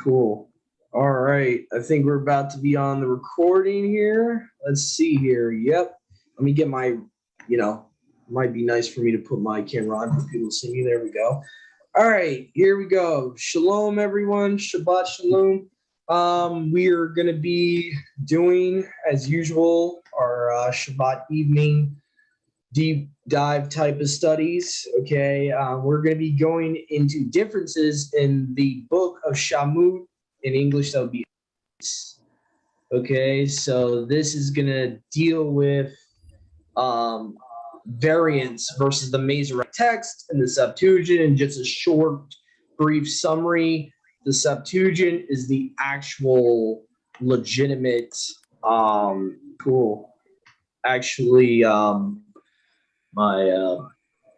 Cool. All right. I think we're about to be on the recording here. Let's see here. Yep. Let me get my, might be nice for me to put my camera on for people to see me. There we go. All right. Here we go. Shalom, everyone. Shabbat shalom. We are going to be doing, as usual, our Shabbat evening deep dive type of studies. Okay, we're going to be going into differences in the book of Shamut. In English, that would be. Okay, so this is going to deal with variants versus the Masoretic text and the Septuagint. And just a short, brief summary: the Septuagint is the actual legitimate. Cool. Actually.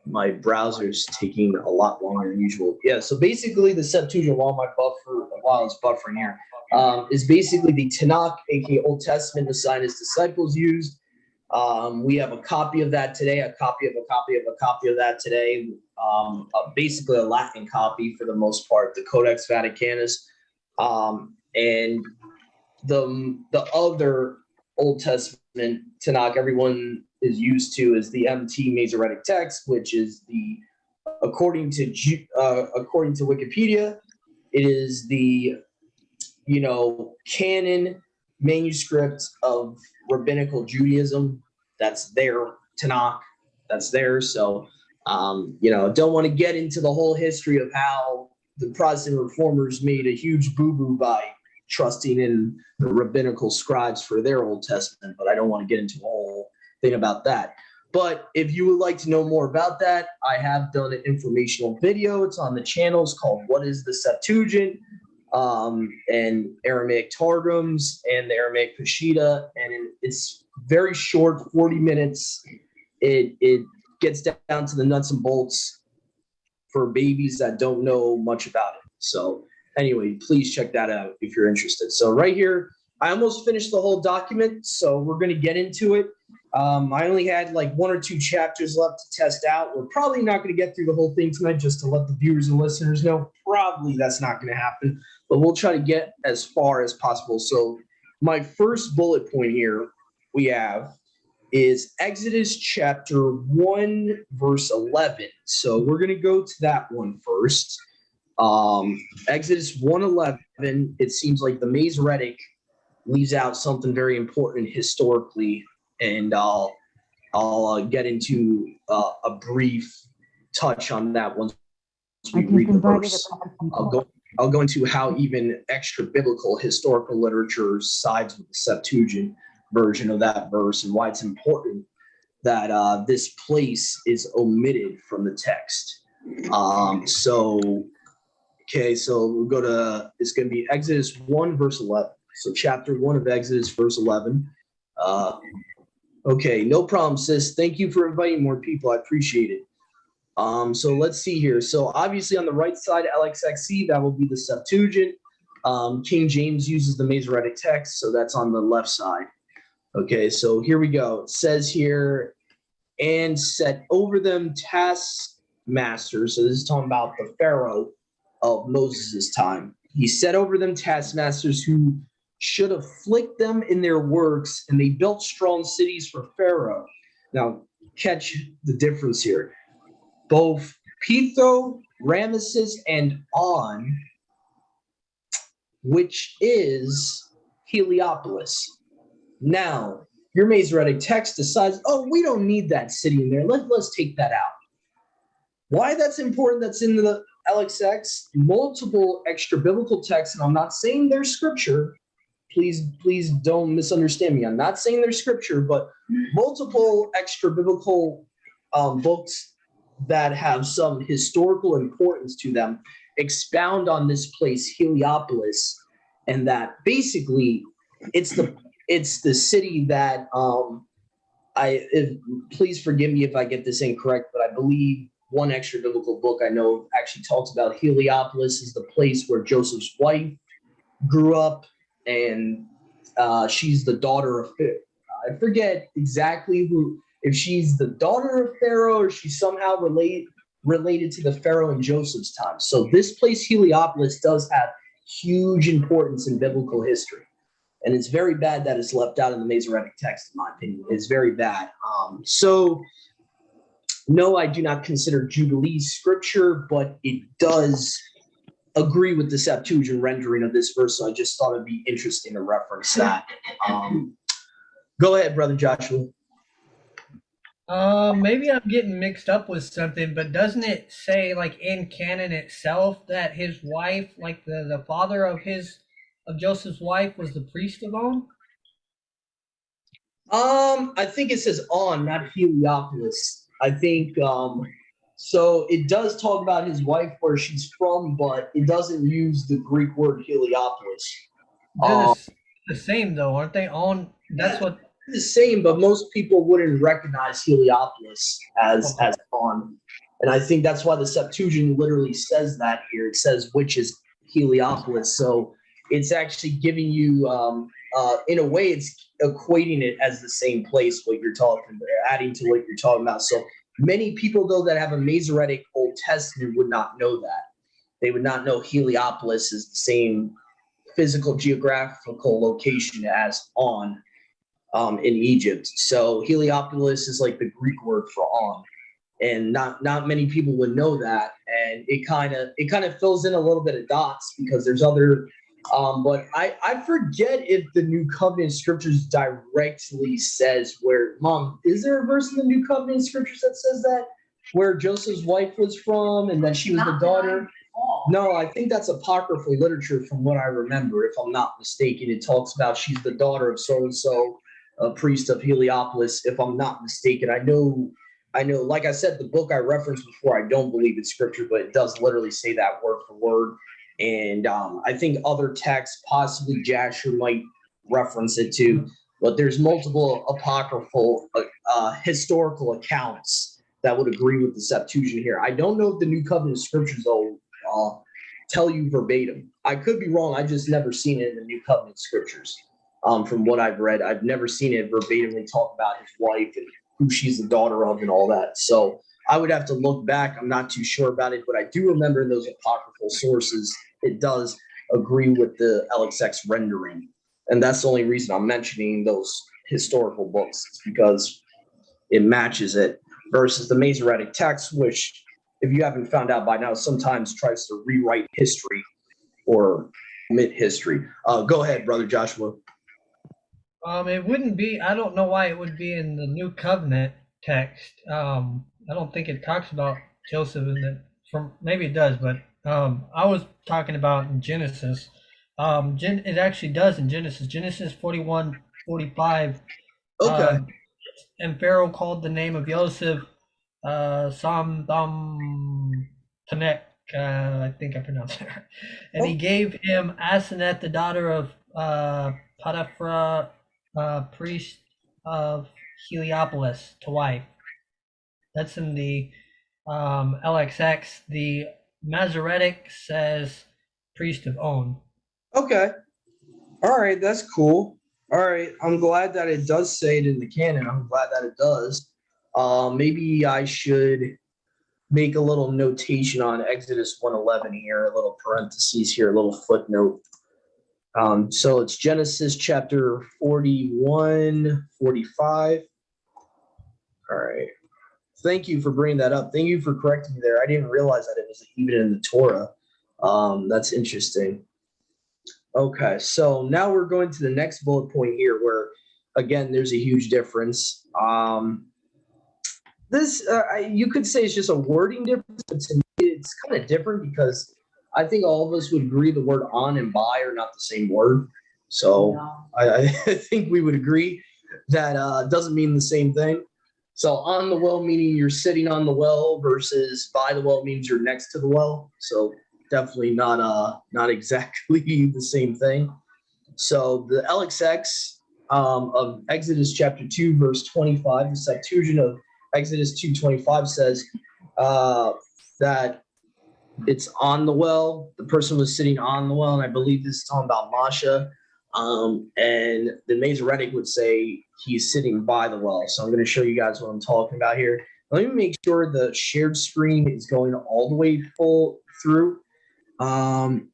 My browser's taking a lot longer than usual. Yeah, so basically the Septuagint, while it's buffering here, is basically the Tanakh, aka Old Testament, the sign his disciples used. We have a copy of that today, a copy of that today, basically a Latin copy for the most part, the Codex Vaticanus, and the other Old Testament Tanakh everyone is used to is the MT Masoretic text, which is according to Wikipedia, it is the canon manuscript of rabbinical Judaism. That's their Tanakh. That's theirs. So don't want to get into the whole history of how the Protestant reformers made a huge boo-boo by trusting in the rabbinical scribes for their Old Testament, but I don't want to get into the whole thing about that. But if you would like to know more about that, I have done an informational video. It's on the channel. It's called What is the Septuagint? And Aramaic Targums and the Aramaic Peshitta. And it's very short, 40 minutes. It gets down to the nuts and bolts for babies that don't know much about it. So anyway, please check that out if you're interested. So right here, I almost finished the whole document, so we're going to get into it. I only had like 1 or 2 chapters left to test out. We're probably not going to get through the whole thing tonight, just to let the viewers and listeners know. Probably that's not going to happen, but we'll try to get as far as possible. So my first bullet point here we have is Exodus chapter 1, verse 11. So we're going to go to that one first. Exodus 1:11, it seems like the Masoretic leaves out something very important historically, and I'll get into a brief touch on that once we read the verse. I'll go into how even extra biblical historical literature sides with the Septuagint version of that verse and why it's important that this place is omitted from the text. Okay, so we'll go to, it's going to be Exodus 1, verse 11. So chapter 1 of Exodus, verse 11. Okay, no problem, sis. Thank you for inviting more people. I appreciate it. So let's see here. So obviously on the right side, LXXC, that will be the Septuagint. King James uses the Masoretic text, so that's on the left side. Okay, so here we go. It says here, and set over them taskmasters. So this is talking about the Pharaoh of Moses' time. He set over them taskmasters who should afflict them in their works, and they built strong cities for Pharaoh. Now, catch the difference here. Both Pitho, Ramesses, and On, which is Heliopolis. Now, your Masoretic text decides, oh, we don't need that city in there. Let's take that out. Why that's important, that's in the LXX, multiple extra biblical texts, and I'm not saying they're scripture. Please don't misunderstand me. I'm not saying they're scripture, but multiple extra biblical books that have some historical importance to them expound on this place, Heliopolis, and that basically it's the city that please forgive me if I get this incorrect, but I believe one extra biblical book I know actually talks about Heliopolis is the place where Joseph's wife grew up, and she's the daughter of Pharaoh. I forget exactly if she's the daughter of Pharaoh or she's somehow related to the Pharaoh in Joseph's time. So this place, Heliopolis, does have huge importance in biblical history. And it's very bad that it's left out in the Masoretic text, in my opinion. It's very bad. No, I do not consider Jubilee scripture, but it does agree with the Septuagint rendering of this verse. So I just thought it'd be interesting to reference that. Go ahead, Brother Joshua. Maybe I'm getting mixed up with something, but doesn't it say, like, in canon itself that his wife, like the father of Joseph's wife, was the priest of On? I think it says On, not Heliopolis. I think so it does talk about his wife, where she's from, but it doesn't use the Greek word Heliopolis. They're the same though, aren't they? On, that's what the same, but most people wouldn't recognize Heliopolis as On. And I think that's why the Septuagint literally says that here. It says which is Heliopolis. So it's actually giving you, in a way, it's equating it as the same place, what you're talking about, adding to what you're talking about. So many people, though, that have a Masoretic Old Testament would not know that. They would not know Heliopolis is the same physical geographical location as On. In Egypt. So Heliopolis is like the Greek word for On. And not many people would know that. And it kind of fills in a little bit of dots because there's other, but I forget if the New Covenant scriptures directly says where, Mom, is there a verse in the New Covenant scriptures that says that? Where Joseph's wife was from and that she was the daughter? No, I think that's apocryphal literature from what I remember, if I'm not mistaken. It talks about she's the daughter of so-and-so, a priest of Heliopolis, if I'm not mistaken. I know, like I said, the book I referenced before, I don't believe it's scripture, but it does literally say that word for word. And I think other texts, possibly Jasher might reference it too, but there's multiple apocryphal historical accounts that would agree with the Septuagint here. I don't know if the New Covenant scriptures, though, tell you verbatim. I could be wrong. I just never seen it in the New Covenant scriptures. From what I've read, I've never seen it verbatimly talk about his wife and who she's the daughter of and all that. So I would have to look back. I'm not too sure about it, but I do remember in those apocryphal sources, it does agree with the LXX rendering. And that's the only reason I'm mentioning those historical books, is because it matches it versus the Masoretic text, which, if you haven't found out by now, sometimes tries to rewrite history or omit history. Go ahead, Brother Joshua. It wouldn't be. I don't know why it would be in the New Covenant text. I don't think it talks about Joseph in it. Maybe it does, but I was talking about in Genesis. It actually does in Genesis 41:45. Okay. And Pharaoh called the name of Joseph Tanak. I think I pronounced it right. And he gave him Asenath, the daughter of Potiphar, priest of Heliopolis, to wife. That's in the LXX. The Masoretic says priest of On. Okay. All right. That's cool. All right. I'm glad that it does say it in the canon. I'm glad that it does. Maybe I should make a little notation on Exodus 1:11 here, a little parentheses here, a little footnote. So it's Genesis chapter 41, 45. All right. Thank you for bringing that up. Thank you for correcting me there. I didn't realize that it was even in the Torah. That's interesting. Okay, so now we're going to the next bullet point here where, again, there's a huge difference. This, you could say it's just a wording difference, but to me it's kind of different because I think all of us would agree the word on and by are not the same word. So I think we would agree that doesn't mean the same thing. So on the well meaning you're sitting on the well versus by the well means you're next to the well. So definitely not exactly the same thing. So the LXX of Exodus chapter 2, verse 25, the Septuagint of Exodus 2:25 says that it's on the well. The person was sitting on the well, and I believe this is talking about Masha. And the Masoretic would say he's sitting by the well. So I'm going to show you guys what I'm talking about here. Let me make sure the shared screen is going all the way full through.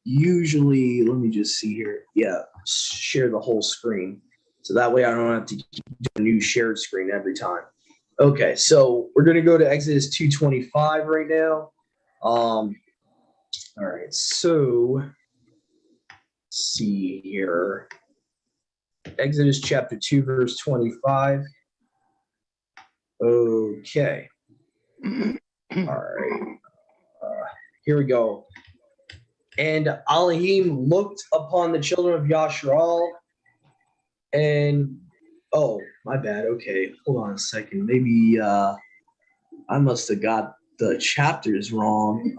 Usually, let me just see here. Yeah, share the whole screen. So that way I don't have to do a new shared screen every time. Okay, so we're going to go to Exodus 2:25 right now. All right, so let's see here. Exodus chapter 2, verse 25. Okay. All right. Here we go. And Elohim looked upon the children of Yashrael and, oh, my bad. Okay, hold on a second. Maybe I must have got the chapters wrong.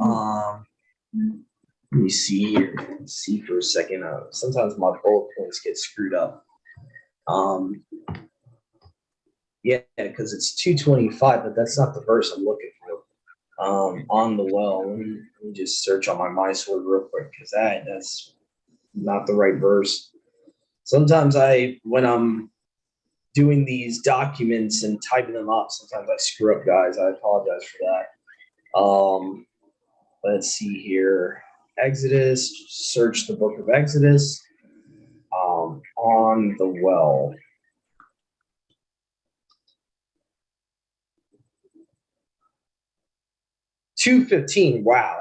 Let me see here. Let's see for a second. Sometimes my bullet points get screwed up. Yeah, because it's 225, but that's not the verse I'm looking for. On the well. Let me just search on my MySword real quick because that's not the right verse. Sometimes when I'm doing these documents and typing them up, sometimes I screw up, guys. I apologize for that. Let's see here. Exodus, search the book of Exodus. On the well. $2.15. Wow,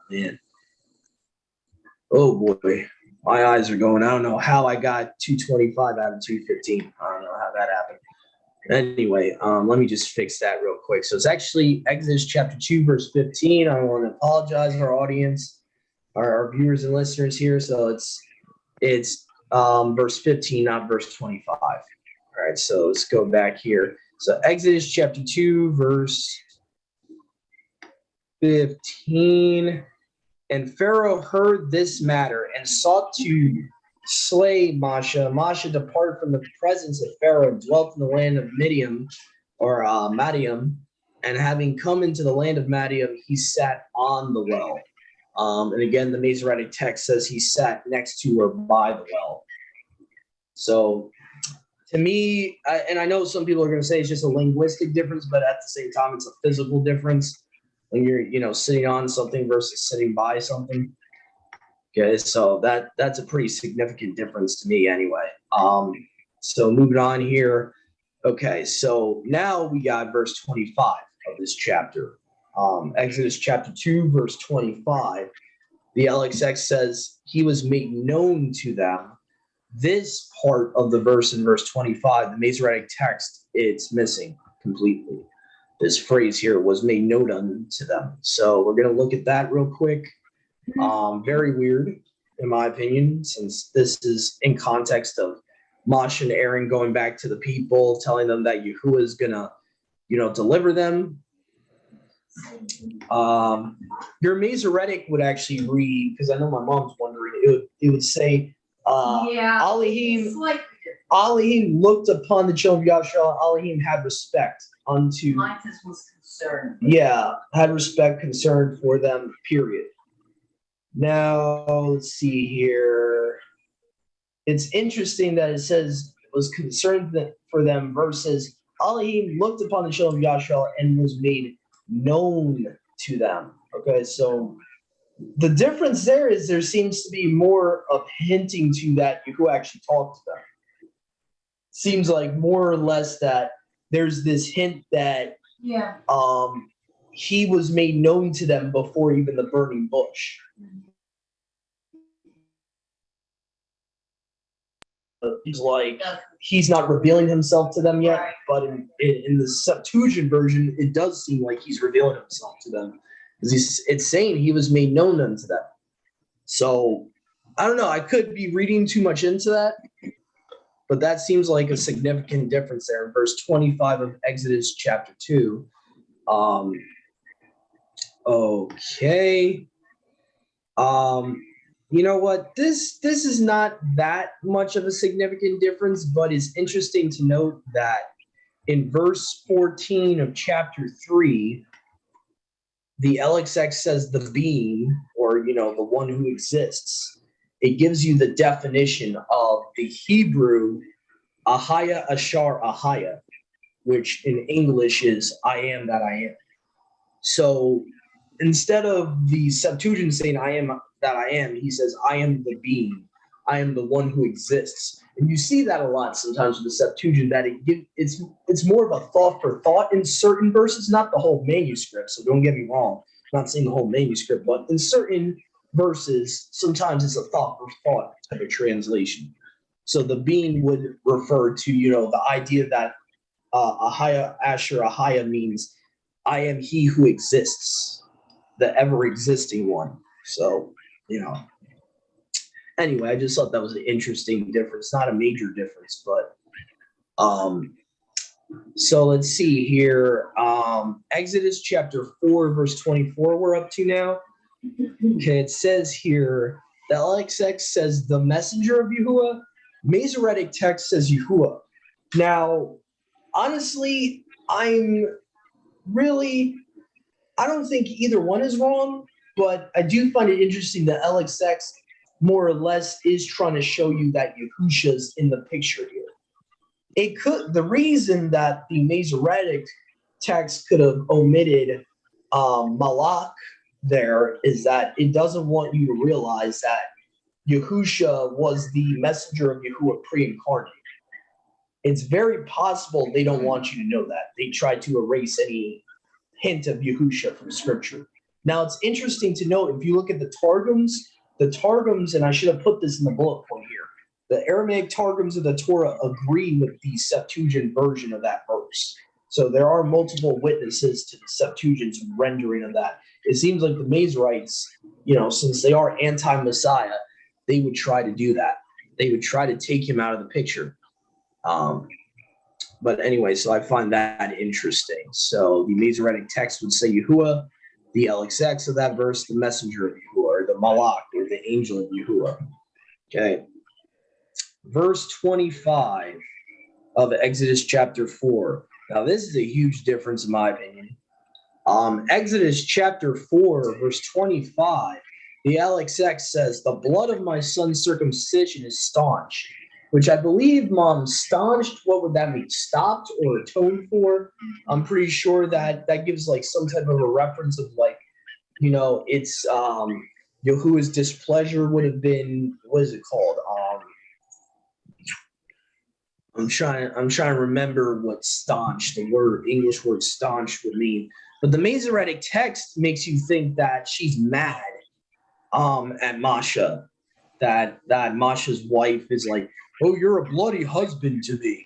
man. Oh boy, my eyes are going. I don't know how I got 225 out of 215. I don't know how that happened. Anyway, let me just fix that real quick. So it's actually Exodus chapter 2, verse 15. I want to apologize to our audience, our viewers and listeners here. So it's verse 15, not verse 25. All right, so let's go back here. So Exodus chapter 2, verse 15. And Pharaoh heard this matter and sought to slay Moshe. Moshe departed from the presence of Pharaoh and dwelt in the land of Midian, or Madiam. And having come into the land of Madiam, he sat on the well. And again, the Masoretic text says he sat next to or by the well. So to me, and I know some people are going to say it's just a linguistic difference, but at the same time, it's a physical difference when you're sitting on something versus sitting by something. Okay, so that's a pretty significant difference to me anyway. So moving on here. Okay, so now we got verse 25 of this chapter. Exodus chapter 2, verse 25. The LXX says he was made known to them. This part of the verse in verse 25, the Masoretic text, it's missing completely. This phrase here was made known unto them. So we're going to look at that real quick. Very weird, in my opinion, since this is in context of Moshe and Aaron going back to the people, telling them that Yahuwah is going to, deliver them. Your Masoretic would actually read, because I know my mom's wondering, it would say, Elohim looked upon the children of Yahshua. Elohim had respect unto. Mine was concerned. Yeah, had respect, concern for them, period. Now, let's see here. It's interesting that it says it was concerned for them versus Elohim looked upon the children of Yahshua and was made known to them. Okay, so the difference there is there seems to be more of hinting to that who actually talked to them. Seems like more or less that there's this hint that he was made known to them before even the burning bush. He's like, he's not revealing himself to them yet, but in the Septuagint version, it does seem like he's revealing himself to them. It's saying he was made known unto them. So, I don't know. I could be reading too much into that, but that seems like a significant difference there in verse 25 of Exodus chapter 2. Okay. You know what? This is not that much of a significant difference, but it's interesting to note that in verse 14 of chapter 3, the LXX says the being, or the one who exists. It gives you the definition of the Hebrew Ahaya Ashar Ahaya, which in English is I am that I am. So instead of the Septuagint saying I am that I am, he says I am the being. I am the one who exists. And you see that a lot sometimes with the Septuagint, that it's more of a thought for thought in certain verses, not the whole manuscript. So don't get me wrong. I'm not saying the whole manuscript, but in certain verses, sometimes it's a thought for thought type of translation. So the being would refer to, the idea that Ahaya Asher Ahaya means I am he who exists, the ever existing one. So, anyway, I just thought that was an interesting difference, not a major difference, but so let's see here. Exodus chapter 4, verse 24, we're up to now. Okay, it says here, the LXX says the messenger of Yahuwah. Masoretic text says Yahuwah. Now, honestly, I don't think either one is wrong, but I do find it interesting that LXX more or less is trying to show you that Yahusha's in the picture here. The reason that the Masoretic text could have omitted Malak there is that it doesn't want you to realize that Yahusha was the messenger of Yahuwah pre-incarnate. It's very possible they don't want you to know that. They try to erase any hint of Yahusha from scripture. Now, it's interesting to note, if you look at the Targums, and I should have put this in the bullet point here, the Aramaic Targums of the Torah agree with the Septuagint version of that verse. So there are multiple witnesses to the Septuagint's rendering of that. It seems like the Masoretes, since they are anti-Messiah, they would try to do that. They would try to take him out of the picture. But anyway, so I find that interesting. So the Masoretic text would say Yahuwah, the LXX of that verse, the messenger of Yahuwah, or the Malak, or the angel of Yahuwah. Okay. Verse 25 of Exodus chapter 4. Now, this is a huge difference in my opinion. Exodus chapter 4, verse 25, the LXX says, the blood of my son's circumcision is staunch, which I believe, Mom, staunched, what would that mean? Stopped or atoned for? I'm pretty sure that gives like some type of a reference of like, it's Yahuwah's displeasure would have been, what is it called? I'm trying to remember what staunch, the English word staunch would mean. But the Masoretic text makes you think that she's mad at Masha, that Masha's wife is like, oh, you're a bloody husband to me.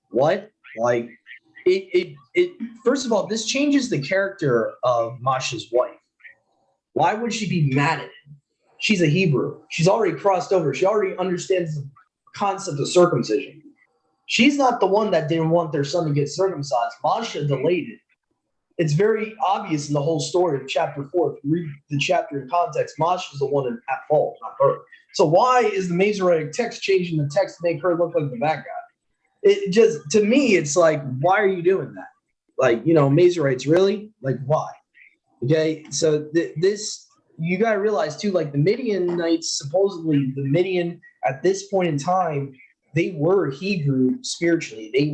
What? Like, it first of all, this changes the character of Masha's wife. Why would she be mad at him? She's a Hebrew. She's already crossed over. She already understands the concept of circumcision. She's not the one that didn't want their son to get circumcised. Masha delayed it. It's very obvious in the whole story of chapter 4. If you read the chapter in context, Masha's the one at fault, not her. So why is the Masoretic text changing the text to make her look like the bad guy? It just, to me, it's like, why are you doing that? Like, Masoretes, really? Like, why? Okay, so this, you got to realize too, like the Midianites, supposedly the Midian at this point in time, they were Hebrew spiritually. They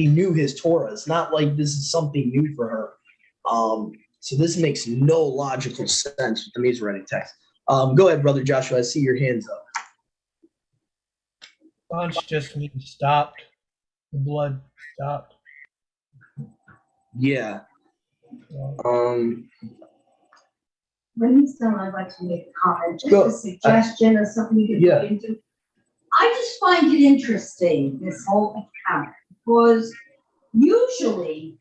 knew his Torah. It's not like this is something new for her. So this makes no logical sense with the Masoretic text. Go ahead, Brother Joshua. I see your hands up. Staunch just means stopped. The blood stopped. Yeah. When he's done, I'd like to make a comment, just a suggestion or something you can look into. I just find it interesting, this whole account, because usually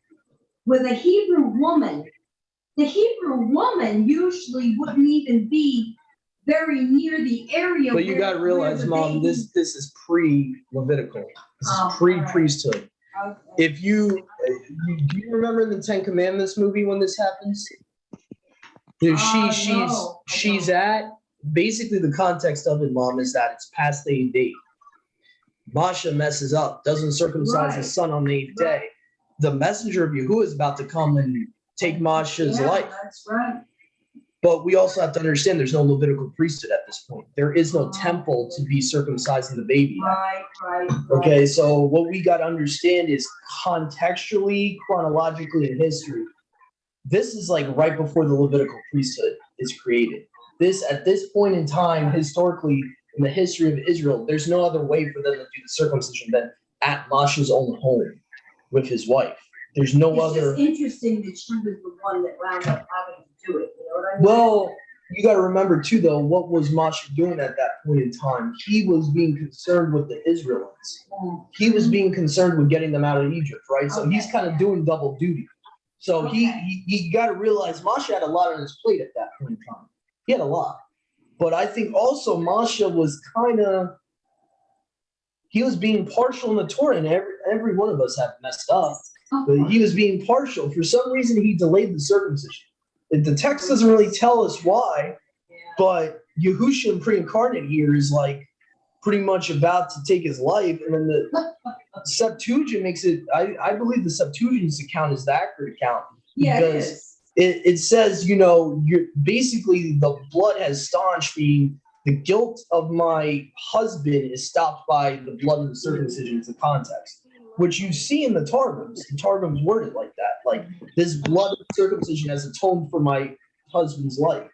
with a Hebrew woman, the Hebrew woman usually wouldn't even be very near the area. But you got to realize, Mom, this is pre-Levitical. This is pre-priesthood. Okay. If do you remember in the Ten Commandments movie when this happens? She's at, basically the context of it, Mom, is that it's past the 8th day. Masha messes up, doesn't circumcise his son on the 8th day. The messenger of Yahuwah is about to come and take Masha's life. That's right. But we also have to understand there's no Levitical priesthood at this point. There is no temple to be circumcising the baby. Right. Okay, so what we got to understand is contextually, chronologically in history, this is like right before the Levitical priesthood is created. At this point in time, historically, in the history of Israel, there's no other way for them to do the circumcision than at Moshe's own home with his wife. There's no other. It's just interesting that she was the one that wound up having to do it. You know what I mean? Well, you got to remember too, though, what was Moshe doing at that point in time? He was being concerned with the Israelites. He was being concerned with getting them out of Egypt, right? So he's kind of doing double duty. So he got to realize Moshe had a lot on his plate at that point in time. He had a lot. But I think also Moshe was he was being partial in the Torah, and every one of us have messed up. But he was being partial. For some reason, he delayed the circumcision. The text doesn't really tell us why, but Yahushua pre-incarnate here is like pretty much about to take his life. And then the Septuagint makes it, I believe the Septuagint's account is the accurate account. Yeah, it Because is. it says, you're basically the blood has staunched, meaning the guilt of my husband is stopped by the blood of the circumcision. It's the context, which you see in the Targums. The Targums worded like that. Like, this blood of circumcision has atoned for my husband's life.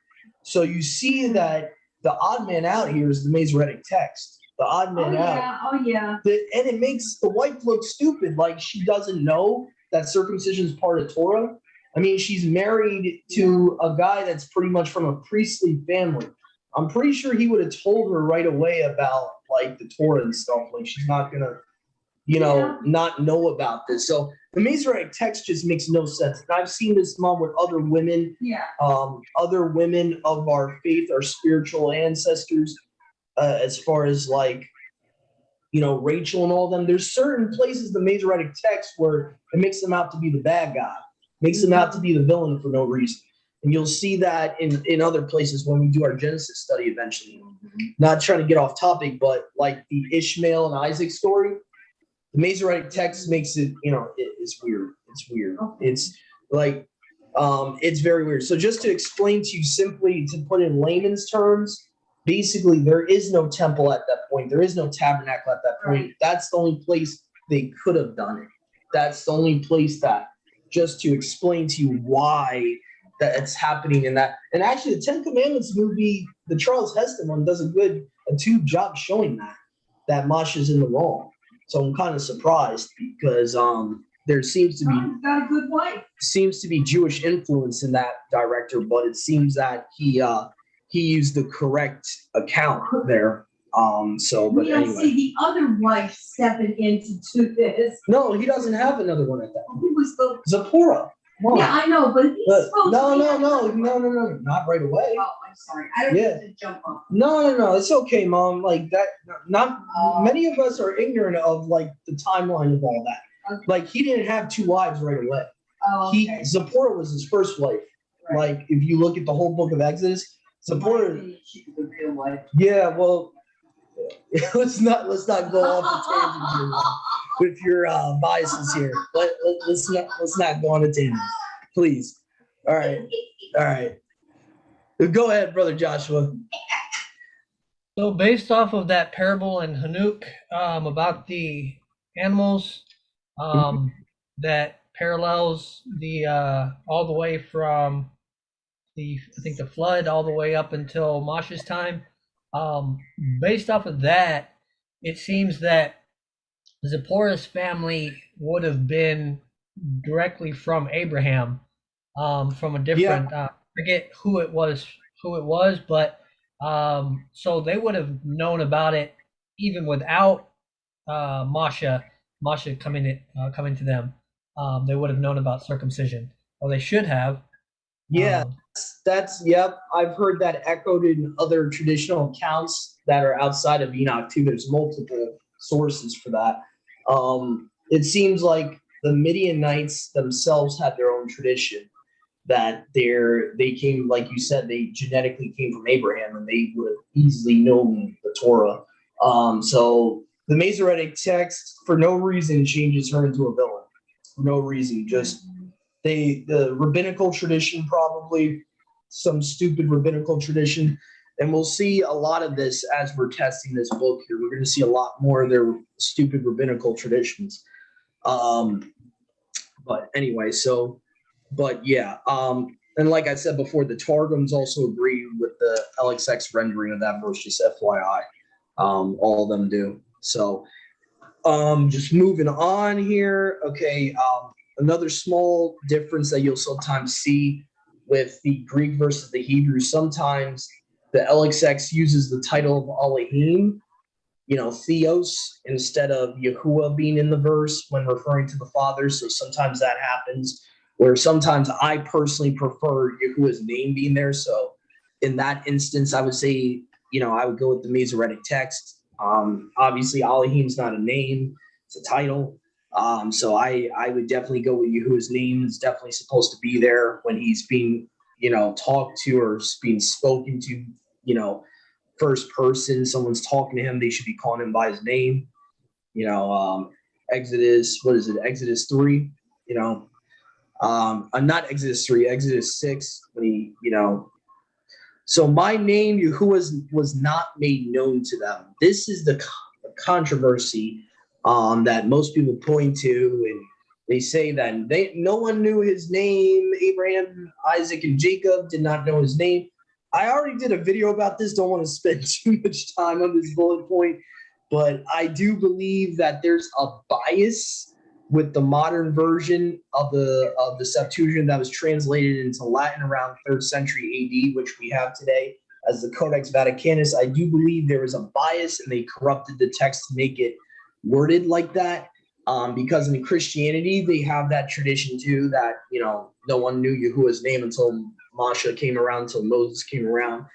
So you see that the odd man out here is the Masoretic text. The odd man out. Oh, yeah. And it makes the wife look stupid, like she doesn't know that circumcision is part of Torah. I mean, she's married to a guy that's pretty much from a priestly family. I'm pretty sure he would have told her right away about like the Torah and stuff. Like, she's not gonna, not know about this. So the Masoretic text just makes no sense. And I've seen this, Mom, with other women. Yeah. Other women of our faith, our spiritual ancestors, as far as like, Rachel and all them. There's certain places the Masoretic text where it makes them out to be the bad guy, makes them out to be the villain for no reason. And you'll see that in other places when we do our Genesis study eventually. Not trying to get off topic, but like the Ishmael and Isaac story, the Masoretic text makes it, it's weird. It's weird. It's like, it's very weird. So just to explain to you simply, to put in layman's terms, basically there is no temple at that point. There is no tabernacle at that point. Right. That's the only place they could have done it. That's the only place that, just to explain to you why that it's happening in that. And actually the Ten Commandments movie, the Charles Heston one, does a good job showing that Moshe is in the wrong. So I'm kind of surprised because there seems to be got a good wife. Seems to be Jewish influence in that director, but it seems that he used the correct account there. But we don't anyway. see the other wife stepping in to do this. No, he doesn't have another one at that point. Who was the Zipporah. Yeah, I know, but he's supposed no, to not right away. Oh, I'm sorry. I don't need to jump on. No, it's okay, Mom. Like that, many of us are ignorant of like the timeline of all that. Okay. Like, he didn't have two wives right away. Oh, okay. Zipporah was his first wife. Right. Like, if you look at the whole book of Exodus, Zipporah. She was the real wife. Yeah, well, let's not go off the tangent here with your biases here. Let's not go on a tangent, please. All right. Go ahead, Brother Joshua. So based off of that parable in Hanuk about the animals, that parallels the all the way from the flood all the way up until Moshe's time. Based off of that, it seems that Zipporah's family would have been directly from Abraham, from a different forget who it was, but so they would have known about it even without Moshe coming to them. They would have known about circumcision, or they should have. Yeah, I've heard that echoed in other traditional accounts that are outside of Enoch too. There's multiple sources for that. It seems like the Midianites themselves had their own tradition, that they came, like you said, they genetically came from Abraham, and they would have easily known the Torah. So the Masoretic text, for no reason, changes her into a villain. For no reason, just the rabbinical tradition, probably some stupid rabbinical tradition. And we'll see a lot of this as we're testing this book here. We're going to see a lot more of their stupid rabbinical traditions. But anyway, so But yeah, and like I said before, the Targums also agree with the LXX rendering of that verse, just FYI. All of them do. So just moving on here. Okay, another small difference that you'll sometimes see with the Greek versus the Hebrew. Sometimes the LXX uses the title of Elohim, Theos, instead of Yahuwah being in the verse when referring to the Father. So sometimes that happens, where sometimes I personally prefer Yahuwah's name being there. So in that instance, I would say, I would go with the Masoretic text. Obviously, Elohim's not a name, it's a title. So I would definitely go with Yahuwah's name. It's definitely supposed to be there when he's being, talked to or being spoken to, first person, someone's talking to him, they should be calling him by his name. Exodus, what is it? Exodus 3, not Exodus 3, Exodus 6, when he, so my name, Yahuwah, was not made known to them. This is the controversy that most people point to, and they say that no one knew his name. Abraham, Isaac, and Jacob did not know his name. I already did a video about this. Don't want to spend too much time on this bullet point, but I do believe that there's a bias with the modern version of the Septuagint that was translated into Latin around 3rd century AD, which we have today as the Codex Vaticanus. I do believe there was a bias and they corrupted the text to make it worded like that. Because in Christianity, they have that tradition too, that, no one knew Yahuwah's name until Masha came around, until Moses came around.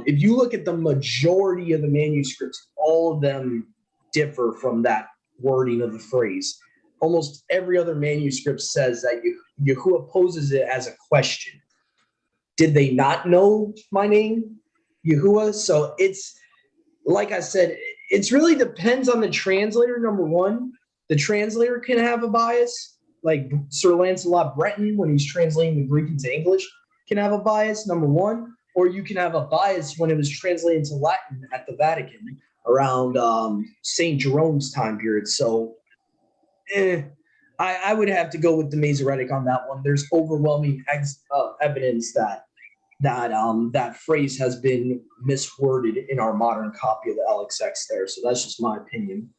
If you look at the majority of the manuscripts, all of them differ from that wording of the phrase. Almost every other manuscript says that Yahuwah poses it as a question. Did they not know my name, Yahuwah? So it's, like I said, it really depends on the translator, number one. The translator can have a bias, like Sir Lancelot Breton, when he's translating the Greek into English, can have a bias, number one. Or you can have a bias when it was translated to Latin at the Vatican around St. Jerome's time period. So I would have to go with the Masoretic on that one. There's overwhelming evidence that phrase has been misworded in our modern copy of the LXX there. So that's just my opinion.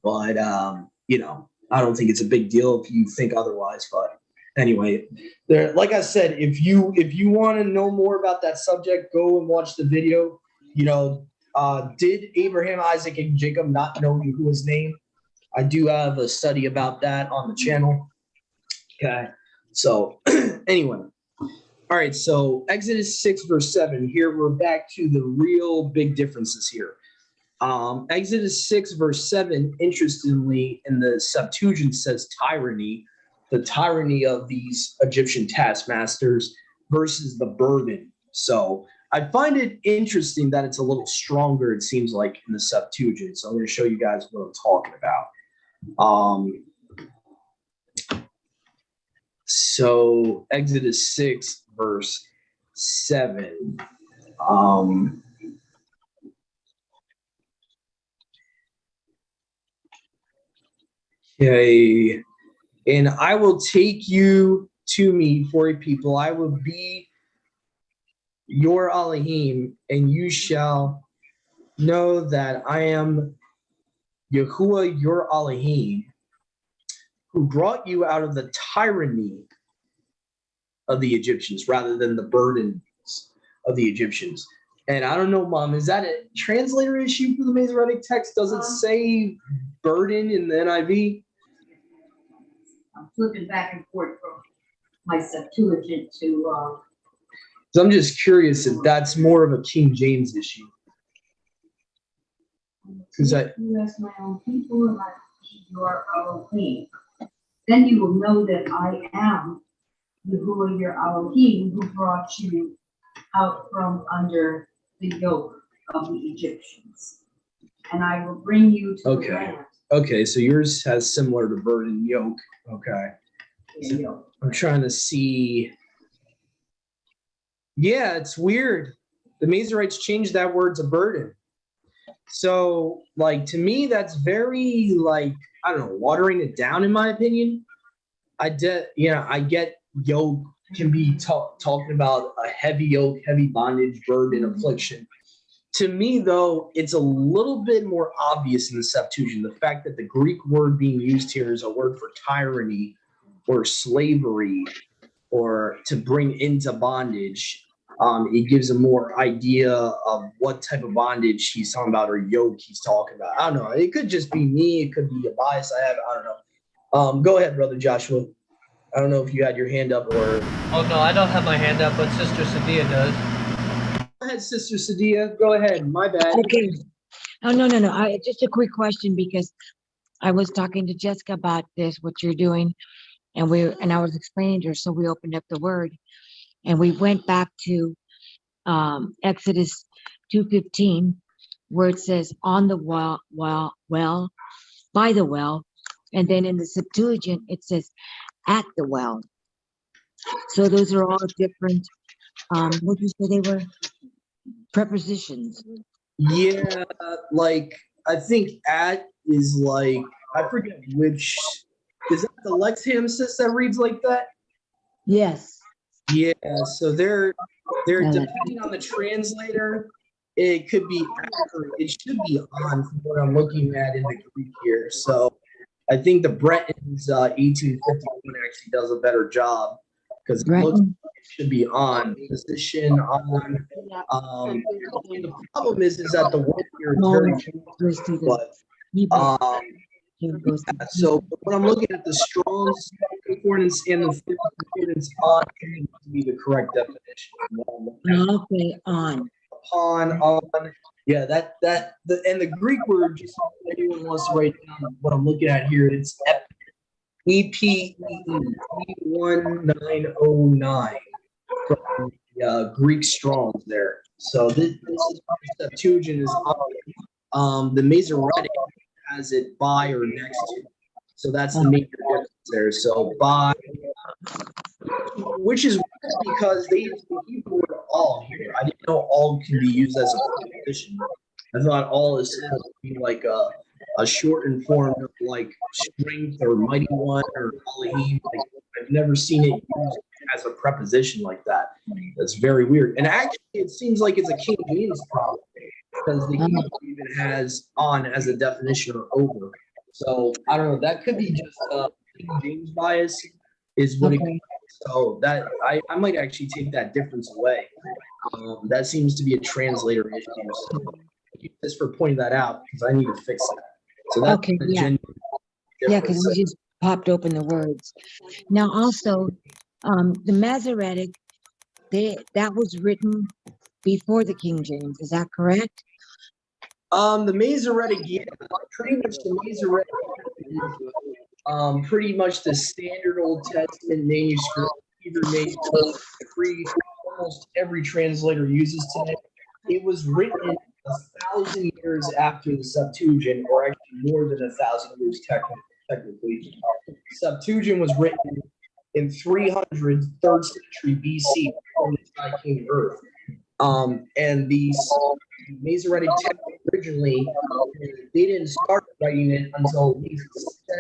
But, I don't think it's a big deal if you think otherwise. But anyway, there, like I said, if you want to know more about that subject, go and watch the video. Did Abraham, Isaac, and Jacob not know Yahuwah's name? I do have a study about that on the channel. Okay. So anyway. All right. So Exodus 6, verse 7. Here we're back to the real big differences here. Exodus 6, verse 7, interestingly, in the Septuagint says tyranny, the tyranny of these Egyptian taskmasters versus the burden. So I find it interesting that it's a little stronger, it seems like, in the Septuagint. So I'm going to show you guys what I'm talking about. So Exodus 6, verse 7. Okay. And I will take you to me for a people. I will be your Elohim, and you shall know that I am Yahuwah, your Elohim, who brought you out of the tyranny of the Egyptians rather than the burdens of the Egyptians. And I don't know, Mom, is that a translator issue for the Masoretic text? Does it say burden in the NIV? I'm flipping back and forth from my Septuagint to. So I'm just curious if that's more of a King James issue. You as my own people, and I be your Elohim. Then you will know that I am Yahuwah, your Elohim, who brought you out from under the yoke of the Egyptians. And I will bring you to the land. Okay, so yours has similar to burden, yoke. Okay. So I'm trying to see. Yeah, it's weird. The Masoretes changed that word to burden. So, to me, that's very, I don't know, watering it down, in my opinion. I get yoke can be talking about a heavy yoke, heavy bondage, burden, affliction. To me, though, it's a little bit more obvious in the Septuagint. The fact that the Greek word being used here is a word for tyranny or slavery or to bring into bondage. It gives a more idea of what type of bondage he's talking about or yoke he's talking about. I don't know. It could just be me. It could be a bias I have. I don't know. Go ahead, Brother Joshua. I don't know if you had your hand up or. Oh, no, I don't have my hand up, but Sister Sadia does. Go ahead, Sister Sadia. Go ahead. My bad. Okay. Oh, no. Just a quick question, because I was talking to Jessica about this, what you're doing, and I was explaining to her. So we opened up the word, and we went back to Exodus 2:15, where it says on the well, by the well, and then in the Septuagint it says at the well. So those are all different. What did you say they were? Prepositions. Yeah, like I think at is like I forget which is that the Lexham sis that reads like that? Yes. Yeah, so they're depending on the translator, it could be after, it should be on from what I'm looking at in the Greek here. So I think the Bretton's 1851 actually does a better job because it looks like it should be on position on. The problem is that the word here is very short, but yeah, so when I'm looking at the Strong's concordance and the Third concordance, on seems to be the correct definition. Okay, on. On. Yeah, the Greek word, just so anyone wants to write down what I'm looking at here, it's EPE 1909 from the Greek Strong's there. So this is Septuagint is on. The Masoretic has it by or next to. So that's the major difference there. So by, which is because they use the Hebrew word all here. I didn't know all can be used as a preposition. I thought all is supposed to be like a shortened form of like strength or mighty one or Elohim. Like, I've never seen it used as a preposition like that. That's very weird. And actually, it seems like it's a King James problem because the Hebrew even has on as a definition or over. So I don't know. That could be just King James bias is what it could be. So that I might actually take that difference away. That seems to be a translator issue. So just for pointing that out because I need to fix that. So that's okay, yeah, because we just popped open the words. Now also, the Masoretic, that was written before the King James. Is that correct? The Masoretic, yeah, pretty much the Masoretic is pretty much the standard Old Testament manuscript, Hebrew manuscript, almost every translator uses today. It was written 1,000 years after the Septuagint, or actually more than 1,000 years technically. Septuagint was written in 300, 3rd century BC, before the sky came to earth. And these Masoretic texts originally, they didn't start writing it until at least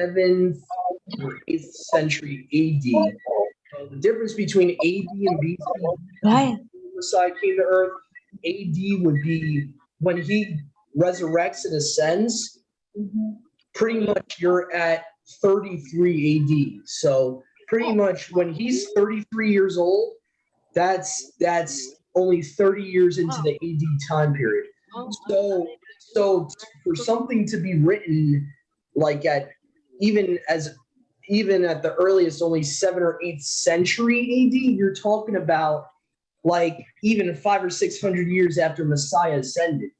7th or 8th century AD. So the difference between AD and BC, when the Messiah came to earth, AD would be when he resurrects and ascends, pretty much you're at 33 AD. So pretty much when he's 33 years old, that's only 30 years into the AD time period. So for something to be written like even at the earliest only 7th or 8th century AD, you're talking about like even 500 or 600 years after Messiah ascended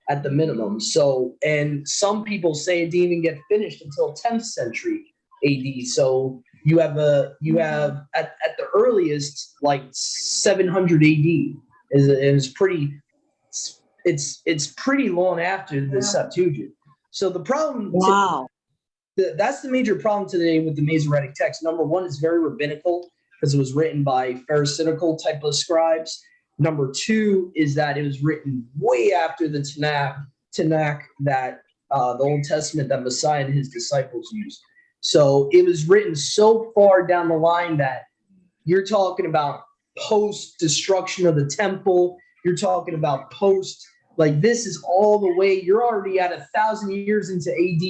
at the minimum. So, and some people say it didn't even get finished until 10th century AD. So you have at the earliest like 700 AD is pretty. It's pretty long after the Septuagint. So the problem. Wow. That's the major problem today with the Masoretic text. Number one, it's very rabbinical because it was written by Pharisaical type of scribes. Number two is that it was written way after the Tanakh that the Old Testament that Messiah and his disciples used. So it was written so far down the line that You're talking about post destruction of the temple. You're talking about post, like this is all the way, you're already at 1,000 years into AD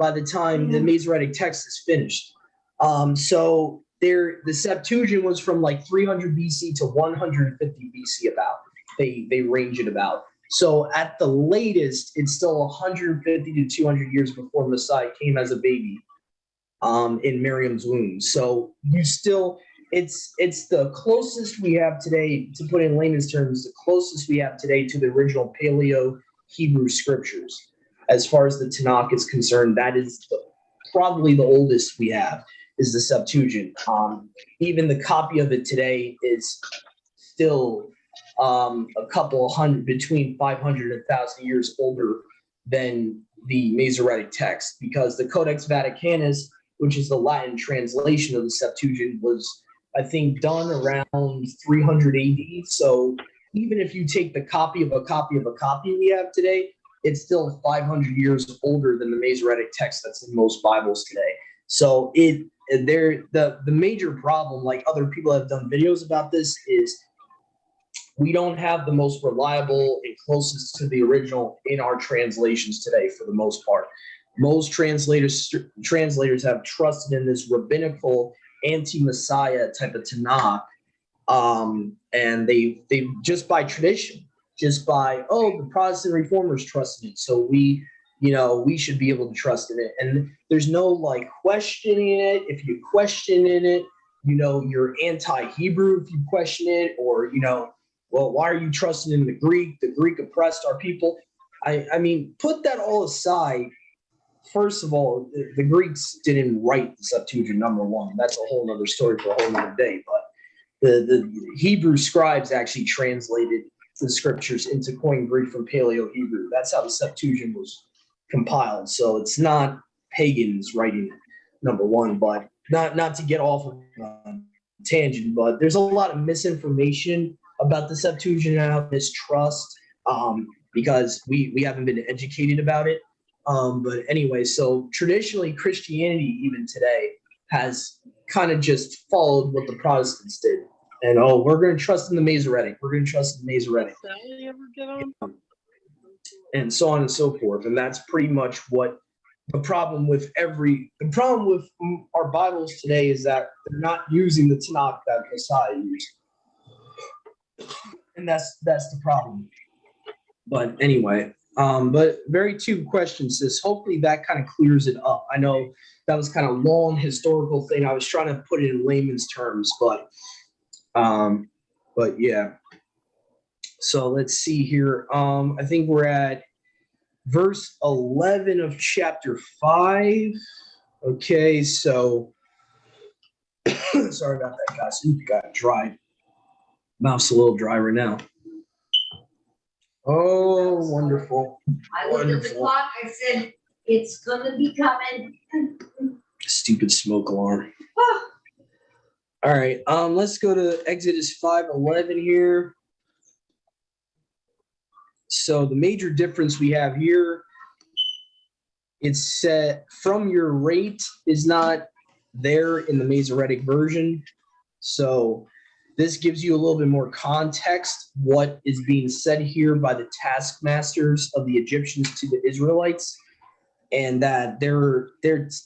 by the time the Masoretic text is finished. So the Septuagint was from like 300 BC to 150 BC about. They range it about. So at the latest, it's still 150 to 200 years before Messiah came as a baby in Miriam's womb. So you still, it's the closest we have today, to put in layman's terms, the closest we have today to the original Paleo Hebrew scriptures. As far as the Tanakh is concerned, that is probably the oldest we have, is the Septuagint. Even the copy of it today is still a couple hundred, between 500 and 1,000 years older than the Masoretic text, because the Codex Vaticanus, which is the Latin translation of the Septuagint, was, I think, done around 300 AD. So even if you take the copy of a copy of a copy we have today, it's still 500 years older than the Masoretic text that's in most Bibles today. So the major problem, like other people have done videos about this, is we don't have the most reliable and closest to the original in our translations today, for the most part. Most translators have trusted in this rabbinical anti-Messiah type of Tanakh, and they just by tradition, just by, the Protestant reformers trusted it, so we should be able to trust in it. And there's no like questioning it. If you question in it, you're anti-Hebrew if you question it, or well, why are you trusting in the Greek? The Greek oppressed our people. I mean, put that all aside. First of all, the Greeks didn't write the Septuagint, number one. That's a whole nother story for a whole nother day. But the Hebrew scribes actually translated the scriptures into Koine Greek from Paleo Hebrew. That's how the Septuagint was compiled. So it's not pagans writing it, number one. But not to get off of a tangent, but there's a lot of misinformation about the Septuagint and how mistrust, because we haven't been educated about it. But anyway, so traditionally Christianity even today has kind of just followed what the Protestants did. And we're going to trust in the Masoretic. We're going to trust in the Masoretic. And so on and so forth. And that's pretty much what the problem with our Bibles today is, that they're not using the Tanakh that Messiah used. And that's the problem. But anyway, but very two questions, sis. Hopefully that kind of clears it up. I know that was kind of long historical thing. I was trying to put it in layman's terms, but yeah. So let's see here. I think we're at verse 11 of chapter 5. Okay, so sorry about that, guys. Got dry. Mouth's a little dry right now. Oh, wonderful. I looked at the clock, I said, it's gonna be coming. Stupid smoke alarm. All right, let's go to Exodus 5:11 here. So the major difference we have here, it's set from your rate is not there in the Masoretic version. So this gives you a little bit more context, what is being said here by the taskmasters of the Egyptians to the Israelites, and that they're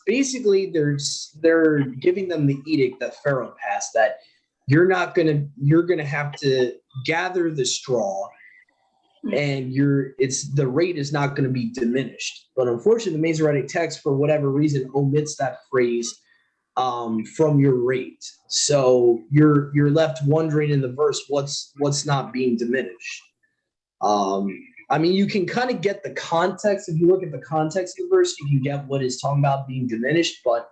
basically giving them the edict that Pharaoh passed, that you're gonna have to gather the straw, and the rate is not going to be diminished. But unfortunately, the Masoretic text, for whatever reason, omits that phrase from your rate. So you're left wondering in the verse what's not being diminished. I mean, you can kind of get the context. If you look at the context of the verse, you can get what is talking about being diminished, but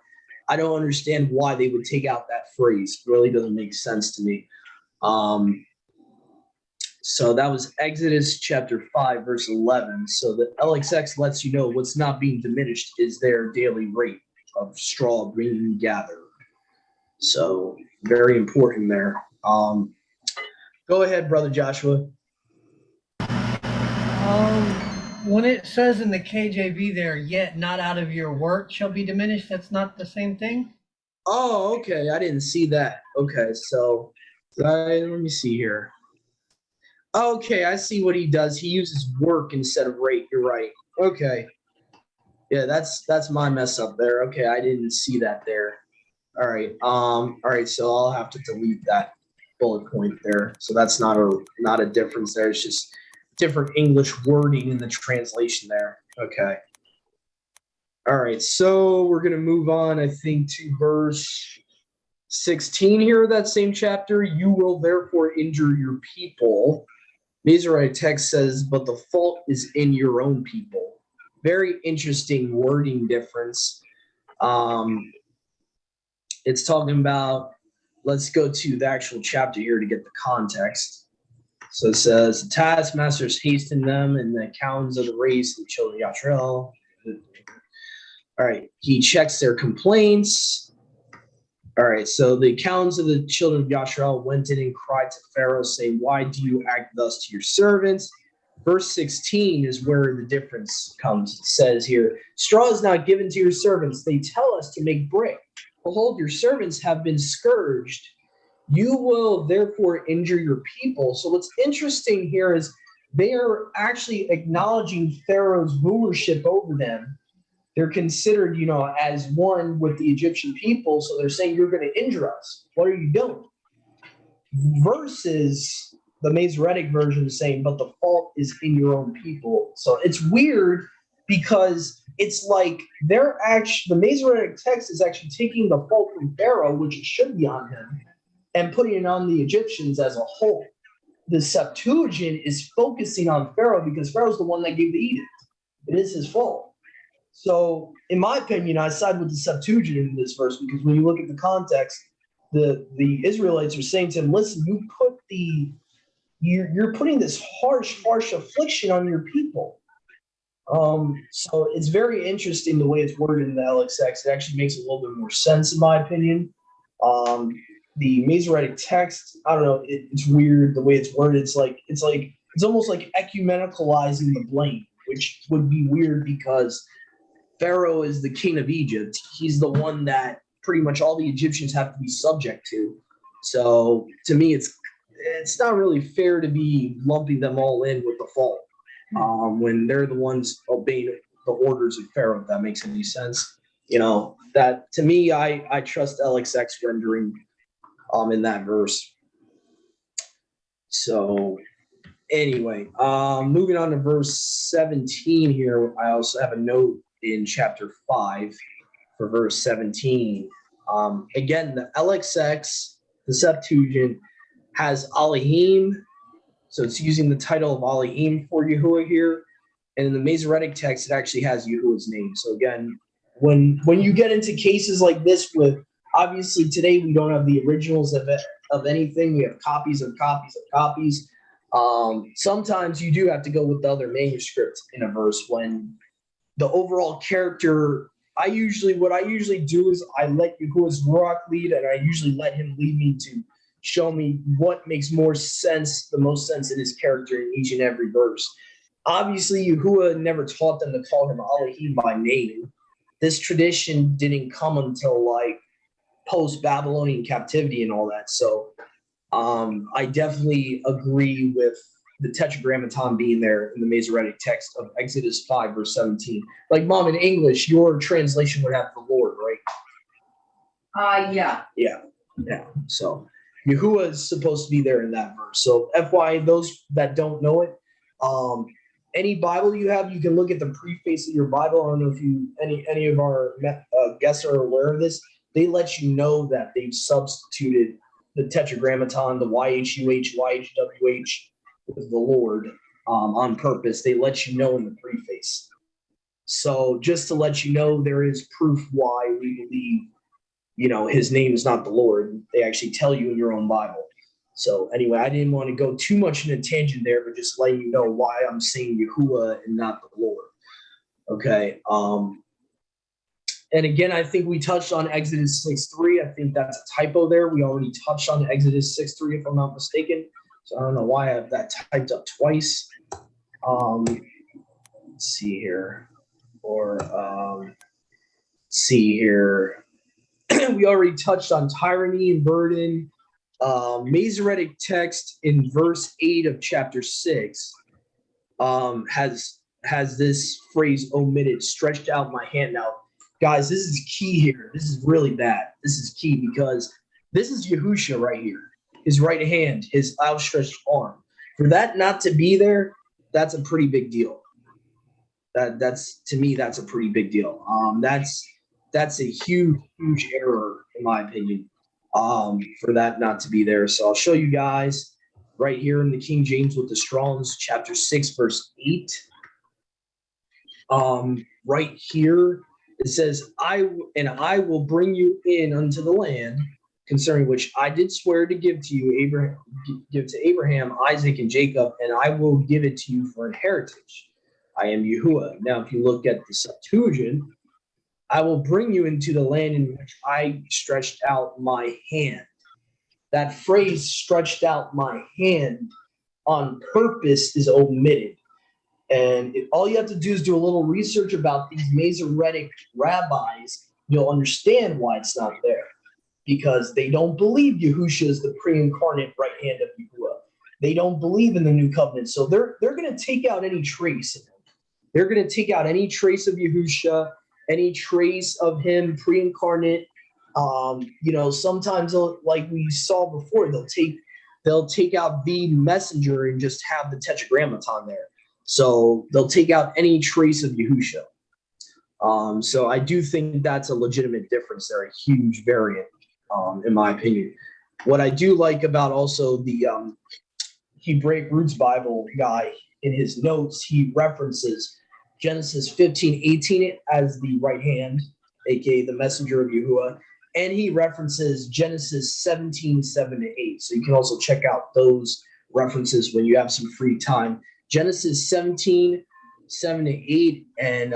I don't understand why they would take out that phrase. It really doesn't make sense to me. So that was Exodus chapter 5, verse 11. So the LXX lets you know what's not being diminished is their daily rate of straw being gathered. So very important there. Go ahead, Brother Joshua. When it says in the KJV there, yet not out of your work shall be diminished, that's not the same thing? Oh, okay. I didn't see that. Okay, so let me see here. Okay, I see what he does. He uses work instead of rate. You're right. Okay. Yeah, that's my mess up there. Okay, I didn't see that there. All right. All right, so I'll have to delete that bullet point there. So that's not a difference there. It's just different English wording in the translation there. Okay. All right, so we're gonna move on, I think, to verse 16 here of that same chapter. You will therefore injure your people. Masoretic text says, but the fault is in your own people. Very interesting wording difference. It's talking about, let's go to the actual chapter here to get the context. So it says, the taskmasters hasten them, and the accountants of the race, the children of Yashrel. All right, he checks their complaints. All right, so the accountants of the children of Yashrel went in and cried to Pharaoh, saying, why do you act thus to your servants? Verse 16 is where the difference comes. It says here, straw is not given to your servants. They tell us to make brick. Behold, your servants have been scourged. You will therefore injure your people. So what's interesting here is they are actually acknowledging Pharaoh's rulership over them. They're considered, as one with the Egyptian people. So they're saying, you're going to injure us. What are you doing? Versus the Masoretic version is saying, but the fault is in your own people. So it's weird because it's like the Masoretic text is actually taking the fault from Pharaoh, which it should be on him, and putting it on the Egyptians as a whole. The Septuagint is focusing on Pharaoh because Pharaoh's the one that gave the edict. It is his fault. So, in my opinion, I side with the Septuagint in this verse because when you look at the context, the Israelites are saying to him, "Listen, you're putting this harsh affliction on your people." So it's very interesting the way it's worded in the LXX. It actually makes a little bit more sense, in my opinion. The Masoretic text, I don't know, it's weird the way it's worded. It's almost like ecumenicalizing the blame, which would be weird because Pharaoh is the king of Egypt. He's the one that pretty much all the Egyptians have to be subject to. So to me, it's not really fair to be lumping them all in with the fault when they're the ones obeying the orders of Pharaoh. If that makes any sense, that to me, I trust LXX rendering in that verse. So anyway, moving on to verse 17 here, I also have a note in chapter 5 for verse 17. Again, the LXX, the Septuagint, has Elohim, so it's using the title of Elohim for Yahuwah here. And in the Masoretic text, it actually has Yahuwah's name. So again, when you get into cases like this with, obviously today we don't have the originals of anything. We have copies of copies of copies. Sometimes you do have to go with the other manuscript in a verse when the overall character, what I usually do is I let Yahuwah's Ruach lead, and I usually let him lead me to show me what makes the most sense in his character in each and every verse. Obviously, Yahuwah never taught them to call him Elohim by name. This tradition didn't come until post-Babylonian captivity and all that. So I definitely agree with the Tetragrammaton being there in the Masoretic text of Exodus 5, verse 17. Like, Mom, in English, your translation would have the Lord, right? Yeah. Yeah. So Yahuwah is supposed to be there in that verse. So FYI, those that don't know it, any Bible you have, you can look at the preface of your Bible. I don't know if any of our guests are aware of this. They let you know that they've substituted the Tetragrammaton, the YHUH, YHWH, with the Lord on purpose. They let you know in the preface. So just to let you know, there is proof why we believe, his name is not the Lord. They actually tell you in your own Bible. So anyway, I didn't want to go too much in a tangent there, but just letting you know why I'm saying Yahuwah and not the Lord. Okay. And again, I think we touched on Exodus 6:3. I think that's a typo there. We already touched on Exodus 6:3, if I'm not mistaken. So I don't know why I have that typed up twice. Let's see here. we already touched on tyranny and burden. Masoretic text in verse 8 of chapter 6 has this phrase omitted, stretched out my hand. Now, guys, this is key here. This is really bad. This is key because this is Yahusha right here, his right hand, his outstretched arm. For that not to be there, that's a pretty big deal. That's to me, that's a pretty big deal. That's a huge error in my opinion. For that not to be there. So I'll show you guys right here in the King James with the Strong's, chapter 6, verse 8. Right here it says, I will bring you in unto the land concerning which I did swear to give to Abraham, Isaac, and Jacob, and I will give it to you for an heritage. I am Yahuwah. Now, if you look at the Septuagint, I will bring you into the land in which I stretched out my hand. That phrase, stretched out my hand, on purpose is omitted. And all you have to do is do a little research about these Masoretic rabbis. You'll understand why it's not there. Because they don't believe Yahusha is the pre-incarnate right hand of Yahuwah. They don't believe in the new covenant. So they're going to take out any trace of him. They're going to take out any trace of Yahusha, any trace of him pre-incarnate. Sometimes like we saw before, they'll take out the messenger and just have the tetragrammaton there. So they'll take out any trace of Yahusha. So I do think that's a legitimate difference there, a huge variant, in my opinion. What I do like about also the Hebraic Roots Bible guy, in his notes, he references Genesis 15:18 as the right hand, aka the messenger of Yahuwah, and he references Genesis 17:7-8. So you can also check out those references when you have some free time. Genesis 17:7-8 and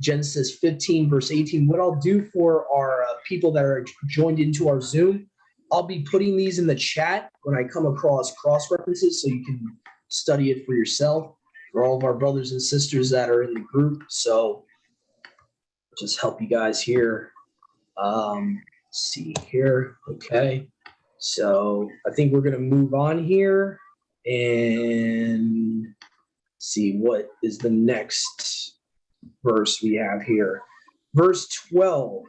Genesis 15 verse 18. What I'll do for our people that are joined into our Zoom, I'll be putting these in the chat when I come across cross references, so you can study it for yourself. For all of our brothers and sisters that are in the group, so just help you guys here. See here, okay. So I think we're gonna move on here and see what is the next verse we have here. Verse 12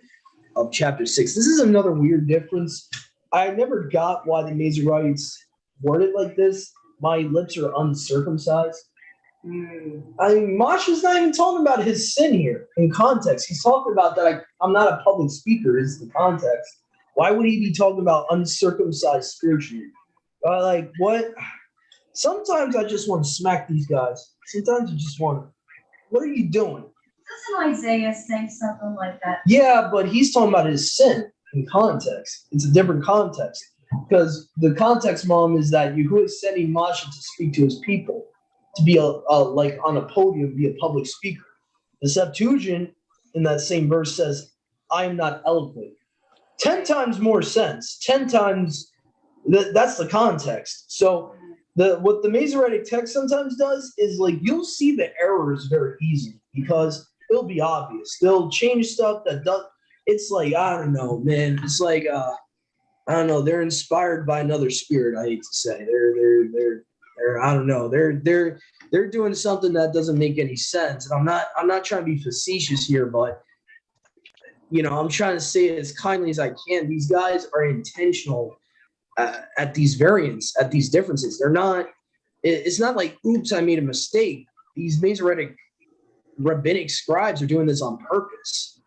of chapter 6. This is another weird difference. I never got why the Masoretes worded like this. My lips are uncircumcised. I mean, Masha's not even talking about his sin here in context. He's talking about that I'm not a public speaker is the context. Why would he be talking about uncircumcised spiritually? Like, what? Sometimes I just want to smack these guys. Sometimes I just want to, what are you doing? Doesn't Isaiah say something like that? Yeah, but he's talking about his sin in context. It's a different context. Because the context, Mom, is that Yahuwah is sending Masha to speak to his people, to be like on a podium, be a public speaker. The Septuagint in that same verse says, I am not eloquent. 10 times more sense. 10 times, that's the context. So what the Masoretic text sometimes does is, like, you'll see the errors very easily because it'll be obvious. They'll change stuff that does. It's like, I don't know, man. It's like, I don't know. They're inspired by another spirit. I hate to say. They're I don't know. They're doing something that doesn't make any sense. And I'm not trying to be facetious here, but I'm trying to say it as kindly as I can. These guys are intentional at these variants, at these differences. They're not. It's not like, oops, I made a mistake. These Masoretic rabbinic scribes are doing this on purpose,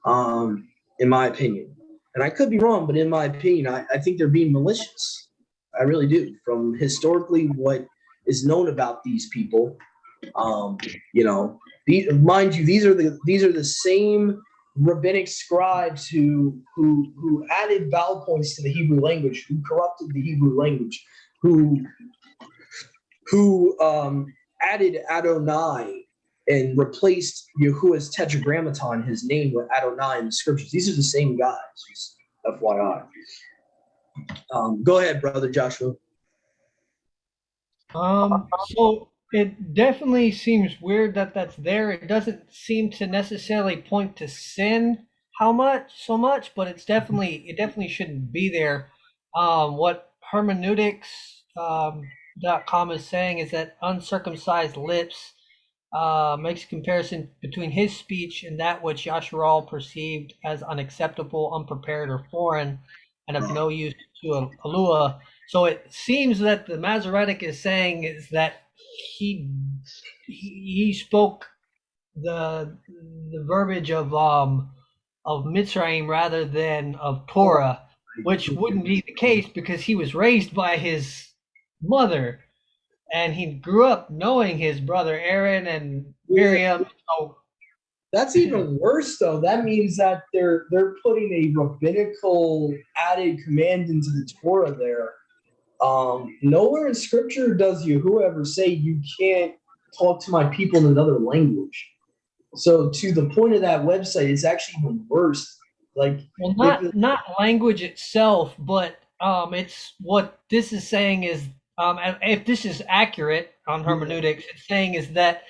in my opinion. And I could be wrong, but in my opinion, I think they're being malicious. I really do. From historically what is known about these people, mind you, these are the same rabbinic scribes who added vowel points to the Hebrew language, who corrupted the Hebrew language, who added Adonai and replaced Yahuwah's tetragrammaton, his name, with Adonai in the scriptures. These are the same guys, just FYI. Go ahead, Brother Joshua. So it definitely seems weird that that's there. It doesn't seem to necessarily point to sin. so much, but it definitely shouldn't be there. What hermeneutics.com is saying is that uncircumcised lips makes a comparison between his speech and that which Yasharal perceived as unacceptable, unprepared, or foreign, and of no use to Alua. So it seems that the Masoretic is saying is that he spoke the verbiage of Mitzrayim rather than of Torah, which wouldn't be the case because he was raised by his mother and he grew up knowing his brother Aaron and Miriam. So that's even worse, though. That means that they're putting a rabbinical added command into the Torah there. Nowhere in Scripture does Yahuwah ever say you can't talk to my people in another language. So to the point of that website, it's actually even worse. Like, well, not language itself, but it's what this is saying is if this is accurate on hermeneutics, it's saying is that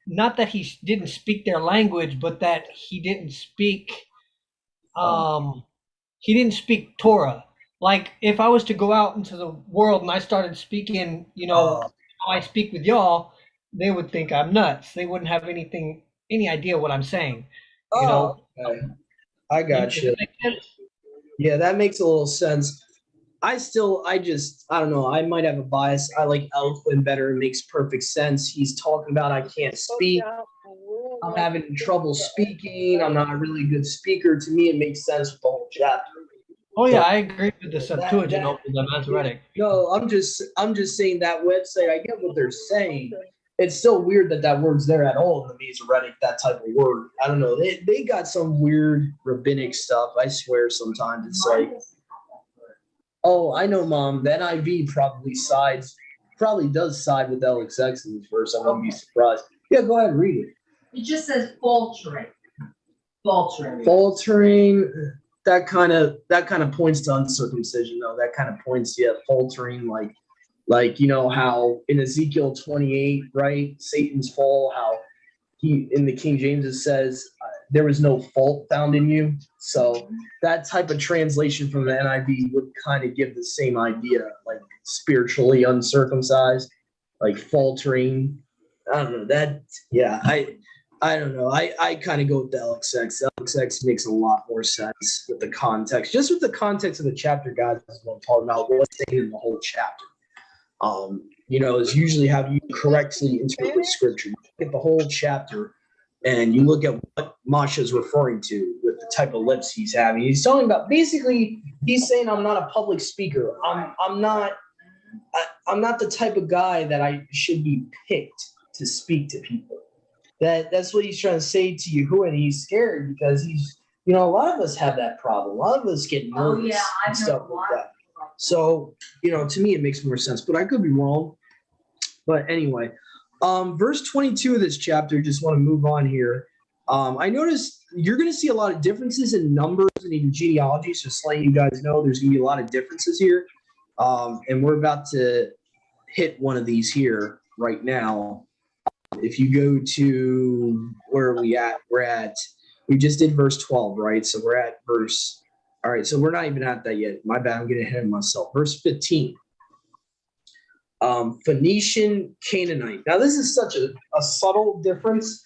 not that he didn't speak their language, but that he didn't speak Torah. Like if I was to go out into the world and I started speaking, how I speak with y'all, they would think I'm nuts. They wouldn't have any idea what I'm saying. Okay. I got you. Yeah, that makes a little sense. I don't know. I might have a bias. I like eloquent better. It makes perfect sense. He's talking about I can't speak. I'm having trouble speaking. I'm not a really good speaker. To me, it makes sense with the whole chapter. Oh yeah, I agree with the Septuagint over the Masoretic. No, I'm just saying that website. I get what they're saying. It's still weird that word's there at all in the Masoretic. That type of word. I don't know. They got some weird rabbinic stuff. I swear. Sometimes it's like, oh, I know, Mom. The NIV probably does side with LXX in this verse. I wouldn't be surprised. Yeah, go ahead and read it. It just says faltering. Faltering. That kind of points to uncircumcision, though. That kind of points, faltering, like how in Ezekiel 28, right? Satan's fall. How he in the King James it says there was no fault found in you. So that type of translation from the NIV would kind of give the same idea, like spiritually uncircumcised, like faltering. I don't know that. Yeah, I don't know. I kind of go with the LXX. LXX makes a lot more sense with the context. Just with the context of the chapter, guys, is what I'm talking about. What's saying in the whole chapter. Is usually how you correctly interpret scripture. You look at the whole chapter and you look at what Masha is referring to with the type of lips he's having. He's talking about basically he's saying I'm not a public speaker. I'm not the type of guy that I should be picked to speak to people. That's what he's trying to say to Yahuwah, and he's scared because he's a lot of us have that problem. A lot of us get nervous and stuff like that. So, to me, it makes more sense, but I could be wrong. But anyway, verse 22 of this chapter, just want to move on here. I noticed you're going to see a lot of differences in numbers and even genealogies. Just letting you guys know there's going to be a lot of differences here. And we're about to hit one of these here right now. If you go to where are we at? We just did verse 12, right? So we're at verse. All right, so we're not even at that yet. My bad, I'm getting ahead of myself. Verse 15. Phoenician, Canaanite. Now, this is such a subtle difference.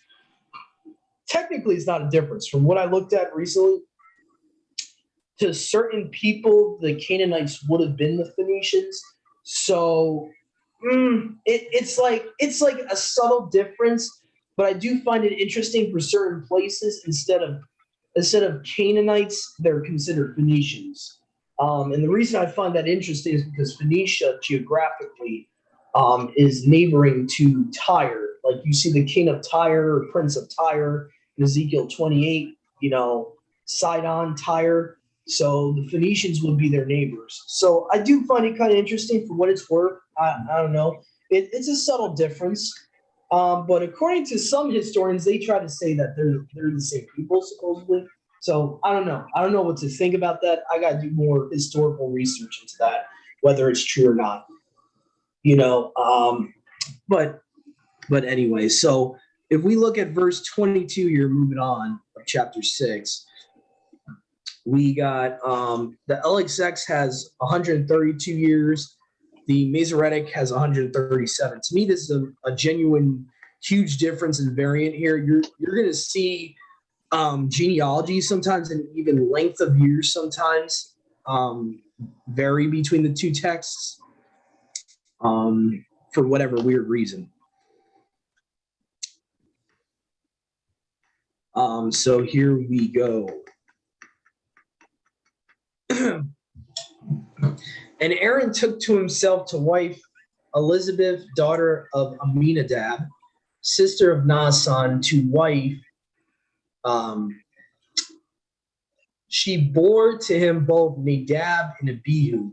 Technically, it's not a difference. From what I looked at recently, to certain people, the Canaanites would have been the Phoenicians. So it's like a subtle difference, but I do find it interesting for certain places instead of Canaanites, they're considered Phoenicians. And the reason I find that interesting is because Phoenicia geographically is neighboring to Tyre. Like you see the king of Tyre or prince of Tyre in Ezekiel 28, Sidon, Tyre. So the Phoenicians would be their neighbors. So I do find it kind of interesting for what it's worth. I don't know. It's a subtle difference. But according to some historians, they try to say that they're the same people, supposedly. So I don't know. I don't know what to think about that. I got to do more historical research into that, whether it's true or not. But anyway, so if we look at verse 22, you're moving on, of chapter 6. We got the LXX has 132 years. The Masoretic has 137. To me, this is a genuine, huge difference in variant here. You're going to see genealogy sometimes and even length of years sometimes vary between the two texts for whatever weird reason. So here we go. And Aaron took to himself to wife Elizabeth, daughter of Aminadab, sister of Naason, to wife. She bore to him both Nadab and Abihu,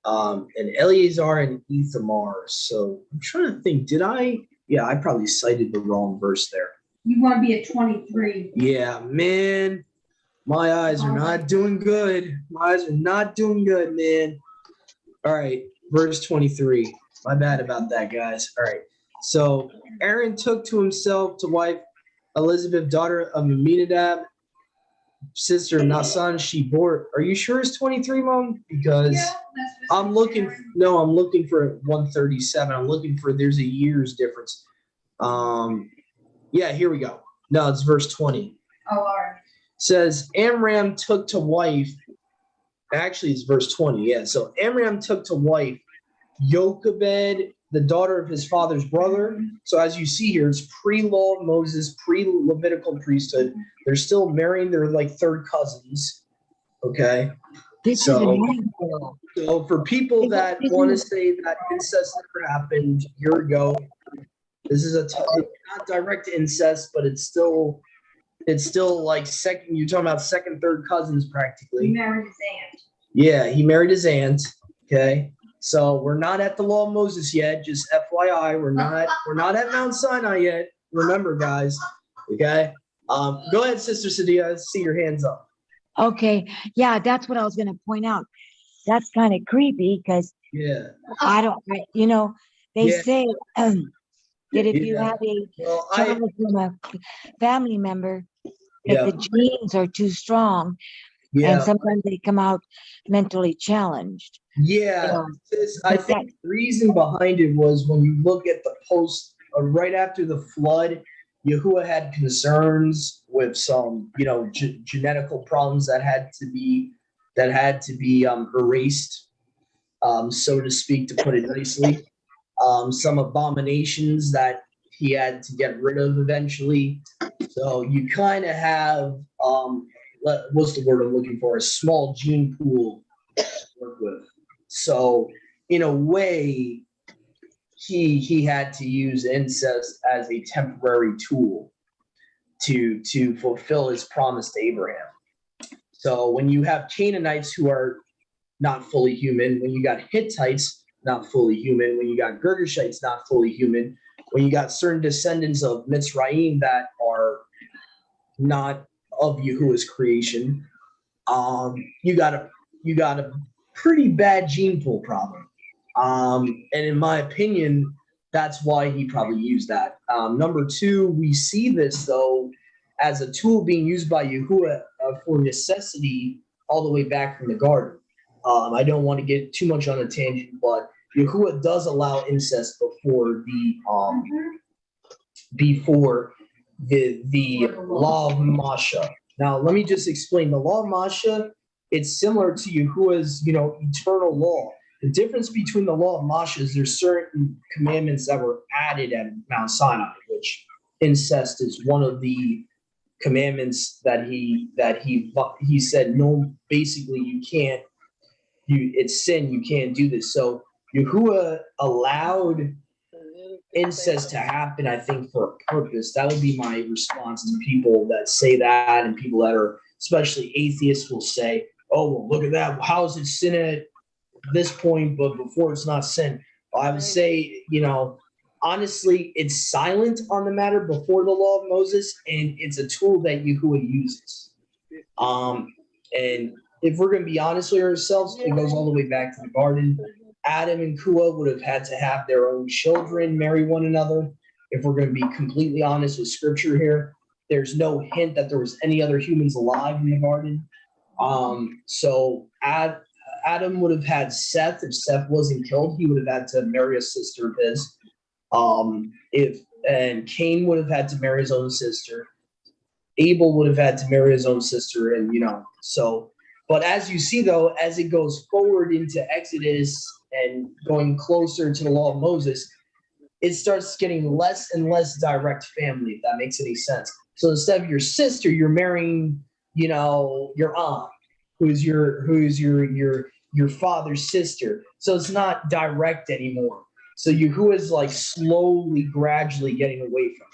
and Eleazar and Ithamar. So I'm trying to think, yeah, I probably cited the wrong verse there. You want to be at 23. Yeah, man. My eyes are not doing good. My eyes are not doing good, man. All right, verse 23. My bad about that, guys. All right. So Aaron took to himself to wife Elizabeth, daughter of Aminadab, sister of Naason. She bore. Are you sure it's 23, Mom? Because I'm looking for 137. I'm looking for, there's a year's difference. Yeah, here we go. No, it's verse 20. Oh, all right. Says Amram took to wife. Actually, it's verse 20. Yeah. So Amram took to wife Jochebed, the daughter of his father's brother. So as you see here, it's pre-law of Moses, pre-Levitical priesthood. They're still marrying their like third cousins. Okay. So for people that want to say that incest never happened, here we go. This is it's not direct incest, but it's still like second. You're talking about second, third cousins practically. He married his aunt. Yeah, he married his aunt. Okay, so we're not at the law of Moses yet. Just FYI, we're not at Mount Sinai yet. Remember, guys. Okay. Go ahead, Sister Sadia. I see your hands up. Okay, yeah, that's what I was going to point out. That's kind of creepy because they say that if you have a child from a family member, that the genes are too strong, and sometimes they come out mentally challenged. Yeah, I think the reason behind it was when you look at the post right after the flood, Yahuwah had concerns with some, genetical problems that had to be erased, so to speak, to put it nicely. Some abominations that he had to get rid of eventually. So you kind of have, what's the word I'm looking for? A small gene pool to work with. So in a way, he had to use incest as a temporary tool to fulfill his promise to Abraham. So when you have Canaanites who are not fully human, when you got Hittites not fully human, when you got Girgashites not fully human, when you got certain descendants of Mitzrayim that are not of Yahuwah's creation, you got a pretty bad gene pool problem. And in my opinion, that's why he probably used that. Number two, we see this though as a tool being used by Yahuwah for necessity all the way back from the garden. I don't want to get too much on a tangent, but Yahuwah does allow incest before the law of Masha. Now, let me just explain. The law of Masha, it's similar to Yahuwah's, eternal law. The difference between the law of Masha is there's certain commandments that were added at Mount Sinai, which incest is one of the commandments that he said, no, basically you can't, it's sin, you can't do this. So Yahuwah allowed incest to happen, I think, for a purpose. That would be my response to people that say that, and people that are, especially atheists, will say, oh, well, look at that. How is it sin at this point, but before it's not sin? Well, I would say, honestly, it's silent on the matter before the law of Moses, and it's a tool that Yahuwah uses. And if we're going to be honest with ourselves, it goes all the way back to the garden. Adam and Kua would have had to have their own children marry one another. If we're going to be completely honest with scripture here, There's no hint that there was any other humans alive in the garden. So Adam would have had Seth. If Seth wasn't killed, he would have had to marry a sister of his. And Cain would have had to marry his own sister. Abel would have had to marry his own sister, and so. But as you see, though, as it goes forward into Exodus and going closer to the law of Moses, it starts getting less and less direct family, if that makes any sense. So instead of your sister, you're marrying, your aunt, who's your father's sister. So it's not direct anymore. So Yahuwah is like slowly, gradually getting away from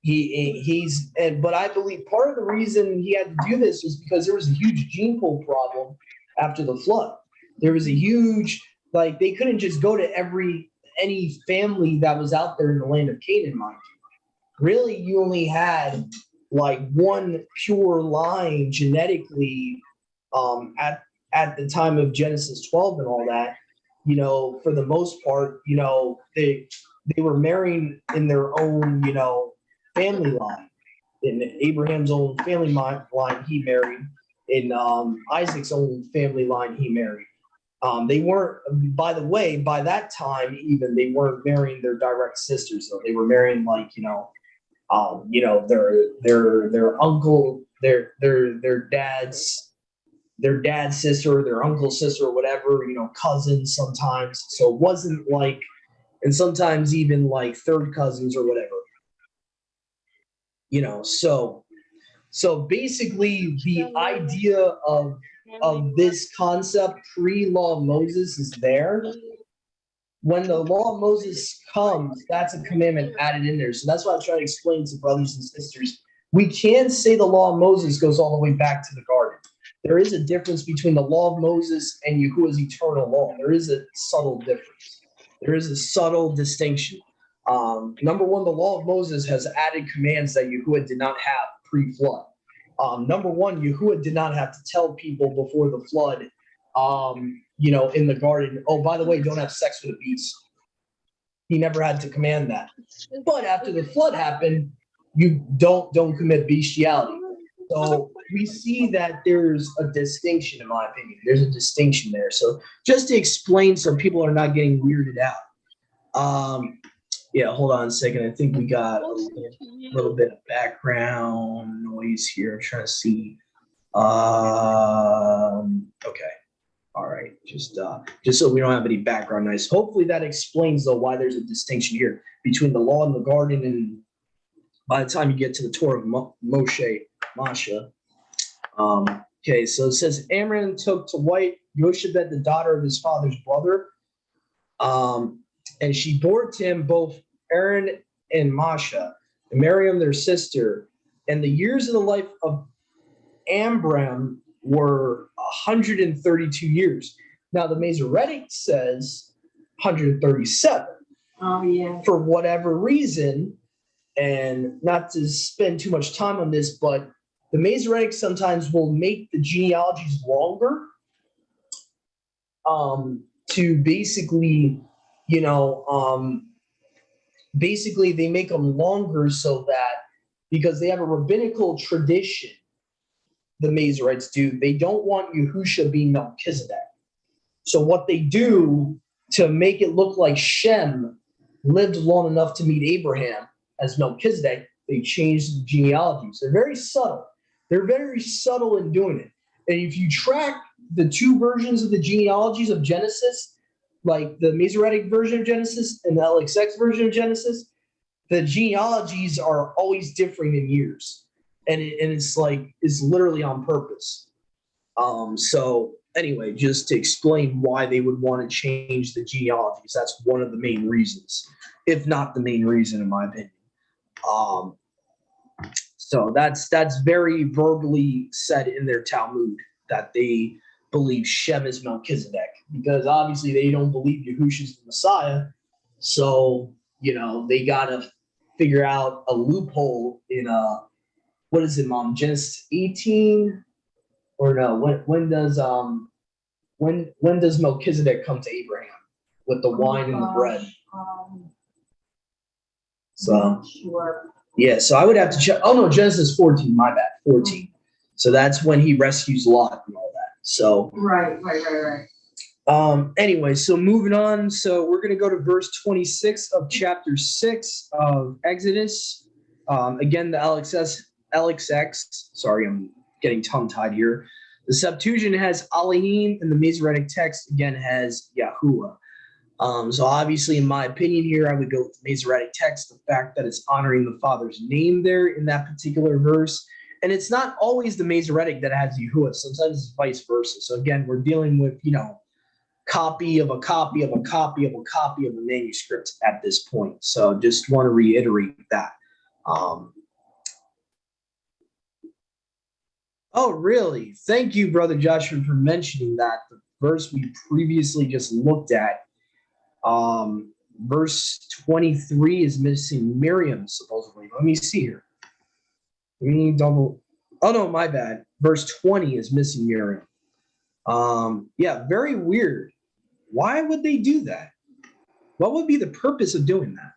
it. But I believe part of the reason he had to do this was because there was a huge gene pool problem after the flood. There was a huge, they couldn't just go to any family that was out there in the land of Canaan, mind you. Really, you only had one pure line genetically at the time of Genesis 12 and all that. For the most part, they were marrying in their own, family line. In Abraham's own family line, he married. In Isaac's own family line, he married. They weren't, by the way, by that time even, they weren't marrying their direct sisters, though. They were marrying their uncle, their dad's sister, or their uncle's sister, or whatever, cousins sometimes. So it wasn't and sometimes even third cousins or whatever. So basically the idea of this concept pre-law of Moses is there. When the law of Moses comes, that's a commandment added in there. So that's what I'm trying to explain to brothers and sisters. We can say the law of Moses goes all the way back to the garden. There is a difference between the law of Moses and Yahuwah's eternal law. There is a subtle difference. There is a subtle distinction. Number one, the law of Moses has added commands that Yahuwah did not have pre-flood. Number one, Yahuwah did not have to tell people before the flood, in the garden, oh, by the way, don't have sex with a beast. He never had to command that. But after the flood happened, you don't commit bestiality. So we see that there's a distinction, in my opinion. There's a distinction there. So just to explain so people are not getting weirded out. Hold on a second. I think we got a little bit of background noise here. I'm trying to see. Okay. All right. Just so we don't have any background noise. Hopefully that explains, though, why there's a distinction here between the law in the garden and by the time you get to the Torah of Masha. Okay, so it says Amram took to wife Yoshebed, the daughter of his father's brother. And she bore to him both Aaron and Masha, and Miriam their sister. And the years of the life of Amram were 132 years. Now the Masoretic says 137. Oh, yeah. For whatever reason, and not to spend too much time on this, but the Masoretic sometimes will make the genealogies longer to basically, basically they make them longer so that, because they have a rabbinical tradition, the Masoretes do, they don't want Yahusha being Melchizedek. So what they do to make it look like Shem lived long enough to meet Abraham as Melchizedek, they change the genealogies. They're very subtle. They're very subtle in doing it. And if you track the two versions of the genealogies of Genesis, like the Masoretic version of Genesis and the LXX version of Genesis, the genealogies are always differing in years. And it's literally on purpose. So anyway, just to explain why they would want to change the genealogies, that's one of the main reasons, if not the main reason, in my opinion. So that's very verbally said in their Talmud that they believe Shem is Melchizedek, because obviously they don't believe Yahushua's the Messiah. So, they got to figure out a loophole in what is it, Mom? Genesis 18? Or no, when does Melchizedek come to Abraham with the wine and the bread? Not sure. Yeah, so I would have to check. Oh no, Genesis 14, my bad, 14. So that's when he rescues Lot and all that. So Right. Anyway, so moving on. So we're gonna go to verse 26 of chapter 6 of Exodus. Again, the LXX. Sorry, I'm getting tongue-tied here. The Septuagint has Elohim, and the Masoretic text again has Yahuwah. So obviously, in my opinion here, I would go with the Masoretic text, the fact that it's honoring the Father's name there in that particular verse. And it's not always the Masoretic that has Yahuwah. Sometimes it's vice versa. So again, we're dealing with, copy of a copy of a copy of a copy of a manuscript at this point. So just want to reiterate that. Oh, really? Thank you, Brother Joshua, for mentioning that. The verse we previously just looked at, verse 23 is missing Miriam, supposedly. Let me see here. Oh, no, my bad. Verse 20 is missing Miriam. Yeah, very weird. Why would they do that? What would be the purpose of doing that?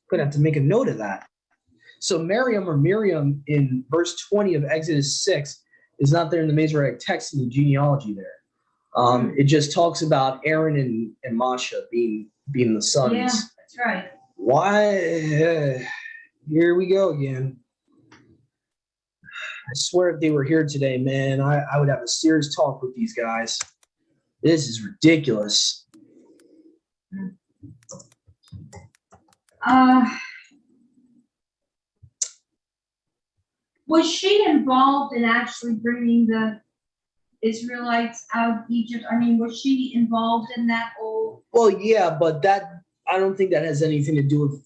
Gonna have to make a note of that. So Miriam in verse 20 of Exodus 6 is not there in the Masoretic text in the genealogy there. It just talks about Aaron and Masha being the sons. Yeah, that's right. Why? Here we go again. I swear if they were here today, man, I would have a serious talk with these guys. This is ridiculous. Was she involved in actually bringing the Israelites out of Egypt? I mean, was she involved in that whole? Well, yeah, but I don't think that has anything to do with,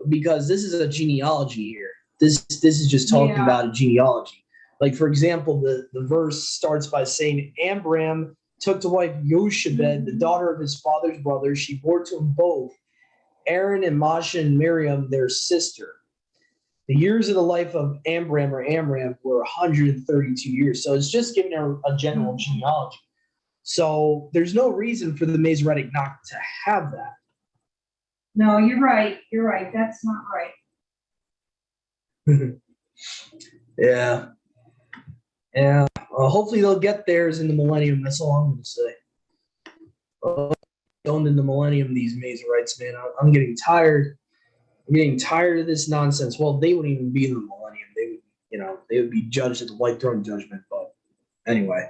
because this is a genealogy here. This is just talking about a genealogy. Like, for example, the verse starts by saying, Amram took to wife Yoshebed, the daughter of his father's brother. She bore to him both Aaron and Masha and Miriam, their sister. The years of the life of Amram were 132 years. So it's just giving her a general genealogy. So there's no reason for the Masoretic not to have that. No, you're right. That's not right. Yeah. Hopefully they'll get theirs in the millennium. That's all I'm going to say. Going in the millennium, these Masorites, man. I'm getting tired. I'm getting tired of this nonsense. Well, they wouldn't even be in the millennium. They would be judged at the white throne judgment. But anyway,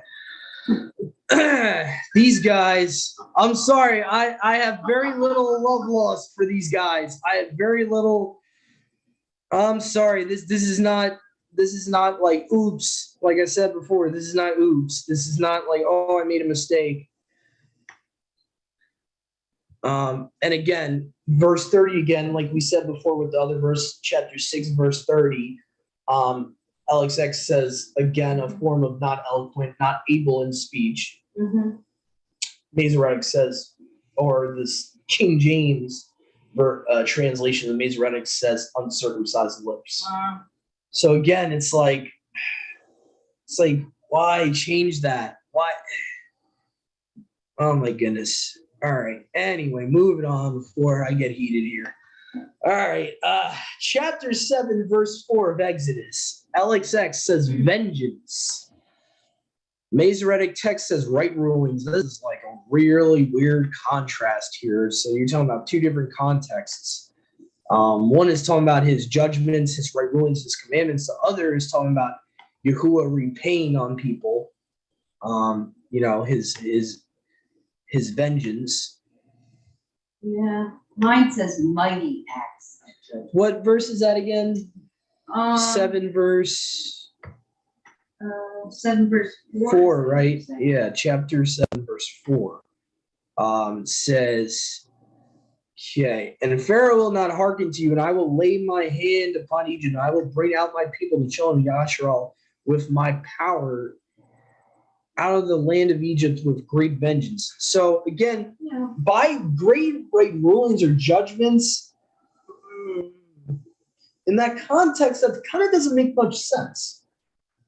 these guys, I'm sorry. I have very little love lost for these guys. I have very little. I'm sorry. This is not like oops. Like I said before, this is not oops. This is not like, oh, I made a mistake. And again, verse 30 again, like we said before with the other verse, chapter 6, verse 30, LXX says, again, a form of not eloquent, not able in speech. Mm-hmm. Masoretic says, or this King James translation of the Masoretic says uncircumcised lips. So again, it's like, why change that? Why? Oh my goodness. All right. Anyway, moving on before I get heated here. All right. Chapter 7, verse 4 of Exodus. LXX says vengeance. Masoretic text says right rulings. This is like a really weird contrast here. So you're talking about two different contexts. One is talking about his judgments, his right rulings, his commandments. The other is talking about Yahuwah repaying on people. His vengeance. Yeah, mine says mighty acts. What verse is that again? 7 verse 7 verse 4, right? Yeah, chapter 7 verse 4. Says, okay, and Pharaoh will not hearken to you, and I will lay my hand upon Egypt, and I will bring out my people, the children of Yasharal, with my power out of the land of Egypt with great vengeance. So again, by great rulings or judgments, in that context, that kind of doesn't make much sense.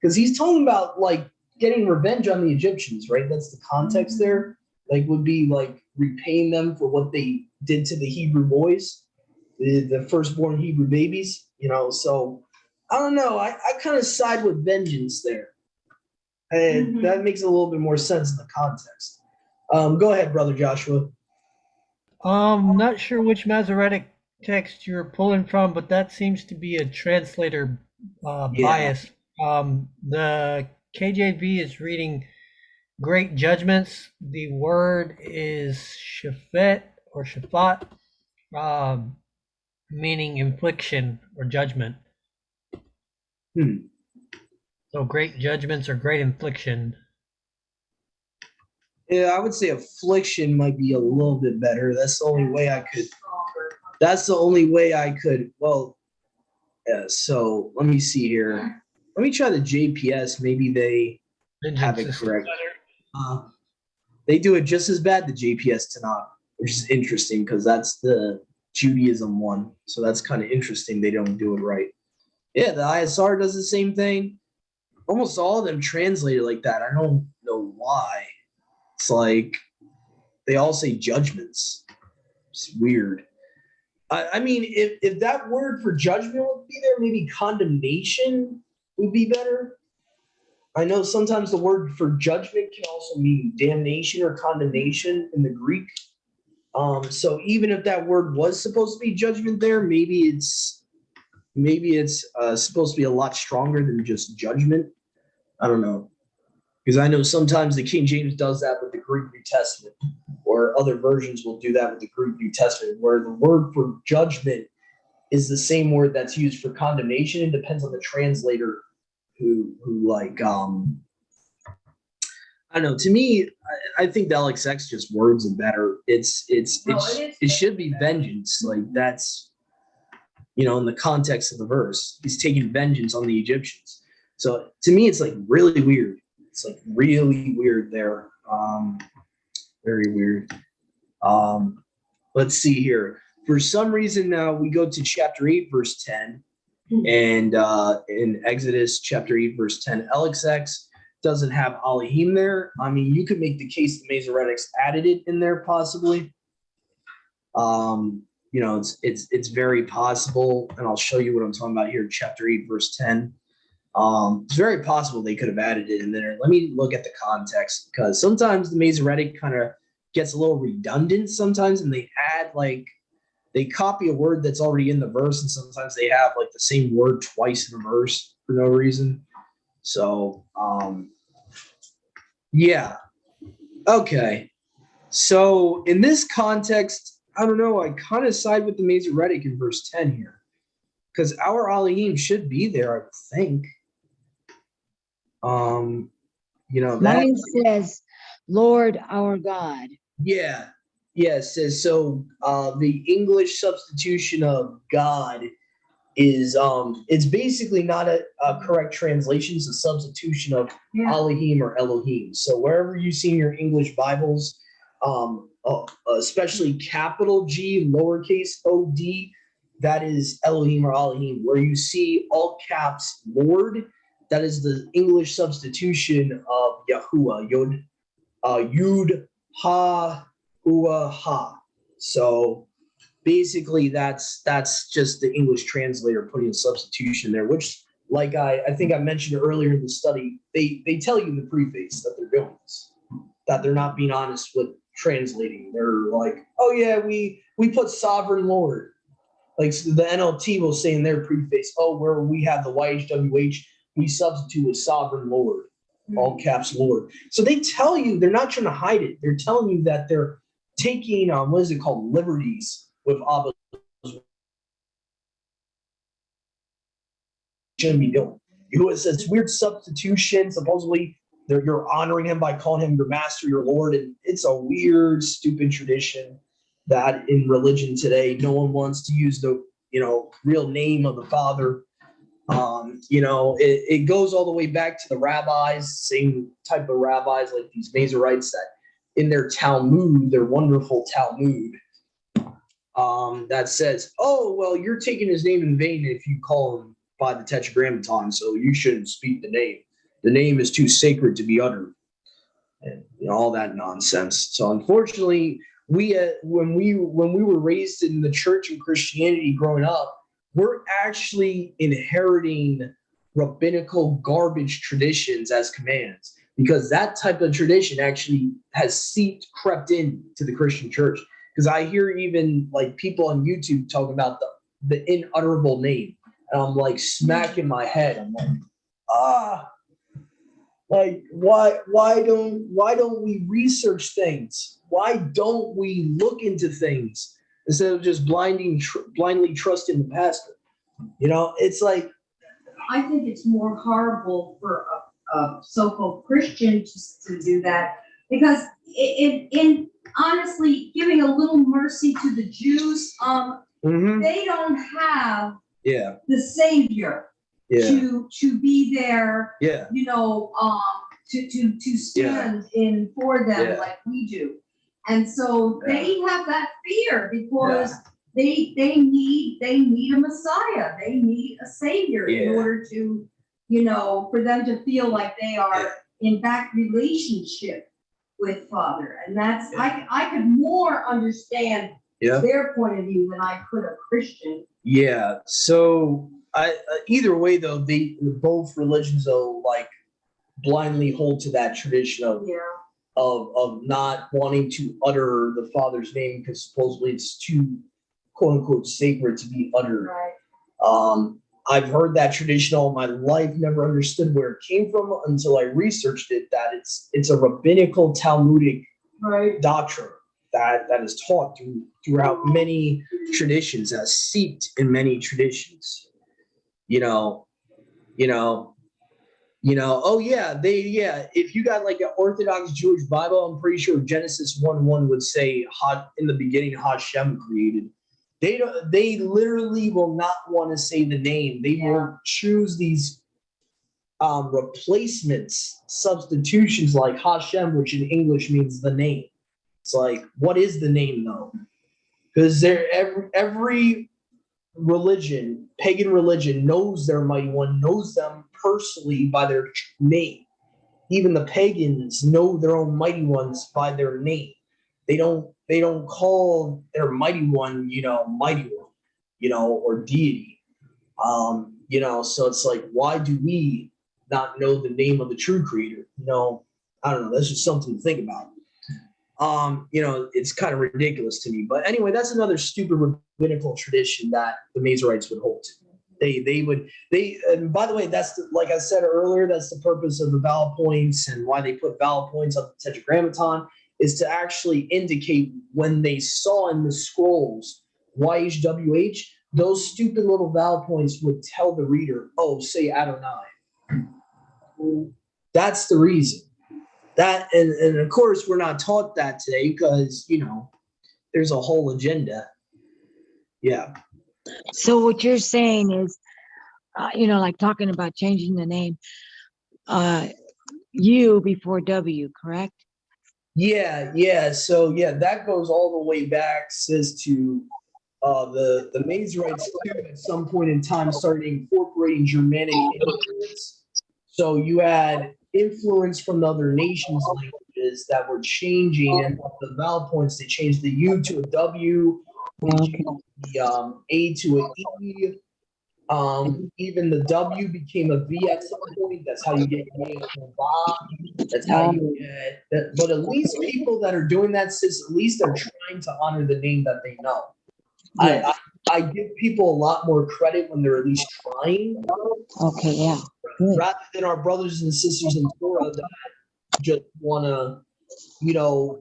Because he's talking about like getting revenge on the Egyptians, right? That's the context there. like would be like repaying them for what they did to the Hebrew boys, the firstborn Hebrew babies, so I don't know. I kind of side with vengeance there. And that makes a little bit more sense in the context. Go ahead, Brother Joshua. Not sure which Masoretic text you're pulling from, but that seems to be a translator bias. The KJV is reading great judgments. The word is shafet or shafat, meaning infliction or judgment. So great judgments or great infliction. Yeah, I would say affliction might be a little bit better. That's the only way I could. Well, so let me see here. Let me try the JPS. Maybe they have it correct. They do it just as bad, the JPS tanak, which is interesting because that's the Judaism one. So that's kind of interesting. They don't do it right. Yeah, the ISR does the same thing. Almost all of them translate it like that. I don't know why. It's like they all say judgments. It's weird. I mean, if that word for judgment would be there, maybe condemnation would be better. I know sometimes the word for judgment can also mean damnation or condemnation in the Greek. So even if that word was supposed to be judgment there, maybe it's supposed to be a lot stronger than just judgment. I don't know. Because I know sometimes the King James does that with the Greek New Testament, or other versions will do that with the Greek New Testament, where the word for judgment is the same word that's used for condemnation. It depends on the translator who like, I don't know. To me, I think the LXX just words it better. It should be vengeance. Like that's, in the context of the verse, he's taking vengeance on the Egyptians. So to me, it's like really weird. It's like really weird there. Very weird. Let's see here. For some reason now we go to chapter 8, verse 10. And in Exodus chapter 8, verse 10, LXX doesn't have Elohim there. I mean, you could make the case the Masoretics added it in there possibly. It's very possible. And I'll show you what I'm talking about here. Chapter 8, verse 10. It's very possible they could have added it in there. Let me look at the context, because sometimes the Masoretic kind of gets a little redundant sometimes, and they add they copy a word that's already in the verse, and sometimes they have like the same word twice in a verse for no reason. So, yeah. Okay. So in this context, I don't know, I kind of side with the Masoretic in verse 10 here, because our Elohim should be there, I would think. Mine says, Lord our God. Yeah. It says so. The English substitution of God is it's basically not a correct translation. It's a substitution of Elohim or Elohim. So wherever you see in your English Bibles, especially capital G, lowercase O-D, that is Elohim or Elohim. Where you see all caps Lord, that is the English substitution of Yahuwah, Yud, Ha, Ua, Ha. So basically that's just the English translator putting a substitution there, which, like I think I mentioned earlier in the study, they tell you in the preface that they're doing this, that they're not being honest with translating. They're like, oh yeah, we put sovereign Lord. Like so the NLT will say in their preface, oh, where we have the YHWH, we substitute with sovereign Lord, all caps Lord. So they tell you, they're not trying to hide it. They're telling you that they're taking, what is it called, liberties with Abba. Shouldn't be doing. Yahuwah says it's weird substitution. Supposedly you're honoring him by calling him your master, your Lord. And it's a weird, stupid tradition that in religion today, no one wants to use the, real name of the Father. It goes all the way back to the rabbis, same type of rabbis like these Masoretes that in their Talmud, their wonderful Talmud, that says, oh, well, you're taking his name in vain if you call him by the Tetragrammaton, so you shouldn't speak the name. The name is too sacred to be uttered. and all that nonsense. So unfortunately, we when we were raised in the church and Christianity growing up, we're actually inheriting rabbinical garbage traditions as commands, because that type of tradition actually has crept into the Christian church. Because I hear even like people on YouTube talking about the inutterable name, and I'm like smacking my head. I'm like, like why don't we research things? Why don't we look into things instead of just blindly trusting the pastor? It's like, I think it's more horrible for a so-called Christian to do that, because in honestly giving a little mercy to the Jews, they don't have the Savior to be there, to stand in for them like we do. And so they have that fear because they need a Messiah. They need a Savior in order to, for them to feel like they are in back relationship with Father. And that's, I could more understand their point of view than I could a Christian. Yeah. So either way though, both religions though, like blindly hold to that tradition of not wanting to utter the Father's name because supposedly it's too quote unquote sacred to be uttered. Right. I've heard that tradition all my life, never understood where it came from until I researched it, that it's a rabbinical Talmudic doctrine that is taught throughout many traditions, has seeped in many traditions. If you got like an Orthodox Jewish Bible, I'm pretty sure Genesis 1:1 would say, in the beginning Hashem created. They literally will not want to say the name. They will choose these replacements, substitutions like Hashem, which in English means the name. It's like, what is the name though? Because every religion, pagan religion, knows their mighty one, knows them personally by their name. Even the pagans know their own mighty ones by their name. They don't call their mighty one, mighty one, or deity. So it's like, why do we not know the name of the true creator? I don't know. That's just something to think about. It's kind of ridiculous to me. But anyway, that's another stupid rabbinical tradition that the Masoretes would hold to. And by the way, like I said earlier, that's the purpose of the vowel points, and why they put vowel points on the Tetragrammaton is to actually indicate when they saw in the scrolls YHWH, those stupid little vowel points would tell the reader, say Adonai. That's the reason. That and of course we're not taught that today because there's a whole agenda. Yeah. So what you're saying is, like talking about changing the name, U before W, correct? Yeah. So that goes all the way back, says to the Masoretes too. At some point in time, started incorporating Germanic influence. So you had influence from the other nations' languages that were changing, and the vowel points, they changed the U to a W, the A to an E. Even the W became a V at some point. That's how you get That's how you get that. But at least people that are doing that, sis, at least they're trying to honor the name that they know. Yes. I give people a lot more credit when they're at least trying. Okay, yeah. Good. Rather than our brothers and sisters in Torah that just want to,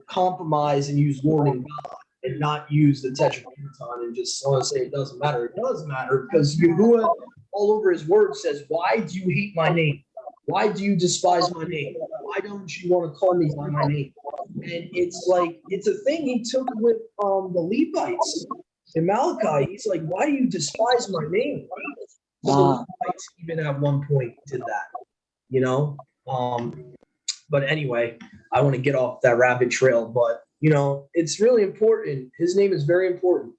compromise and use Lord and God and not use the Tetragrammaton and just want to say it doesn't matter. It does matter because Yahuwah all over his word says, why do you hate my name? Why do you despise my name? Why don't you want to call me by my name? And it's like, it's a thing he took with the Levites in Malachi. He's like, why do you despise my name? The Levites even at one point did that, But anyway, I want to get off that rabbit trail, but it's really important. His name is very important.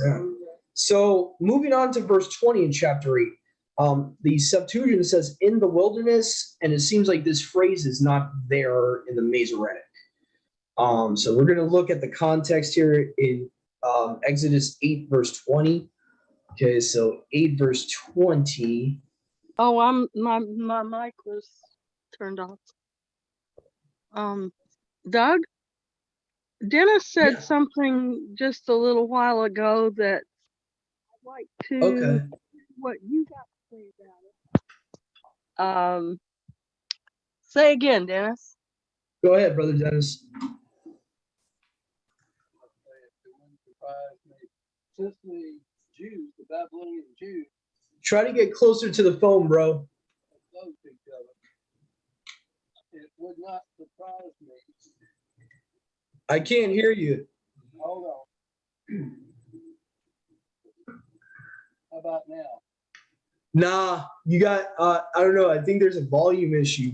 Yeah. So moving on to verse 20 in chapter 8. The Septuagint says in the wilderness, and it seems like this phrase is not there in the Masoretic. So we're going to look at the context here in Exodus 8, verse 20. Okay, so 8, verse 20. Oh, my mic was turned off. Doug, Dennis said Yeah. something just a little while ago that I'd like to Okay. what you got to say about it. Say again, Dennis. Go ahead, Brother Dennis. Since the Jews, the Babylonian Jews, Try to get closer to the phone, bro. loved each other, it would not surprise me. I can't hear you. Hold on. How about now? Nah, you got, I don't know. I think there's a volume issue.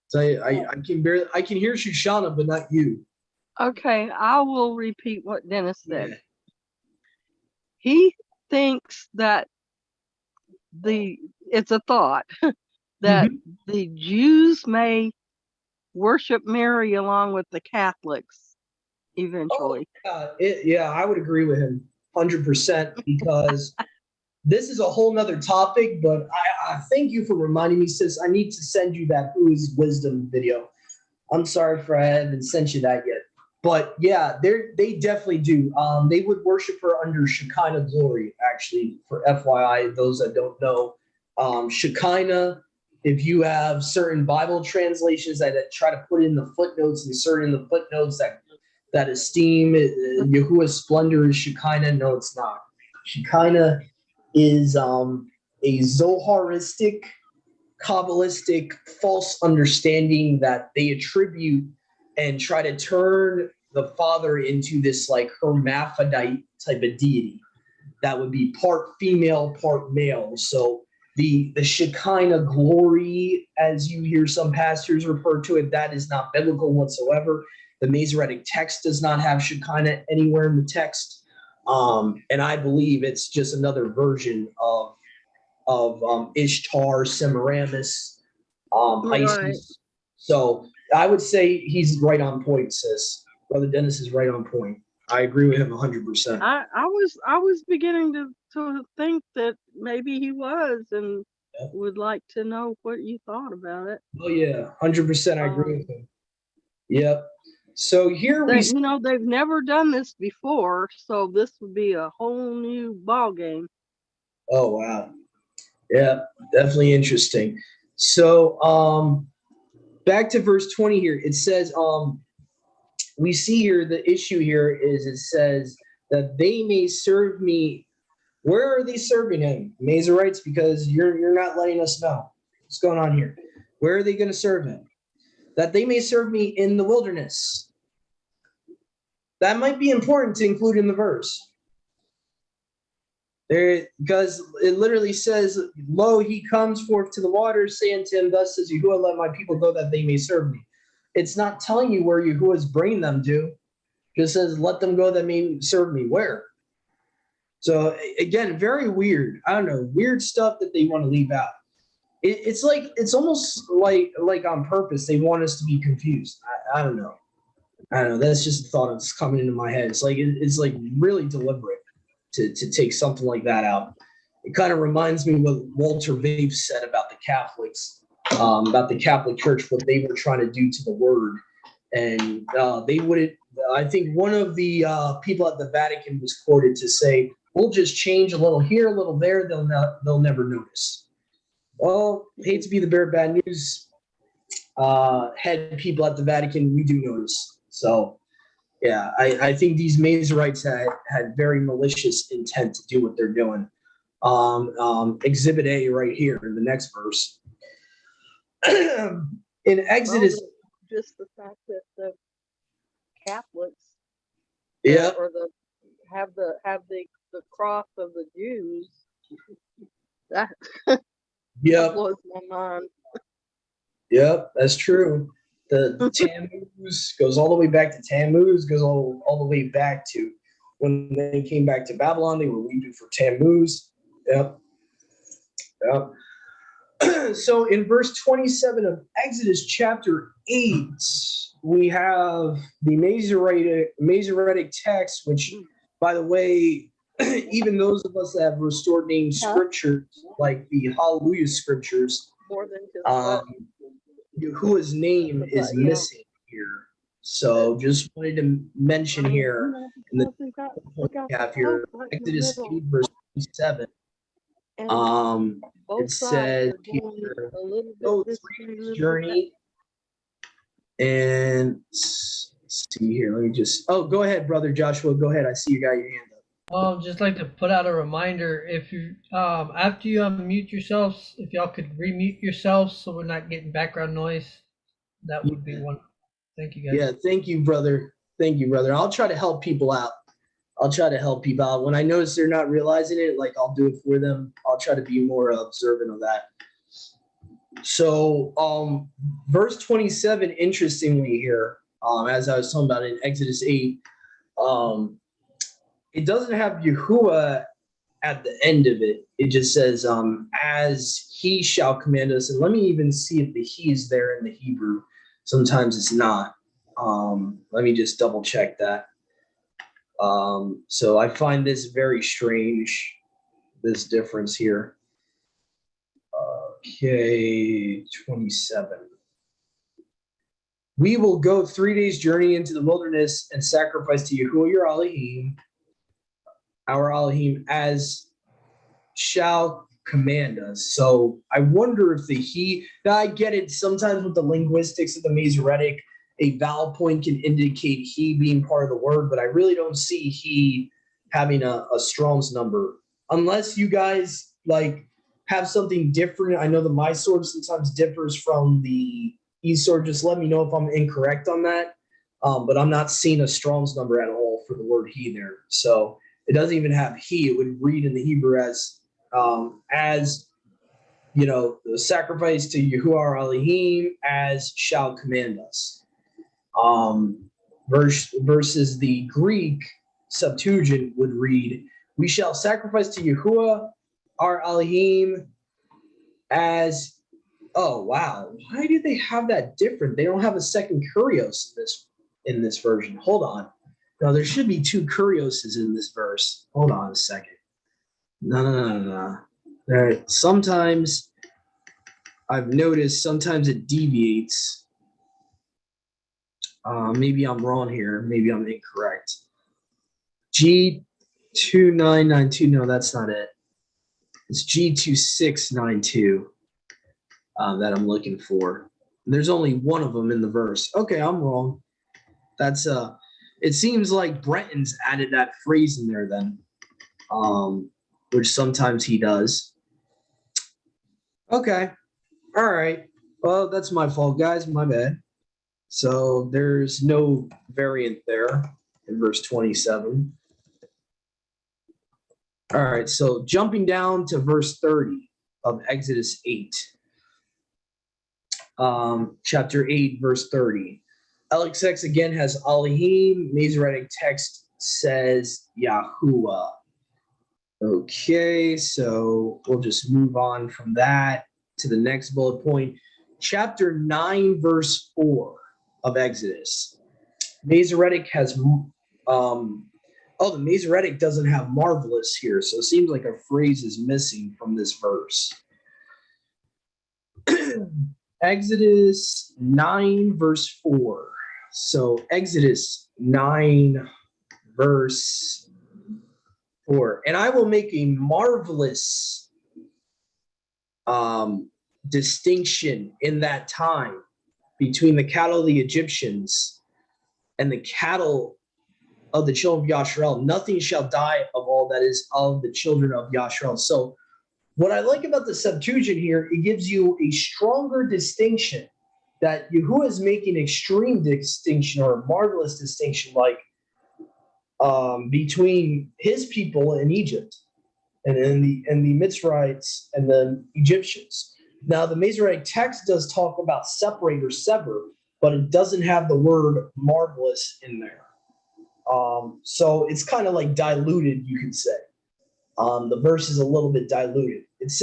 So I can hear Shoshana, but not you. Okay, I will repeat what Dennis said. Yeah. He thinks that it's a thought that the Jews may worship Mary along with the Catholics eventually. Yeah, I would agree with him 100% because this is a whole nother topic, but I thank you for reminding me, sis. I need to send you that Who is Wisdom video. I'm sorry for I haven't sent you that yet. But yeah, they definitely do. They would worship her under Shekinah glory, actually, for FYI, those that don't know. Shekinah, if you have certain Bible translations that try to put in the footnotes, insert in the footnotes that esteem Yahuwah's splendor is Shekinah. No, it's not. Shekinah is a Zoharistic, Kabbalistic false understanding that they attribute and try to turn the Father into this like hermaphrodite type of deity that would be part female, part male. So the Shekinah glory, as you hear some pastors refer to it, that is not biblical whatsoever. The Masoretic text does not have Shekinah anywhere in the text. And I believe it's just another version of Ishtar, Semiramis, Isis. Right. So I would say he's right on point, sis. Brother Dennis is right on point. I agree with him 100%. I was beginning to think that maybe he was, and would like to know what you thought about it. Oh yeah, 100%. I agree with him. Yep. So here they've never done this before, so this would be a whole new ball game. Oh wow. Yeah, definitely interesting. So back to verse 20 here. It says we see here the issue here is it says that they may serve me. Where are they serving him? Masoretes, because you're not letting us know what's going on here. Where are they going to serve him? That they may serve me in the wilderness. That might be important to include in the verse. There, because it literally says, lo, he comes forth to the waters, saying to him, thus says Yahuwah, let my people go that they may serve me. It's not telling you where Yahuwah is bringing them to. It just says, let them go that may serve me. Where? So again, very weird. I don't know, weird stuff that they want to leave out. It's like, it's almost like on purpose. They want us to be confused. I don't know. That's just a thought that's coming into my head. It's like really deliberate to take something like that out. It kind of reminds me of what Walter Vape said about the Catholics, about the Catholic Church, what they were trying to do to the word. And they wouldn't, I think one of the people at the Vatican was quoted to say, we'll just change a little here, a little there, they'll never notice. Well, hate to be the bearer of bad news, head people at the Vatican, we do notice. So yeah, I think these Masoretes had very malicious intent to do what they're doing. Exhibit A right here in the next verse. In Exodus, just the fact that the Catholics, or have the cross of the Jews, that blows my mind. Yep, that's true. The Tammuz goes all the way back to Tammuz, goes all the way back to when they came back to Babylon, they were weeping for Tammuz. Yep. Yeah. So in verse 27 of Exodus chapter 8, we have the Masoretic text, which, by the way, even those of us that have restored named scriptures, like the Hallelujah scriptures, Yahuwah's name is missing here. So just wanted to mention here in the point we have here, Exodus 8, verse 27. It says here, go 3 days journey, and let's see here. Let me just. Oh, go ahead, brother Joshua. Go ahead. I see you got your hand up. Just like to put out a reminder, if you after you unmute yourselves, if y'all could remute yourselves so we're not getting background noise, that would be one. Thank you, guys. Yeah, thank you, brother. Thank you, brother. I'll try to help people out. When I notice they're not realizing it, like I'll do it for them. I'll try to be more observant of that. So, verse 27, interestingly here, as I was talking about in Exodus 8, it doesn't have Yahuwah at the end of it. It just says, as he shall command us. And let me even see if the he is there in the Hebrew. Sometimes it's not. Let me just double check that. So I find this very strange, this difference here. Okay, 27. We will go 3 days journey into the wilderness and sacrifice to Yahuwah your Elohim, our Elohim, as shall command us. So I wonder if the he, now I get it, sometimes with the linguistics of the Masoretic, a vowel point can indicate he being part of the word, but I really don't see he having a Strong's number. Unless you guys like have something different. I know that my sword sometimes differs from the e-sword. Just let me know if I'm incorrect on that. But I'm not seeing a Strong's number at all for the word he there. So it doesn't even have he. It would read in the Hebrew as you know, the sacrifice to Yahuwah our Elohim as shall command us. Versus the Greek Septuagint would read, we shall sacrifice to Yahuwah our Elohim as, oh wow, why do they have that different? They don't have a second kurios in this version. Hold on. No, there should be 2 kurioses in this verse. Hold on a second. No. Sometimes I've noticed sometimes it deviates. Maybe I'm wrong here. Maybe I'm incorrect. G2992. No, that's not it. It's G2692 that I'm looking for. There's only one of them in the verse. Okay, I'm wrong. That's it seems like Brenton's added that phrase in there then, which sometimes he does. Okay, all right. Well, that's my fault, guys. My bad. So there's no variant there in verse 27. All right, so jumping down to verse 30 of Exodus 8. Chapter 8, verse 30. LXX again has Elohim. Masoretic text says Yahuwah. Okay, so we'll just move on from that to the next bullet point. Chapter 9, verse 4 of Exodus. Masoretic has, the Masoretic doesn't have marvelous here, so it seems like a phrase is missing from this verse. Exodus 9, verse 4. So Exodus 9, verse 4. And I will make a marvelous distinction in that time between the cattle of the Egyptians and the cattle of the children of Yasharel. Nothing shall die of all that is of the children of Yasharel. So what I like about the Septuagint here, it gives you a stronger distinction that Yahuwah is making extreme distinction or a marvelous distinction, like between his people in Egypt and the Mitzrites and the Egyptians. Now, the Masoretic text does talk about separate or sever, but it doesn't have the word marvelous in there. So it's kind of like diluted, you could say. the verse is a little bit diluted. It's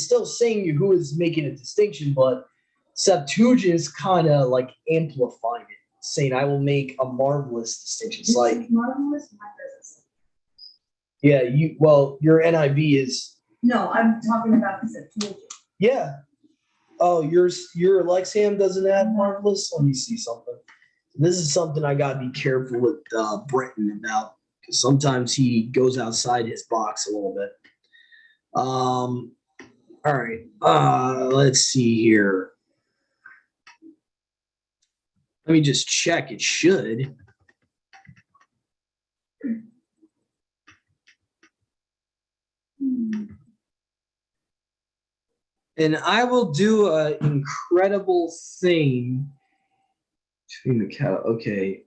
still saying Yahuwah is making a distinction, but Septuagint is kind of like amplifying it, saying I will make a marvelous distinction. It's like marvelous. yeah, your NIV is. No, I'm talking about the Septuagint. Yeah. Oh, your Lexham doesn't add marvelous? Let me see something. This is something I got to be careful with Brenton about, because sometimes he goes outside his box a little bit. All right. Let's see here. Let me just check. It should. And I will do an incredible thing between the cow. Okay.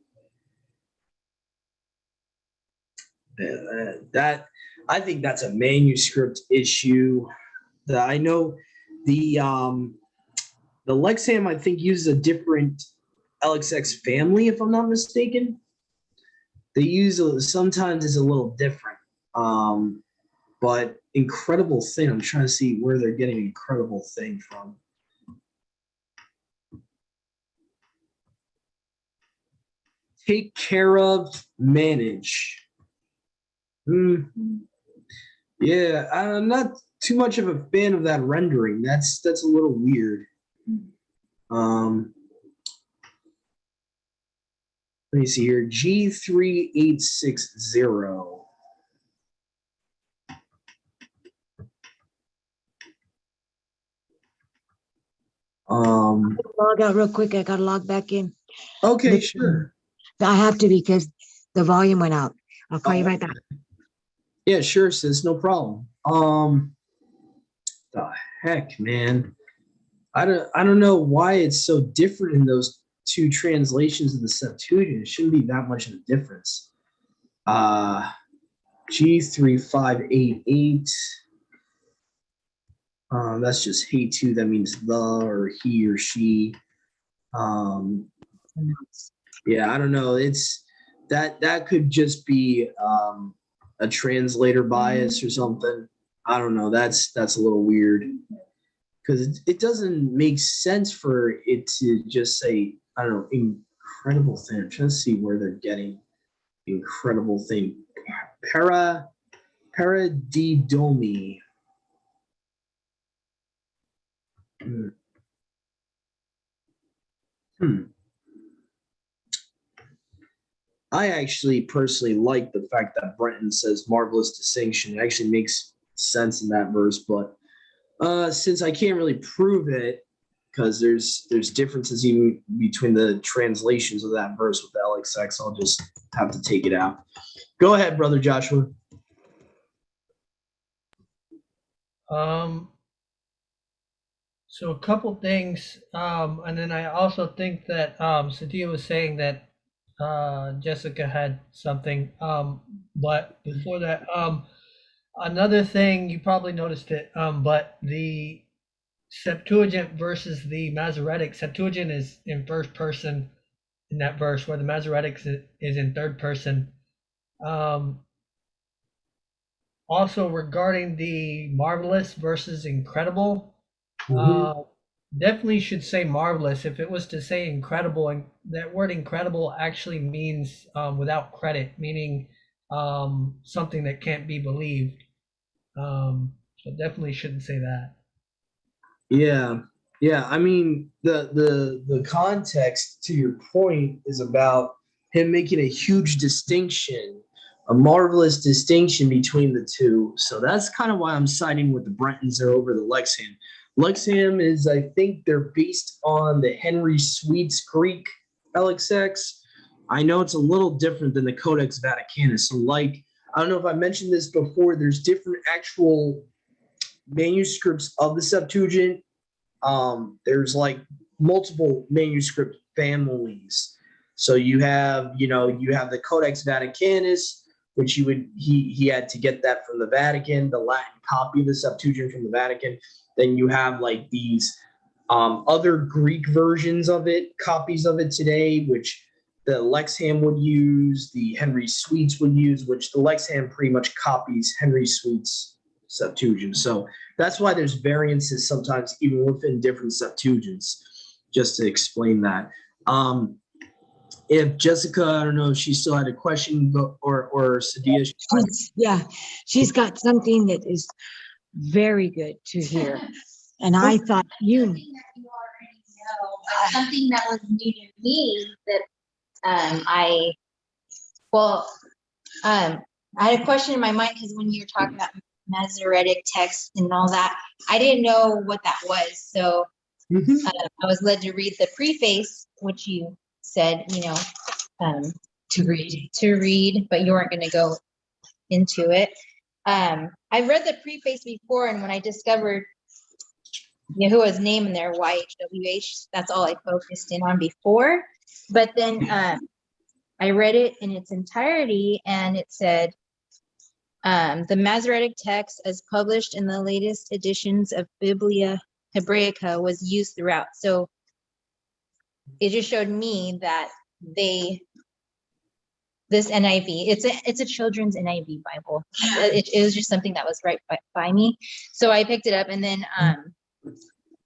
That I think that's a manuscript issue. I know the Lexham I think uses a different LXX family, if I'm not mistaken. They use sometimes it's a little different. But incredible thing, I'm trying to see where they're getting incredible thing from. Take care of, manage. Yeah, I'm not too much of a fan of that rendering. That's a little weird. Let me see here. G3860. Log out real quick. I gotta log back in. Okay, sure. I have to because the volume went out. I'll call you right back. Yeah, sure, sis. No problem. The heck, man. I don't know why it's so different in those two translations of the Septuagint. It shouldn't be that much of a difference. G3588. That's just hey to. That means the or he or she. Yeah, I don't know. It's that could just be a translator bias or something. I don't know. That's a little weird because it doesn't make sense for it to just say, I don't know, incredible thing. I'm trying to see where they're getting incredible thing. Paradidomi. I actually personally like the fact that Brenton says marvelous distinction. It actually makes sense in that verse, but since I can't really prove it, because there's differences even between the translations of that verse with the LXX, I'll just have to take it out. Go ahead, Brother Joshua. So a couple things, and then I also think that Sadia was saying that Jessica had something, but before that, another thing, you probably noticed it, but the Septuagint versus the Masoretic. Septuagint is in first person in that verse, where the Masoretic is in third person. Also regarding the marvelous versus incredible, definitely should say marvelous. If it was to say incredible, and that word incredible actually means without credit, meaning something that can't be believed. So definitely shouldn't say that. Yeah. I mean, the context to your point is about him making a huge distinction, a marvelous distinction between the two. So that's kind of why I'm siding with the Brentons there over the Lexham. Lexham is, I think they're based on the Henry Sweet's Greek LXX. I know it's a little different than the Codex Vaticanus. So I don't know if I mentioned this before, there's different actual manuscripts of the Septuagint. There's like multiple manuscript families. So you have the Codex Vaticanus, which he had to get that from the Vatican, the Latin copy of the Septuagint from the Vatican. Then you have like these other Greek versions of it, copies of it today, which the Lexham would use, the Henry Sweets would use, which the Lexham pretty much copies Henry Sweets Septuagint. So that's why there's variances sometimes even within different Septuagints, just to explain that. If Jessica, I don't know if she still had a question, or Sadia. She's got something that is very good to hear. And I thought something that you already know, but something that was new to me that I had a question in my mind because when you were talking about Masoretic text and all that, I didn't know what that was. So I was led to read the preface, which you said, to read, but you weren't going to go into it. I read the preface before, and when I discovered Yahuwah's name in there, YHWH, that's all I focused in on before. But then I read it in its entirety, and it said, the Masoretic text, as published in the latest editions of Biblia Hebraica, was used throughout. So it just showed me that this NIV, it's a children's NIV Bible. It was just something that was right by me. So I picked it up, and then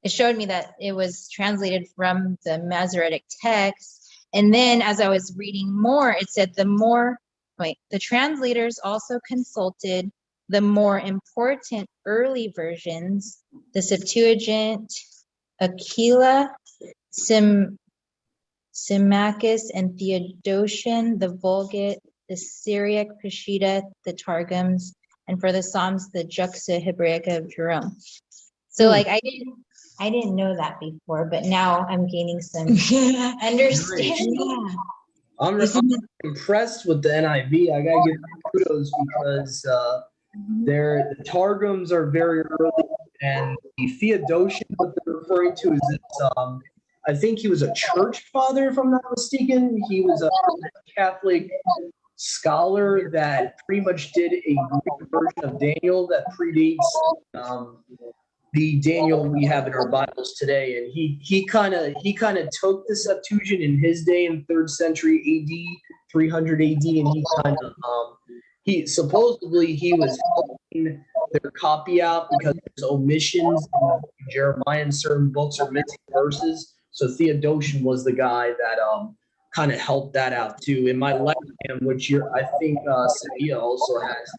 it showed me that it was translated from the Masoretic text. And then as I was reading more, it said the translators also consulted the more important early versions, the Septuagint, Aquila, Symmachus, and Theodotion, the Vulgate, the Syriac Peshitta, the Targums, and for the Psalms, the Juxa Hebraica of Jerome. So I didn't know that before, but now I'm gaining some understanding. I'm impressed with the NIV. I gotta give kudos because the Targums are very early, and the Theodotion that they're referring to is this. I think he was a church father, if I'm not mistaken. He was a Catholic scholar that pretty much did a Greek version of Daniel that predates the Daniel we have in our Bibles today, and he kind of took the Septuagint in his day in 3rd century AD, 300 AD, and he kind of supposedly he was helping their copy out because there's omissions in Jeremiah and certain books are missing verses. So Theodotion was the guy that kind of helped that out too. In my Lexham, which I think Sevilla also has,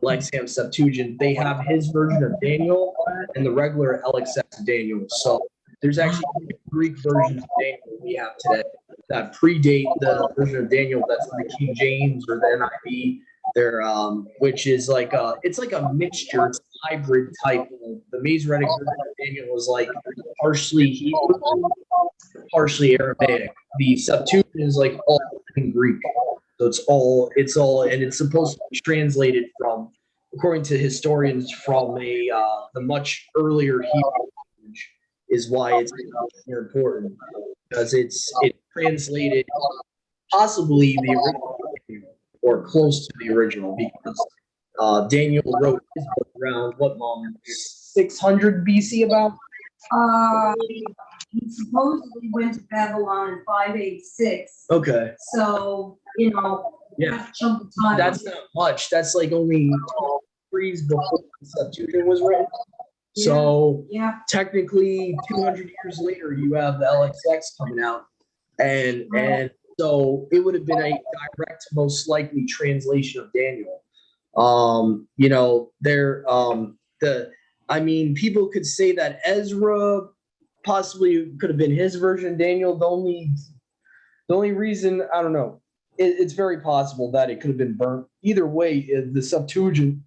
Lexham Septuagint, they have his version of Daniel and the regular LXX Daniel. So there's actually Greek versions of Daniel we have today that predate the version of Daniel that's in the King James or the NIV. There, which is it's like a mixture, it's a hybrid type. The Masoretic version of Daniel is like partially Hebrew, partially Aramaic. The Septuagint is like all in Greek. So it's all, and it's supposed to be translated from, according to historians, from the much earlier Hebrew language, is why it's more important, because it's translated possibly the original or close to the original, because Daniel wrote his book around 600 BC about. He supposedly went to Babylon in 586. Okay. So, Yeah. chunk of time. That's not much. That's like only 12 years before the Septuagint was written. So technically 200 years later, you have the LXX coming out. And so it would have been a direct, most likely translation of Daniel. People could say that Ezra possibly could have been his version of Daniel. The only reason, I don't know, it's very possible that it could have been burnt. Either way, the Septuagint,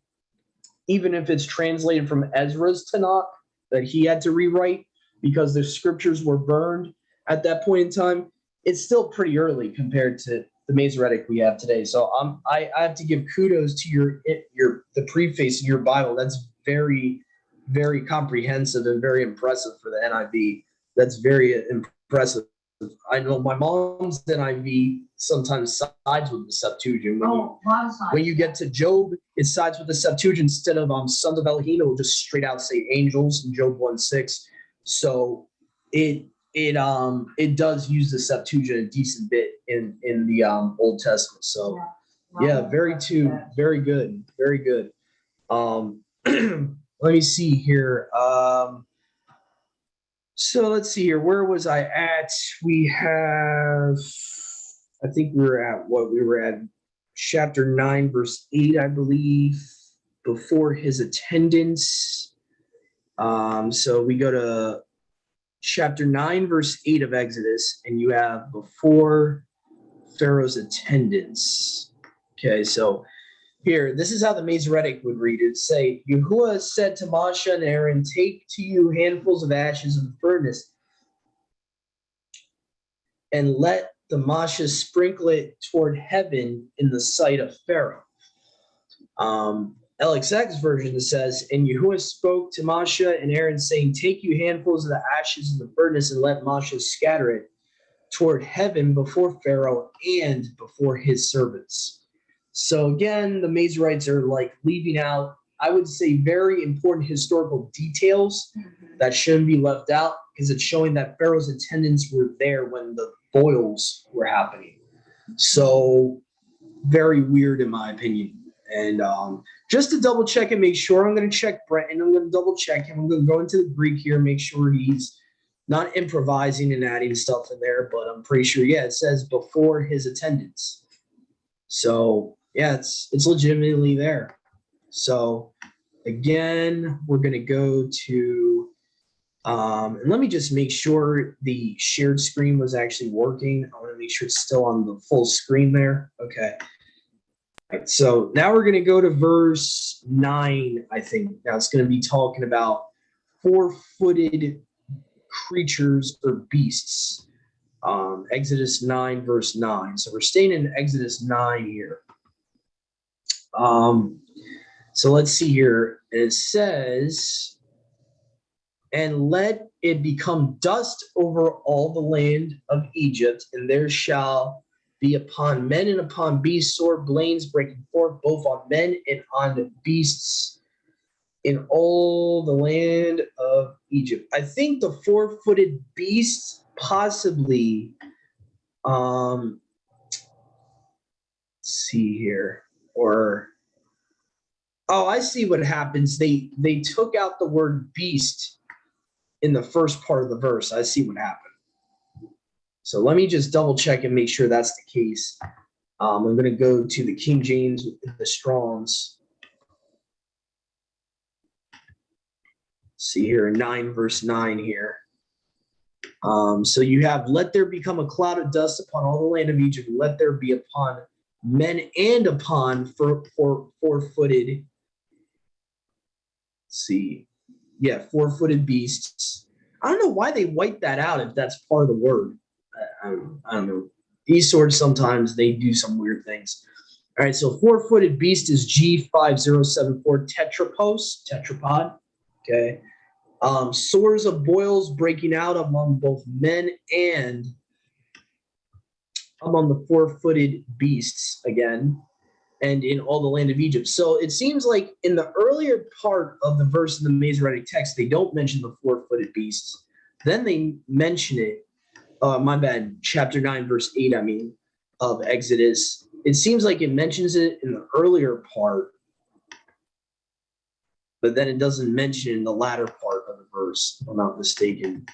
even if it's translated from Ezra's Tanakh that he had to rewrite because the scriptures were burned at that point in time, it's still pretty early compared to the Masoretic we have today. So I have to give kudos to the preface in your Bible. That's very, very comprehensive and very impressive for the NIV. That's very impressive. I know my mom's NIV sometimes sides with the Septuagint. When you get to Job, it sides with the Septuagint instead of sons of Elohim. It will just straight out say angels in Job 1:6. So it does use the Septuagint a decent bit in the Old Testament. So yeah, very good, very good. Let me see here. So let's see here. Where was I at? I think we were at chapter 9, verse 8, I believe, before his attendance. So we go to chapter 9, verse 8 of Exodus, and you have before Pharaoh's attendance. Okay, so here, this is how the Masoretic would read it. Say, Yahuwah said to Moshe and Aaron, take to you handfuls of ashes of the furnace, and let the Moshe sprinkle it toward heaven in the sight of Pharaoh. LXX version says, and Yahuwah spoke to Moshe and Aaron, saying, take you handfuls of the ashes of the furnace, and let Moshe scatter it toward heaven before Pharaoh and before his servants. So again, the Masoretes are like leaving out, I would say, very important historical details that shouldn't be left out, because it's showing that Pharaoh's attendants were there when the boils were happening. So very weird in my opinion. And just to double check and make sure, I'm going to check Brett, and I'm going to double check him. I'm going to go into the Greek here, make sure he's not improvising and adding stuff in there, but I'm pretty sure, yeah, it says before his attendance. So yeah, it's legitimately there. So again, we're going to go to, and let me just make sure the shared screen was actually working. I want to make sure it's still on the full screen there. Okay. All right, so now we're going to go to verse 9, I think. Now it's going to be talking about 4-footed creatures or beasts. Exodus 9, verse 9. So we're staying in Exodus 9 here. So let's see here. It says, and let it become dust over all the land of Egypt, and there shall be upon men and upon beasts sore blains breaking forth, both on men and on beasts in all the land of Egypt. I think the 4-footed beasts possibly, let's see here, or, oh, I see what happens. They took out the word beast in the first part of the verse. I see what happened. So let me just double check and make sure that's the case. I'm going to go to the King James, the Strongs. See here, 9 verse 9 here. So you have, let there become a cloud of dust upon all the land of Egypt. Let there be upon men and upon four-footed. See, yeah, 4-footed beasts. I don't know why they wiped that out if that's part of the word. I don't know. These swords, sometimes they do some weird things. All right, so 4-footed beast is G5074 tetrapod. Okay. Sores of boils breaking out among both men and among the 4-footed beasts again, and in all the land of Egypt. So it seems like in the earlier part of the verse in the Masoretic text, they don't mention the 4-footed beasts. Then they mention it. My bad. Chapter 9, verse 8. I mean, of Exodus. It seems like it mentions it in the earlier part, but then it doesn't mention in the latter part of the verse, if I'm not mistaken.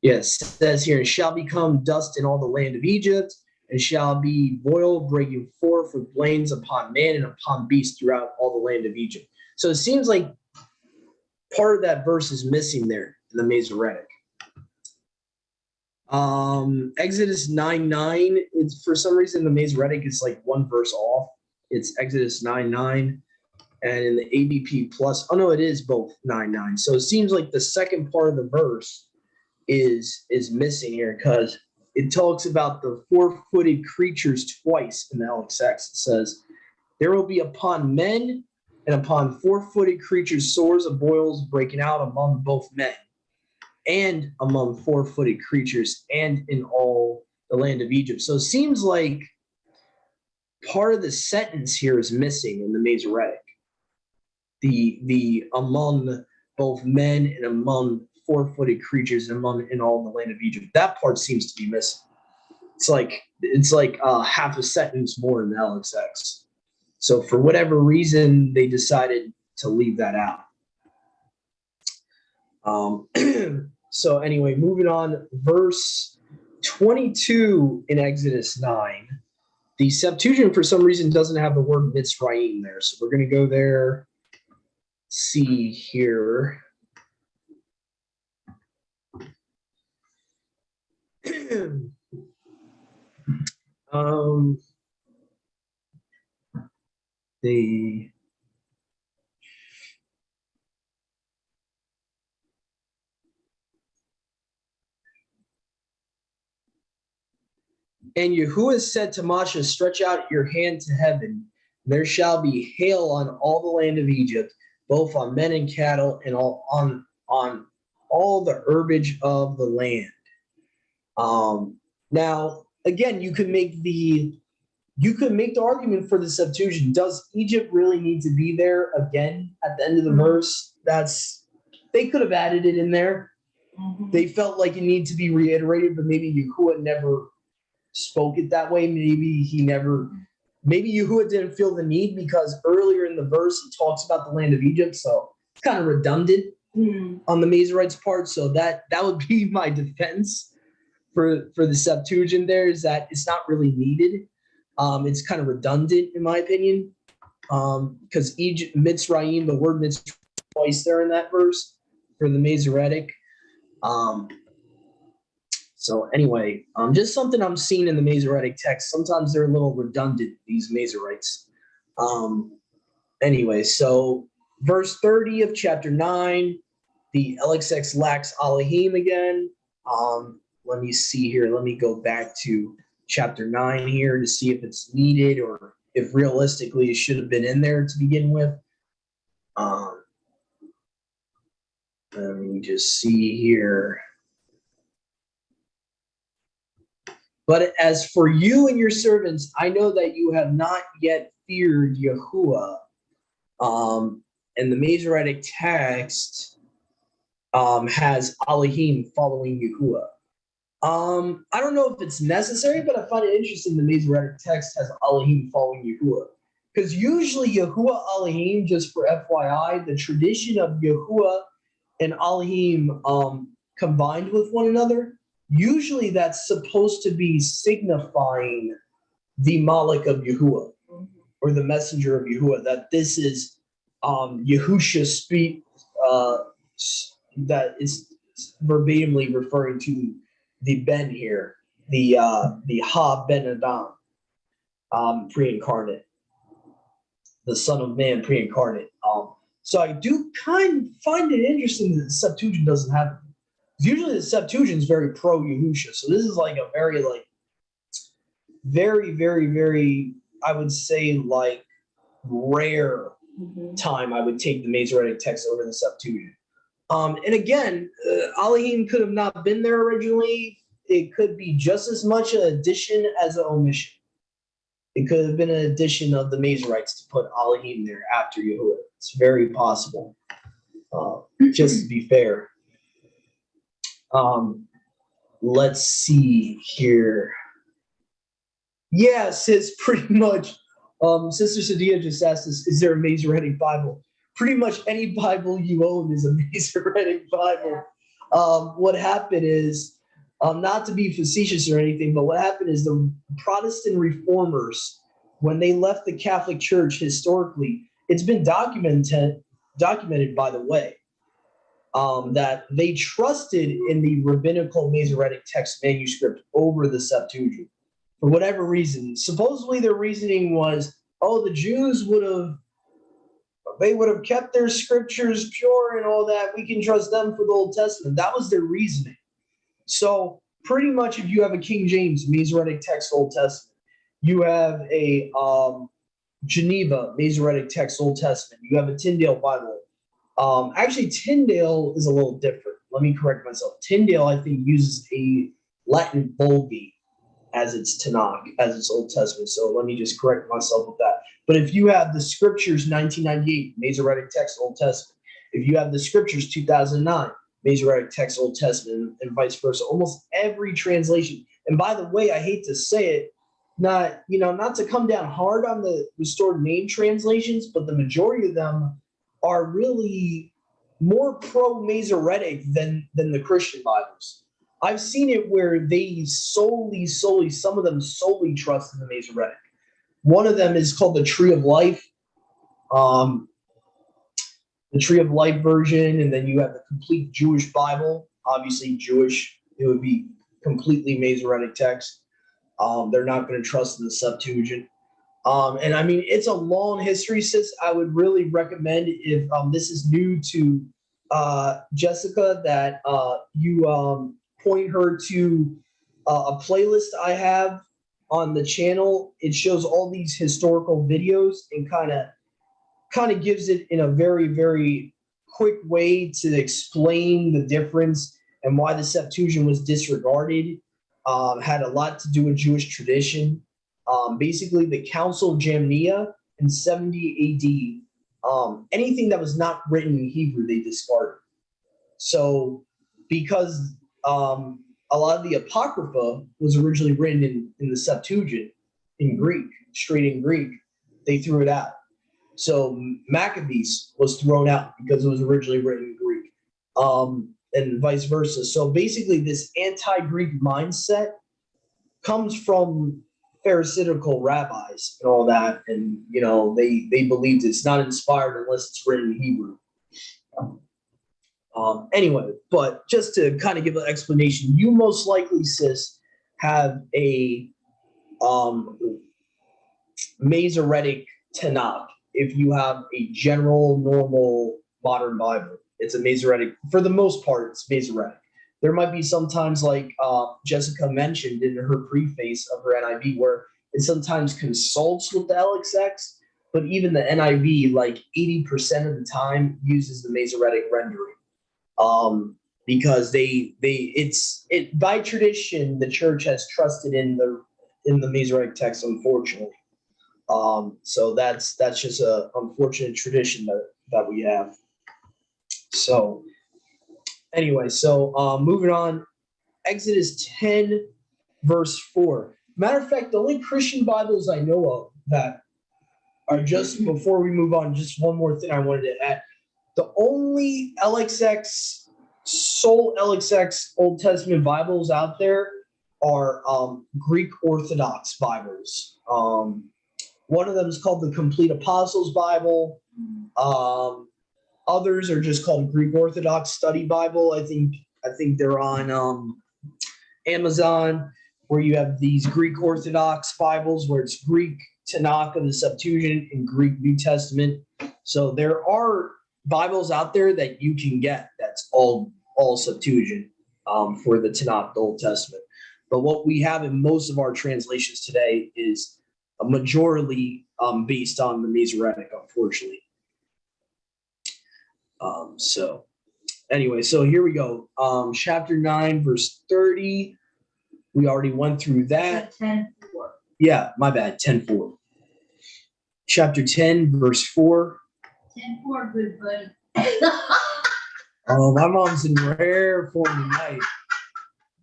Yes, it says here, and shall become dust in all the land of Egypt, and shall be boil breaking forth with blains upon man and upon beast throughout all the land of Egypt. So it seems like part of that verse is missing there in the Masoretic. Exodus 9:9, it's for some reason the Masoretic is like one verse off. It's Exodus 9:9. And in the ABP plus, oh no, it is both 9:9. So it seems like the second part of the verse is missing here, because it talks about the 4-footed creatures twice in the LXX. It says, there will be upon men and upon 4-footed creatures sores of boils breaking out among both men and among 4-footed creatures and in all the land of Egypt. So it seems like part of the sentence here is missing in the Masoretic. The among both men and among four-footed creatures in all the land of Egypt. That part seems to be missing. It's like half a sentence more in the LXX. So for whatever reason, they decided to leave that out. So anyway, moving on, verse 22 in Exodus 9. The Septuagint, for some reason, doesn't have the word Mitzrayim there. So we're going to go there, see here. And Yahuwah said to Moshe, stretch out your hand to heaven. There shall be hail on all the land of Egypt, both on men and cattle, and on all the herbage of the land. Now, again, you could make the argument for the Septuagint. Does Egypt really need to be there again at the end of the verse? They could have added it in there. Mm-hmm. They felt like it needed to be reiterated, but maybe Yahuwah never spoke it that way. Maybe Yahuwah didn't feel the need, because earlier in the verse it talks about the land of Egypt, so it's kind of redundant on the Masoretes' part. So that would be my defense for the Septuagint there, is that it's not really needed. It's kind of redundant in my opinion, because Egypt, Mitzrayim, the word Mitzrayim twice there in that verse for the Masoretic. So anyway, just something I'm seeing in the Masoretic text. Sometimes they're a little redundant, these Masoretes. Anyway, so verse 30 of chapter 9, the LXX lacks Elohim again. Let me see here. Let me go back to chapter 9 here to see if it's needed or if realistically it should have been in there to begin with. Let me just see here. But as for you and your servants, I know that you have not yet feared Yahuwah. And the Masoretic text has Elohim following Yahuwah. I don't know if it's necessary, but I find it interesting the Masoretic text has Elohim following Yahuwah. Because usually Yahuwah Elohim, just for FYI, the tradition of Yahuwah and Elohim combined with one another, usually that's supposed to be signifying the Malach of Yahuwah, or the messenger of Yahuwah, that this is Yahusha speak, that is verbatimly referring to the Ben here, the Ha Ben Adam, pre-incarnate, the Son of Man pre-incarnate. So I do kind of find it interesting that the Septuagint doesn't have it. Usually the Septuagint is very pro Yahusha, so this is like a very very, I would say, like, rare time I would take the Masoretic text over the Septuagint. And again, Elohim could have not been there originally. It could be just as much an addition as an omission. It could have been an addition of the Masoretes to put Elohim there after Yahuwah. It's very possible, just to be fair. Let's see here. Yes, it's pretty much, Sister Sadia just asked us, is there a Masoretic Bible? Pretty much any Bible you own is a Masoretic Bible. What happened is, not to be facetious or anything, but what happened is the Protestant reformers, when they left the Catholic Church historically, it's been documented by the way, that they trusted in the rabbinical Masoretic text manuscript over the Septuagint for whatever reason. Supposedly their reasoning was, the Jews would have kept their scriptures pure and all that. We can trust them for the Old Testament. That was their reasoning. So pretty much if you have a King James Masoretic text Old Testament, you have a Geneva Masoretic text Old Testament, you have a Tyndale Bible. Actually, Tyndale is a little different. Let me correct myself. Tyndale, I think, uses a Latin Vulgate as its Tanakh, as its Old Testament. So let me just correct myself with that. But if you have the Scriptures 1998, Masoretic text Old Testament. If you have the Scriptures 2009, Masoretic text, Old Testament, and vice versa. Almost every translation. And by the way, I hate to say it, not to come down hard on the restored name translations, but the majority of them are really more pro-Masoretic than the Christian Bibles. I've seen it where they solely, some of them solely trust in the Masoretic. One of them is called the Tree of Life, the Tree of Life version, and then you have the complete Jewish Bible. Obviously, Jewish, it would be completely Masoretic text. They're not going to trust in the Septuagint. And I mean, it's a long history, sis. I would really recommend, if this is new to Jessica, that you point her to a playlist I have on the channel. It shows all these historical videos and kind of gives it in a very, very quick way to explain the difference and why the Septuagint was disregarded. Had a lot to do with Jewish tradition. Basically, the Council of Jamnia in 70 AD, anything that was not written in Hebrew, they discarded. So because a lot of the Apocrypha was originally written in the Septuagint, in Greek, straight in Greek, they threw it out. So Maccabees was thrown out because it was originally written in Greek, and vice versa. So basically, this anti-Greek mindset comes from Pharisaical rabbis and all that, and they believed it's not inspired unless it's written in Hebrew. Anyway, but just to kind of give an explanation, you most likely, sis, have a Masoretic Tanakh. If you have a general, normal, modern Bible, it's a Masoretic. For the most part, it's Masoretic. There might be sometimes, like Jessica mentioned in her preface of her NIV, where it sometimes consults with the LXX, but even the NIV, like 80% of the time, uses the Masoretic rendering. Because it's by tradition, the church has trusted in the Masoretic text, unfortunately. So that's just a unfortunate tradition that we have. So anyway, moving on, Exodus 10, verse 4. Matter of fact, the only Christian Bibles I know of that are, just before we move on, just one more thing I wanted to add. The only sole LXX Old Testament Bibles out there are Greek Orthodox Bibles. One of them is called the Complete Apostles Bible. Others are just called Greek Orthodox Study Bible. I think they're on Amazon, where you have these Greek Orthodox Bibles where it's Greek Tanakh of the Septuagint and Greek New Testament. So there are Bibles out there that you can get that's all Septuagint for the Tanakh, the Old Testament. But what we have in most of our translations today is a majority based on the Masoretic, unfortunately. So here we go. Chapter 9, verse 30. We already went through that. 10:4. Yeah, my bad. 10:4. Chapter 10, verse 4. 10:4, good buddy. Oh, my mom's in rare form tonight.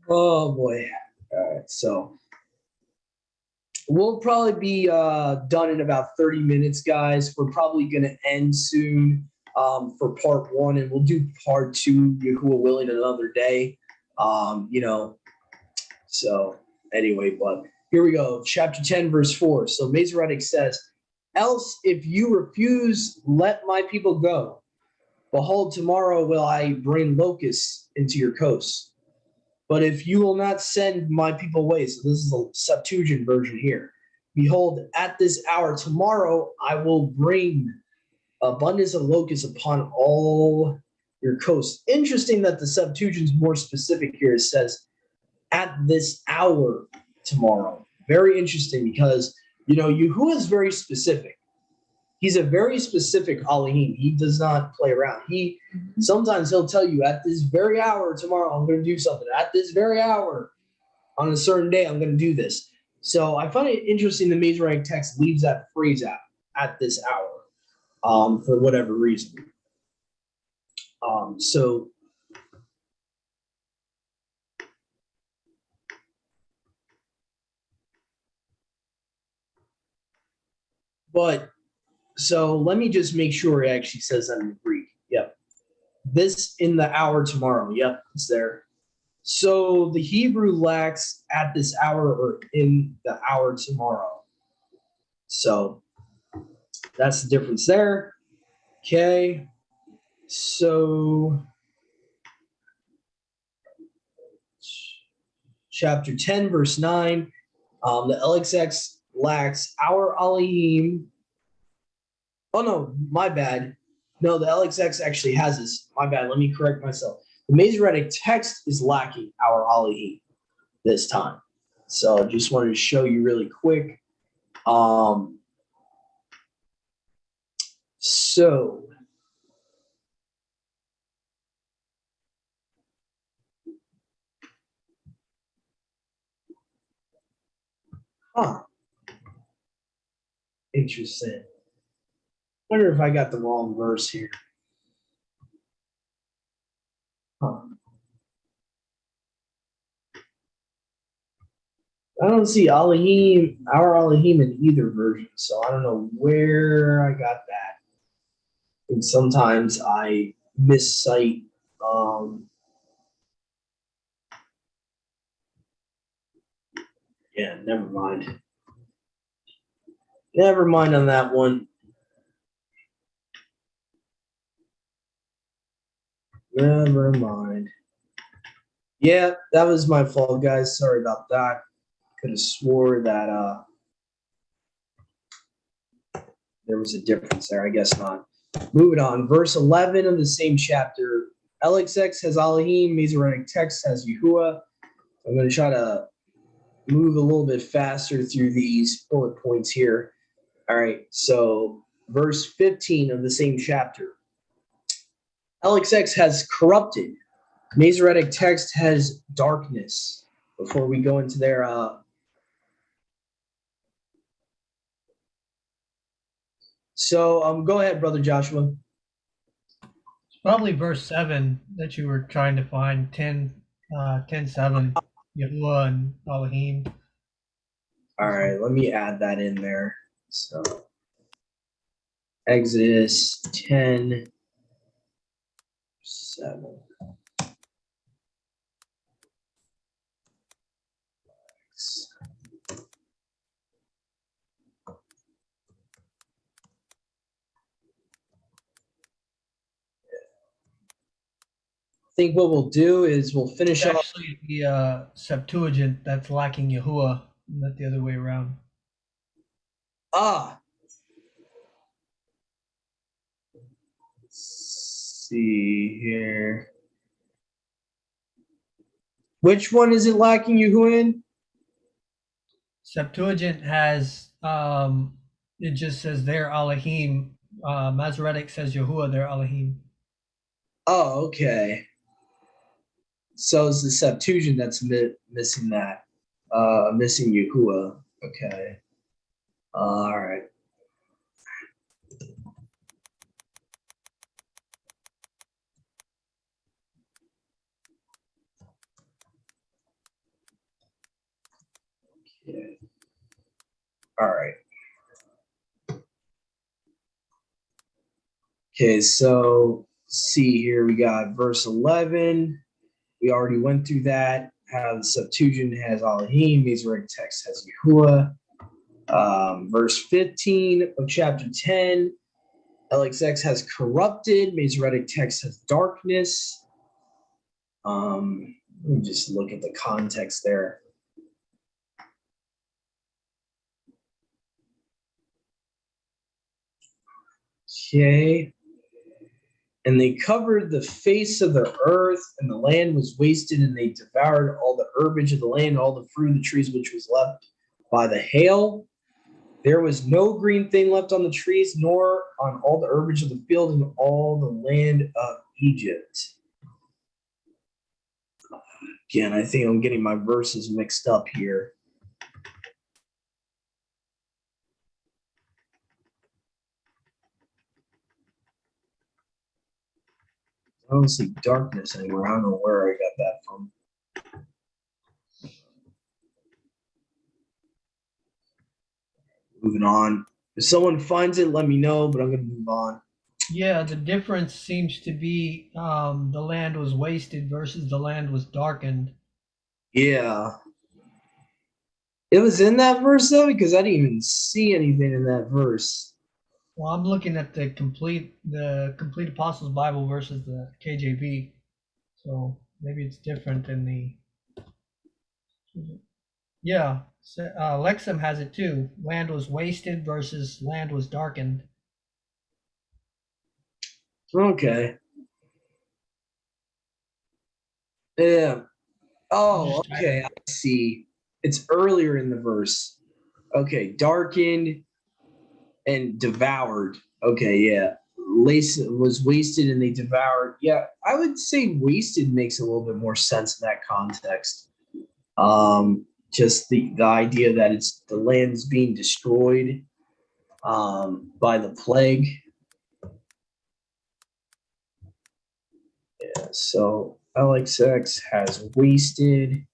Oh boy. All right, so we'll probably be done in about 30 minutes, guys. We're probably going to end soon for part 1, and we'll do part 2, Yahuwah willing, another day. So anyway, but here we go. Chapter 10, verse 4. So Masoretic says, "Else if you refuse, let my people go. Behold, tomorrow will I bring locusts into your coasts. But if you will not send my people away," so this is the Septuagint version here, "behold, at this hour tomorrow I will bring abundance of locusts upon all your coasts." Interesting that the Septuagint is more specific here. It says, "at this hour tomorrow." Very interesting, because Yahuwah is very specific. He's a very specific Elohim. He does not play around. Sometimes he'll tell you, at this very hour tomorrow, I'm going to do something. At this very hour, on a certain day, I'm going to do this. So I find it interesting the Masoretic text leaves that phrase out, "at this hour," for whatever reason. So But so let me just make sure it actually says that in the Greek. Yep. This in the hour tomorrow. Yep, it's there. So the Hebrew lacks at this hour or in the hour tomorrow. So that's the difference there. Okay. So chapter 10, verse 9. The LXX lacks our Elohim. Oh no, my bad. No, the LXX actually has this. My bad. Let me correct myself. The Masoretic text is lacking our Elohim this time. So just wanted to show you really quick. So interesting. Wonder if I got the wrong verse here. I don't see Elohim, our Elohim in either version, so I don't know where I got that. And sometimes I miscite. Yeah, never mind. Never mind on that one. Never mind. Yeah, that was my fault, guys. Sorry about that. Could have swore that there was a difference there. I guess not. Moving on. Verse 11 of the same chapter. LXX has Elohim. Masoretic text has Yahuwah. I'm going to try to move a little bit faster through these bullet points here. All right. So verse 15 of the same chapter. LXX has corrupted. Masoretic text has darkness. Before we go into their go ahead, Brother Joshua. It's probably verse 7 that you were trying to find. 10:7, Yahuwah and Elohim. All right, let me add that in there. So Exodus 10:7. I think what we'll do is we'll finish It's off. actually the Septuagint that's lacking Yahuwah, not the other way around. Let's see here. Which one is it lacking Yahuwah in? Septuagint has it just says their Elohim. Masoretic says Yahuwah, their Elohim. Oh, okay. So it's the Septuagint that's missing that. Missing Yahuwah. Okay. All right. Okay. All right. Okay, so see here, we got verse 11. We already went through that. How the Septuagint has Elohim, Masoretic text has Yahuwah. Verse 15 of chapter 10, LXX has corrupted, Masoretic text has darkness. Let me just look at the context there. Okay. And they covered the face of the earth, and the land was wasted, and they devoured all the herbage of the land, all the fruit of the trees which was left by the hail. There was no green thing left on the trees, nor on all the herbage of the field in all the land of Egypt. Again, I think I'm getting my verses mixed up here. I don't see darkness anywhere. I don't know where I got that from. Moving on. If someone finds it, let me know, but I'm going to move on. Yeah, the difference seems to be the land was wasted versus the land was darkened. Yeah. It was in that verse, though, because I didn't even see anything in that verse. Well, I'm looking at the complete Apostles Bible versus the KJV, so maybe it's different than the. Yeah, Lexham has it too. Land was wasted versus land was darkened. Okay. Yeah. Oh, okay. I see. It's earlier in the verse. Okay. Darkened and devoured. Okay. Yeah. Lace was wasted and they devoured. Yeah. I would say wasted makes a little bit more sense in that context. Just the idea that it's the land's being destroyed by the plague. Yeah, so LXX has wasted.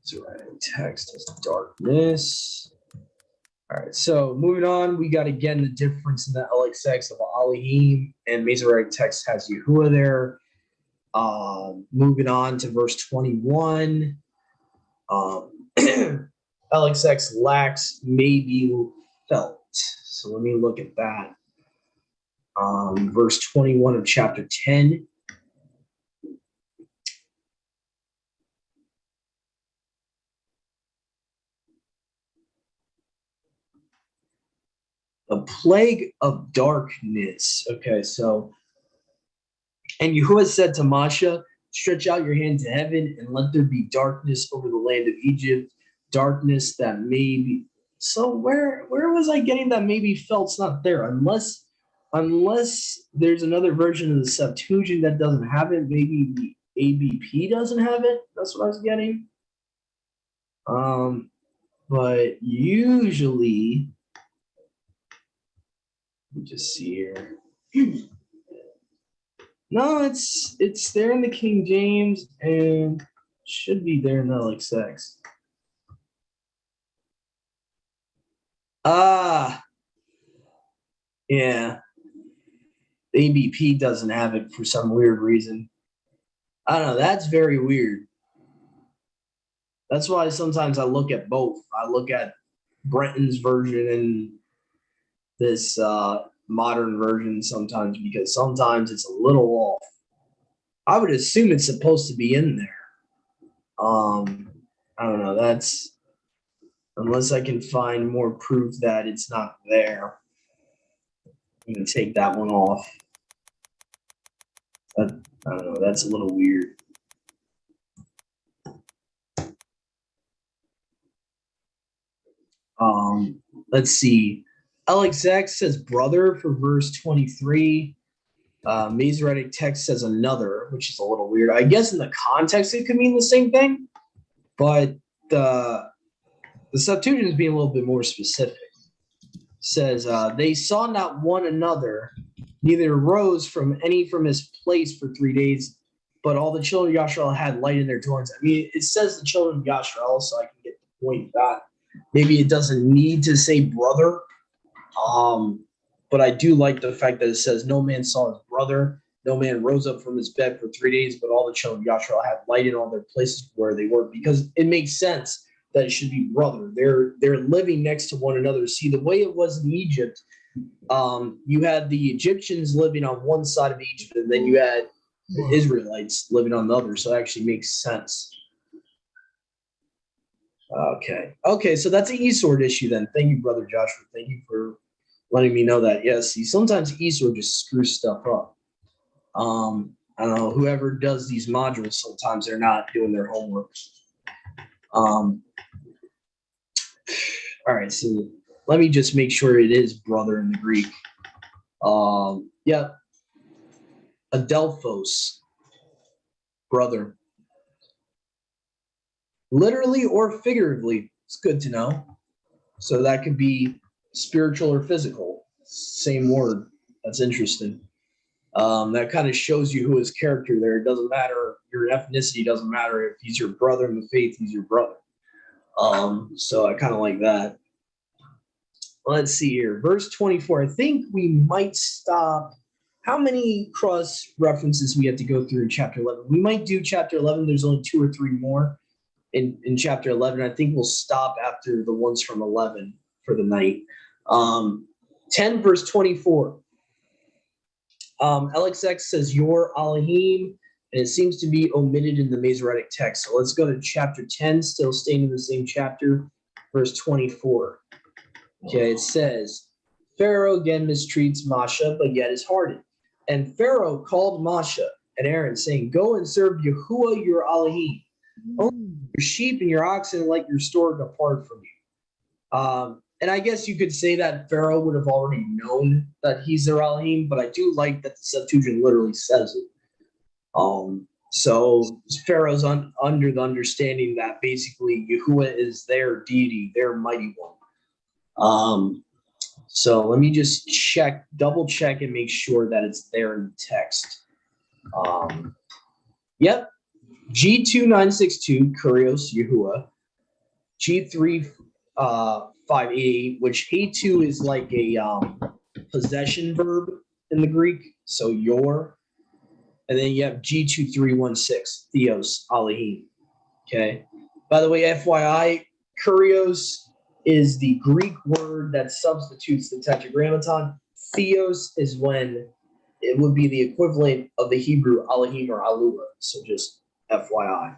So writing text as darkness. All right, so moving on, we got again the difference in the LXX of Elohim and Masoretic text has Yahuwah there. Moving on to verse 21. LXX lacks may be felt. So let me look at that. Verse 21 of chapter 10. The plague of darkness. Okay, so, and Yahuwah said to Masha, stretch out your hand to heaven and let there be darkness over the land of Egypt, darkness that may be. So where was I getting that maybe felt's not there? Unless there's another version of the Septuagint that doesn't have it, maybe the ABP doesn't have it. That's what I was getting. But usually, let me just see here. No, it's there in the King James and should be there in the LXX. Yeah. The ABP doesn't have it for some weird reason. I don't know. That's very weird. That's why sometimes I look at both. I look at Brenton's version and this modern version sometimes because sometimes it's a little off. I would assume it's supposed to be in there. I don't know. That's unless I can find more proof that it's not there. I'm gonna take that one off. I don't know. That's a little weird. Let's see. LXX says brother for verse 23. Masoretic text says another, which is a little weird. I guess in the context it could mean the same thing, but the Septuagint is being a little bit more specific. It says they saw not one another, neither rose from his place for 3 days, but all the children of Yashrael had light in their doors. I mean, it says the children of Yashrael, so I can get the point that maybe it doesn't need to say brother. But I do like the fact that it says no man saw his brother, no man rose up from his bed for 3 days, but all the children of Yashrael had light in all their places where they were, because it makes sense that it should be brother. They're living next to one another. See, the way it was in Egypt, you had the Egyptians living on one side of Egypt, and then you had the Israelites living on the other. So it actually makes sense. Okay, so that's an eSword issue then. Thank you, Brother Joshua. Thank you for letting me know that. Yes, see, sometimes eSword just screws stuff up. I don't know, whoever does these modules, sometimes they're not doing their homework. All right, so let me just make sure it is brother in the Greek. Yeah, Adelphos, brother. Literally or figuratively, it's good to know. So that could be spiritual or physical, same word. That's interesting. That kind of shows you who his character there. It doesn't matter, your ethnicity doesn't matter. If he's your brother in the faith, he's your brother. So I kind of like that. let's see here. Verse 24. I think we might stop. How many cross references we have to go through in chapter 11? We might do chapter 11. There's only 2 or 3 more in chapter 11. I think we'll stop after the ones from 11 for the night. 10 verse 24. LXX says your Elohim, and it seems to be omitted in the Masoretic text. So let's go to chapter 10, still staying in the same chapter, verse 24. Okay, it says, Pharaoh again mistreats Masha, but yet is hardened. And Pharaoh called Masha and Aaron, saying, go and serve Yahuwah your Elohim. Only your sheep and your oxen let your store depart from you. And I guess you could say that Pharaoh would have already known that he's their Elohim, but I do like that the Septuagint literally says it. So Pharaoh's under the understanding that basically Yahuwah is their deity, their mighty one. So let me just double check and make sure that it's there in the text. Yep. G2962, Kurios, Yahuwah. G3588, which A2 is like a possession verb in the Greek. So your. And then you have G2316, Theos, Elohim. Okay. By the way, FYI, Kurios is the Greek word that substitutes the Tetragrammaton. Theos is when it would be the equivalent of the Hebrew Elohim or Alua. So just FYI.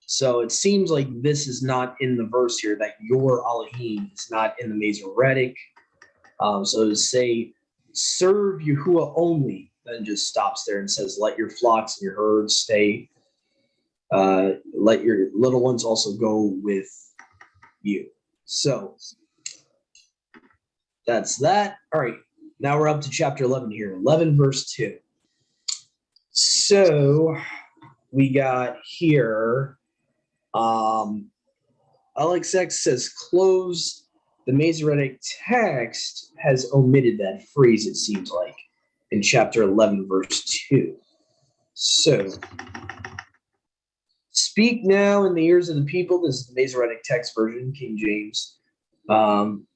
So it seems like this is not in the verse here, that your Elohim is not in the Masoretic. So to say, serve Yahuwah only, then just stops there and says, let your flocks and your herds stay. Let your little ones also go with you. So that's that. All right. Now we're up to chapter 11 here. 11 verse 2. So we got here, LXX says close. The Masoretic text has omitted that phrase, it seems like, in chapter 11, verse 2. So, speak now in the ears of the people. This is the Masoretic text version, King James. And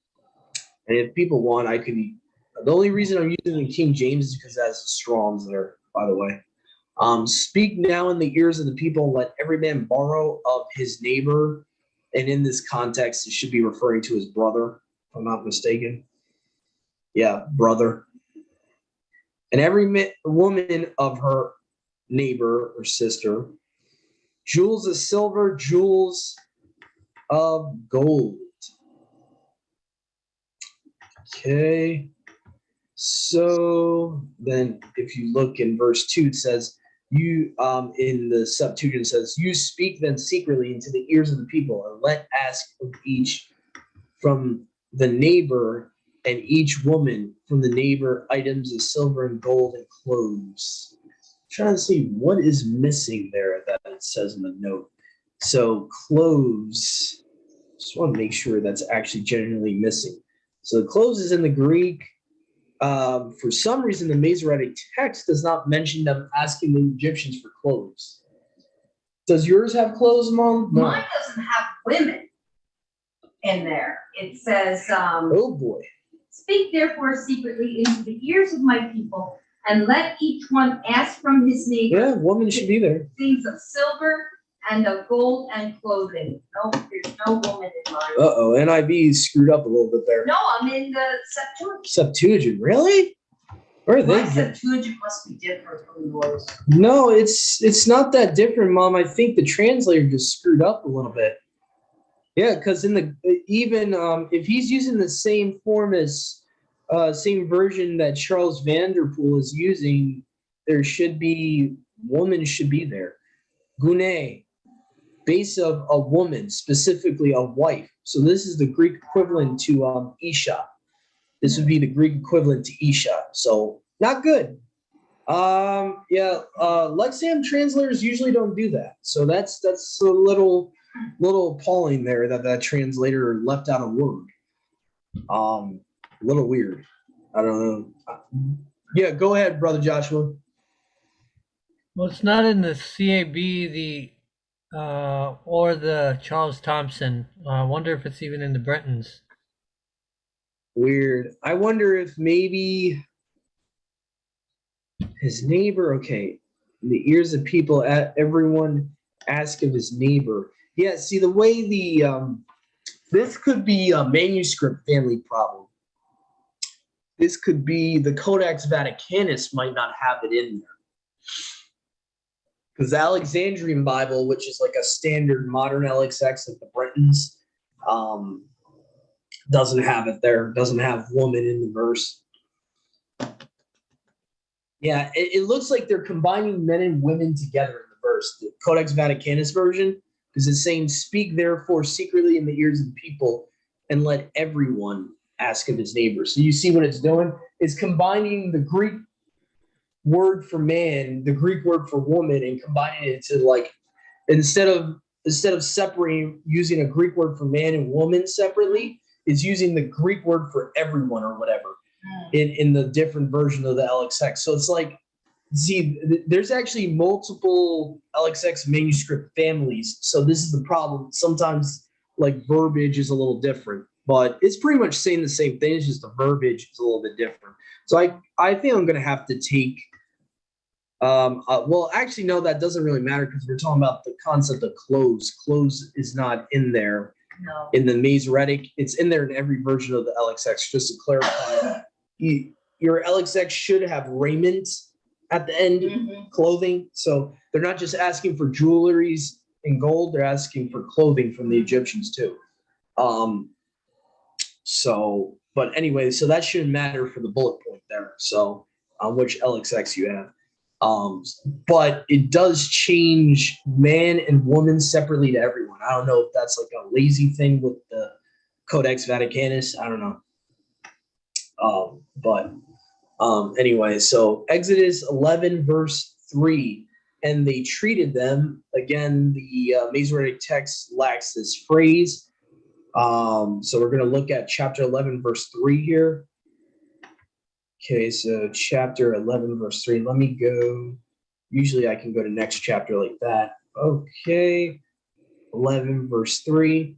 if people want, I could. The only reason I'm using the King James is because it has the Strong's there, by the way. Speak now in the ears of the people. Let every man borrow of his neighbor. And in this context, it should be referring to his brother, if I'm not mistaken. Yeah, brother. And every woman of her neighbor or sister, jewels of silver, jewels of gold. Okay. So then if you look in verse 2, it says, you in the Septuagint says, you speak then secretly into the ears of the people, and let ask of each from the neighbor and each woman from the neighbor items of silver and gold and clothes. I'm trying to see what is missing there that it says in the note. So clothes, just want to make sure that's actually genuinely missing. So the clothes is in the Greek. For some reason, the Masoretic text does not mention them asking the Egyptians for clothes. Does yours have clothes, Mom? No. Mine doesn't have women in there. It says, oh boy. speak therefore secretly into the ears of my people, and let each one ask from his neighbor. Yeah, woman should be there. Things of silver and of gold and clothing. No, there's no woman in mine. Uh-oh, NIV screwed up a little bit there. No, I'm in the Septuagint. Septuagint, really? Where are they? My Septuagint must be different from yours. No, it's not that different, Mom. I think the translator just screwed up a little bit. Yeah, because in the even if he's using the same form as same version that Charles Vanderpool is using, there should be woman should be there. Gune, base of a woman, specifically a wife. So this is the Greek equivalent to Isha. This would be the Greek equivalent to Isha. So not good. Lexham translators usually don't do that. So that's a little appalling there that translator left out a word. A little weird. I don't know. Yeah, go ahead, Brother Joshua. Well, it's not in the CAB, the Or the Charles Thompson. I wonder if it's even in the Britons. Weird. I wonder if maybe his neighbor. Okay, in the ears of people, everyone ask of his neighbor. Yeah. See the way this could be a manuscript family problem. This could be the Codex Vaticanus might not have it in there. Because the Alexandrian Bible, which is like a standard modern LXX of the Britons, doesn't have it there. Doesn't have woman in the verse. Yeah, it looks like they're combining men and women together in the verse. The Codex Vaticanus version, because it's saying, "Speak therefore secretly in the ears of the people, and let everyone ask of his neighbor." So you see what it's doing? It's combining the Greek word for man, the Greek word for woman, and combining it to like instead of separating using a Greek word for man and woman separately, it's using the Greek word for everyone or whatever in the different version of the LXX. So it's like, see, there's actually multiple LXX manuscript families. So this is the problem. Sometimes like verbiage is a little different, but it's pretty much saying the same thing. It's just the verbiage is a little bit different. So I think I'm going to have to take well, actually, no, that doesn't really matter because we're talking about the concept of clothes. Clothes is not in there in the Masoretic. It's in there in every version of the LXX. Just to clarify, your LXX should have raiment at the end, clothing. So they're not just asking for jewelries and gold; they're asking for clothing from the Egyptians too. So, but anyway, so that shouldn't matter for the bullet point there. So, which LXX you have. But it does change man and woman separately to everyone. I don't know if that's like a lazy thing with the Codex Vaticanus. I don't know. Anyway, so Exodus 11 verse 3, and they treated them, again, the Masoretic text lacks this phrase. So we're going to look at chapter 11 verse 3 here. Okay, so chapter 11, verse 3. Let me go. Usually I can go to next chapter like that. Okay, 11, verse 3.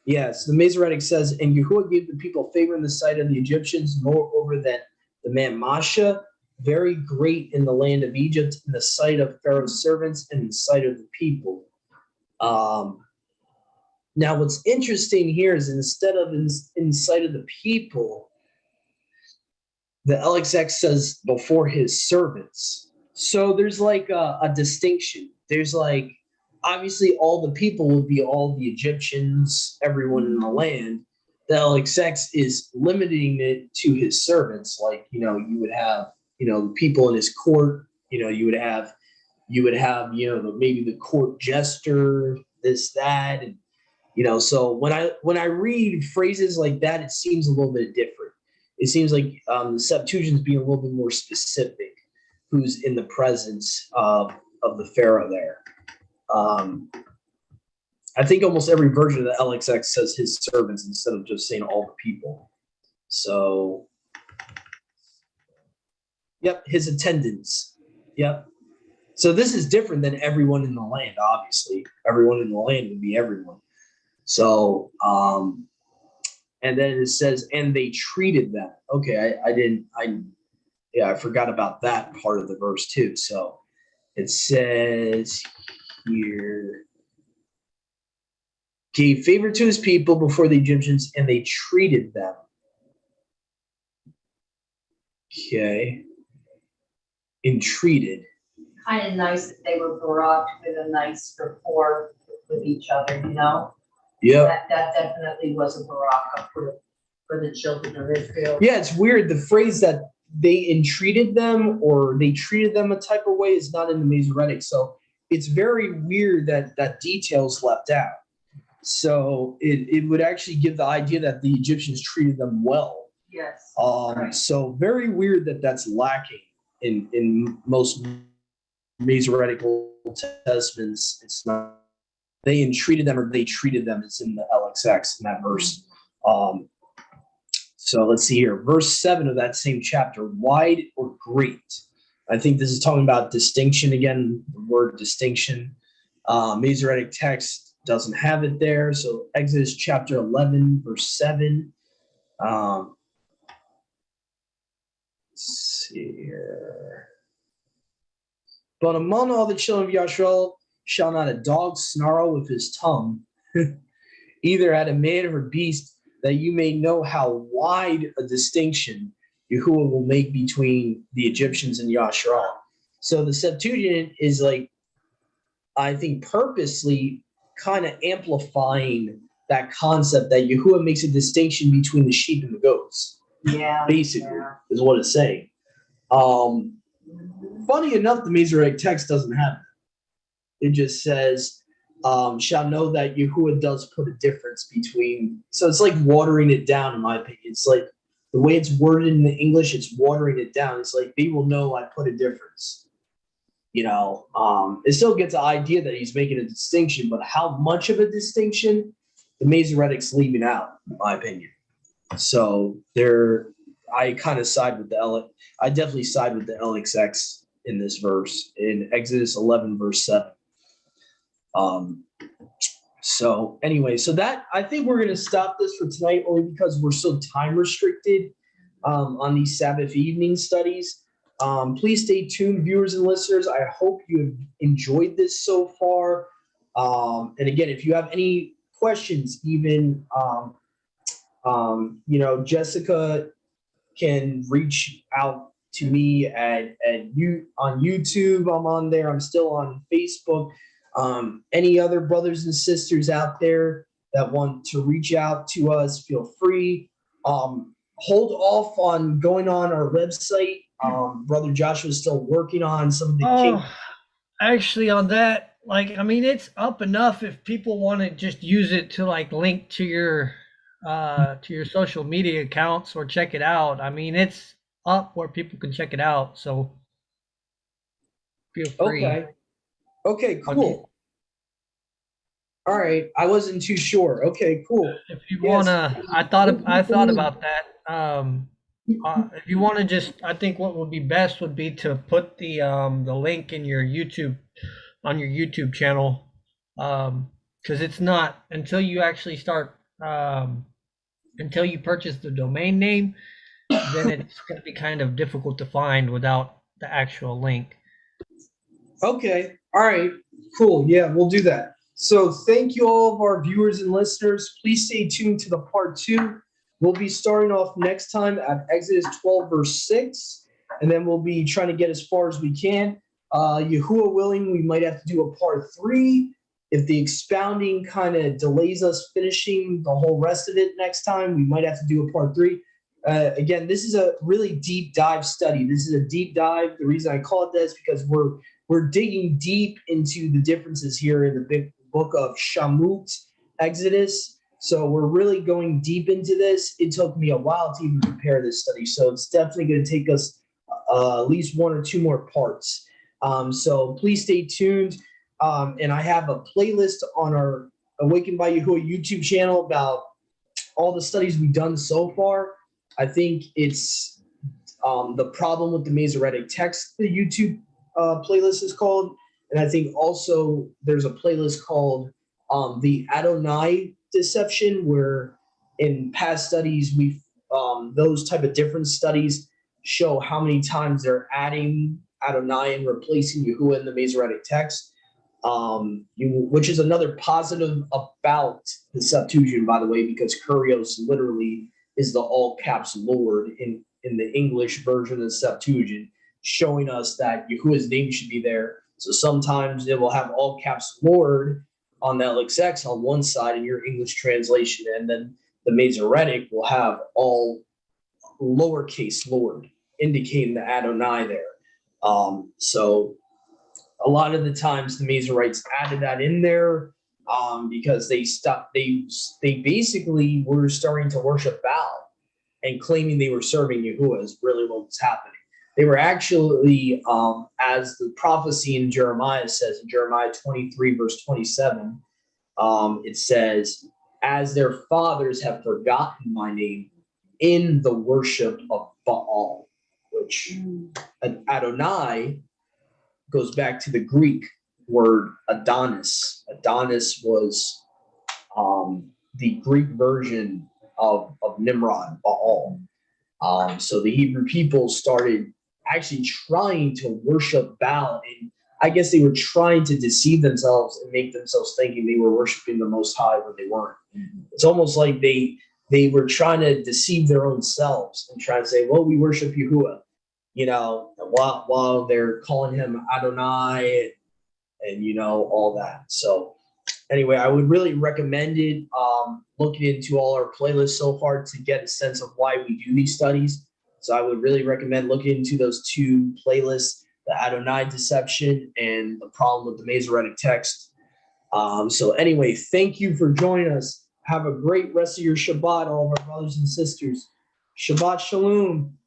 Yes, the Masoretic says, "And Yahuwah gave the people favor in the sight of the Egyptians, moreover than the man Masha, very great in the land of Egypt, in the sight of Pharaoh's servants, and in the sight of the people." Now, what's interesting here is instead of in sight of the people, the LXX says before his servants. So there's like a distinction. There's like, obviously all the people would be all the Egyptians, everyone in the land. The LXX is limiting it to his servants. Like, you would have, the people in his court, you would have, maybe the court jester, this, that. And, so when I read phrases like that, it seems a little bit different. It seems like the Septuagint is being a little bit more specific who's in the presence of the Pharaoh there. I think almost every version of the LXX says his servants instead of just saying all the people. So, yep, his attendants. Yep. So this is different than everyone in the land, obviously. Everyone in the land would be everyone. So, and then it says, "And they treated them." Okay, I forgot about that part of the verse too. So it says here, "Gave favor to his people before the Egyptians, and they treated them." Okay. Entreated. Kind of nice that they were brought with a nice rapport with each other, Yep. That definitely was a baraka for the children of Israel. Yeah, it's weird. The phrase that they entreated them or they treated them a type of way is not in the Masoretic. So it's very weird that detail's left out. So it would actually give the idea that the Egyptians treated them well. Yes. Right. So very weird that's lacking in most Masoretic Old Testaments. It's not they entreated them or they treated them. It's in the LXX in that verse. So let's see here. Verse 7 of that same chapter, "Wide or great." I think this is talking about distinction again, the word distinction. Masoretic text doesn't have it there. So Exodus chapter 11, verse 7. Let's see here. But among all the children of Yashrael shall not a dog snarl with his tongue, either at a man or beast, that you may know how wide a distinction Yahuwah will make between the Egyptians and Yashrael. So the Septuagint is like, I think, purposely kind of amplifying that concept that Yahuwah makes a distinction between the sheep and the goats. Yeah. Basically, is what it's saying. Funny enough, the Masoretic text doesn't have it. It just says, shall know that Yahuwah does put a difference between. So it's like watering it down, in my opinion. It's like the way it's worded in the English, it's watering it down. It's like they will know I put a difference. It still gets the idea that he's making a distinction, but how much of a distinction, the Masoretic's leaving out, in my opinion. So I kind of side with I definitely side with the LXX in this verse, in Exodus 11, verse 7. So anyway, that I think we're going to stop this for tonight, only because we're so time restricted on these Sabbath evening studies. Please stay tuned, viewers and listeners. I hope you have enjoyed this so far. And again, if you have any questions, even, Jessica can reach out to me on YouTube. I'm on there. I'm still on Facebook. Any other brothers and sisters out there that want to reach out to us, feel free. Hold off on going on our website. Brother Joshua is still working on some of the actually on that, it's up enough if people want to just use it to link to your social media accounts or check it out. It's up where people can check it out, so feel free. Okay, cool. All right, I wasn't too sure. Okay, cool. If you wanna, I thought about that. If you want to I think what would be best would be to put the link in your YouTube, on your YouTube channel, because it's not until you actually start, until you purchase the domain name, then it's going to be kind of difficult to find without the actual link. Okay, all right, cool. Yeah, we'll do that. So thank you all of our viewers and listeners. Please stay tuned to the part 2. We'll be starting off next time at Exodus 12, verse 6, and then we'll be trying to get as far as we can. Yahuwah willing, we might have to do a part 3. If the expounding kind of delays us finishing the whole rest of it next time, we might have to do a part 3. Again, this is a really deep dive study. This is a deep dive. The reason I call it this because we're digging deep into the differences here in the big book of Shamut, Exodus. So we're really going deep into this. It took me a while to even prepare this study. So it's definitely going to take us at least 1 or 2 more parts. So please stay tuned. And I have a playlist on our Awakened by Yahuwah YouTube channel about all the studies we've done so far. I think it's the problem with the Masoretic text, the YouTube playlist is called. And I think also there's a playlist called the Adonai deception, where in past studies we've those type of different studies show how many times they're adding Adonai and replacing Yahuwah in the Masoretic text, which is another positive about the Septuagint, by the way, because Kurios literally is the all caps Lord in the English version of the Septuagint, showing us that Yahuwah's name should be there. So sometimes it will have all caps Lord on the LXX on one side in your English translation, and then the Masoretic will have all lowercase Lord, indicating the Adonai there. So a lot of the times the Masoretes added that in there because they basically were starting to worship Baal and claiming they were serving Yahuwah is really what was happening. They were actually, as the prophecy in Jeremiah says, in Jeremiah 23, verse 27, it says, as their fathers have forgotten my name in the worship of Baal, which Adonai goes back to the Greek word Adonis. Adonis was the Greek version of Nimrod, Baal. So the Hebrew people started actually trying to worship Baal, and I guess they were trying to deceive themselves and make themselves thinking they were worshiping the Most High when they weren't. It's almost like they were trying to deceive their own selves and try to say, well, we worship Yahuwah, while they're calling him Adonai and all that. So anyway, I would really recommend it, looking into all our playlists so far to get a sense of why we do these studies. So I would really recommend looking into those two playlists, the Adonai deception and the problem with the Masoretic text. So anyway, thank you for joining us. Have a great rest of your Shabbat, all of our brothers and sisters. Shabbat Shalom.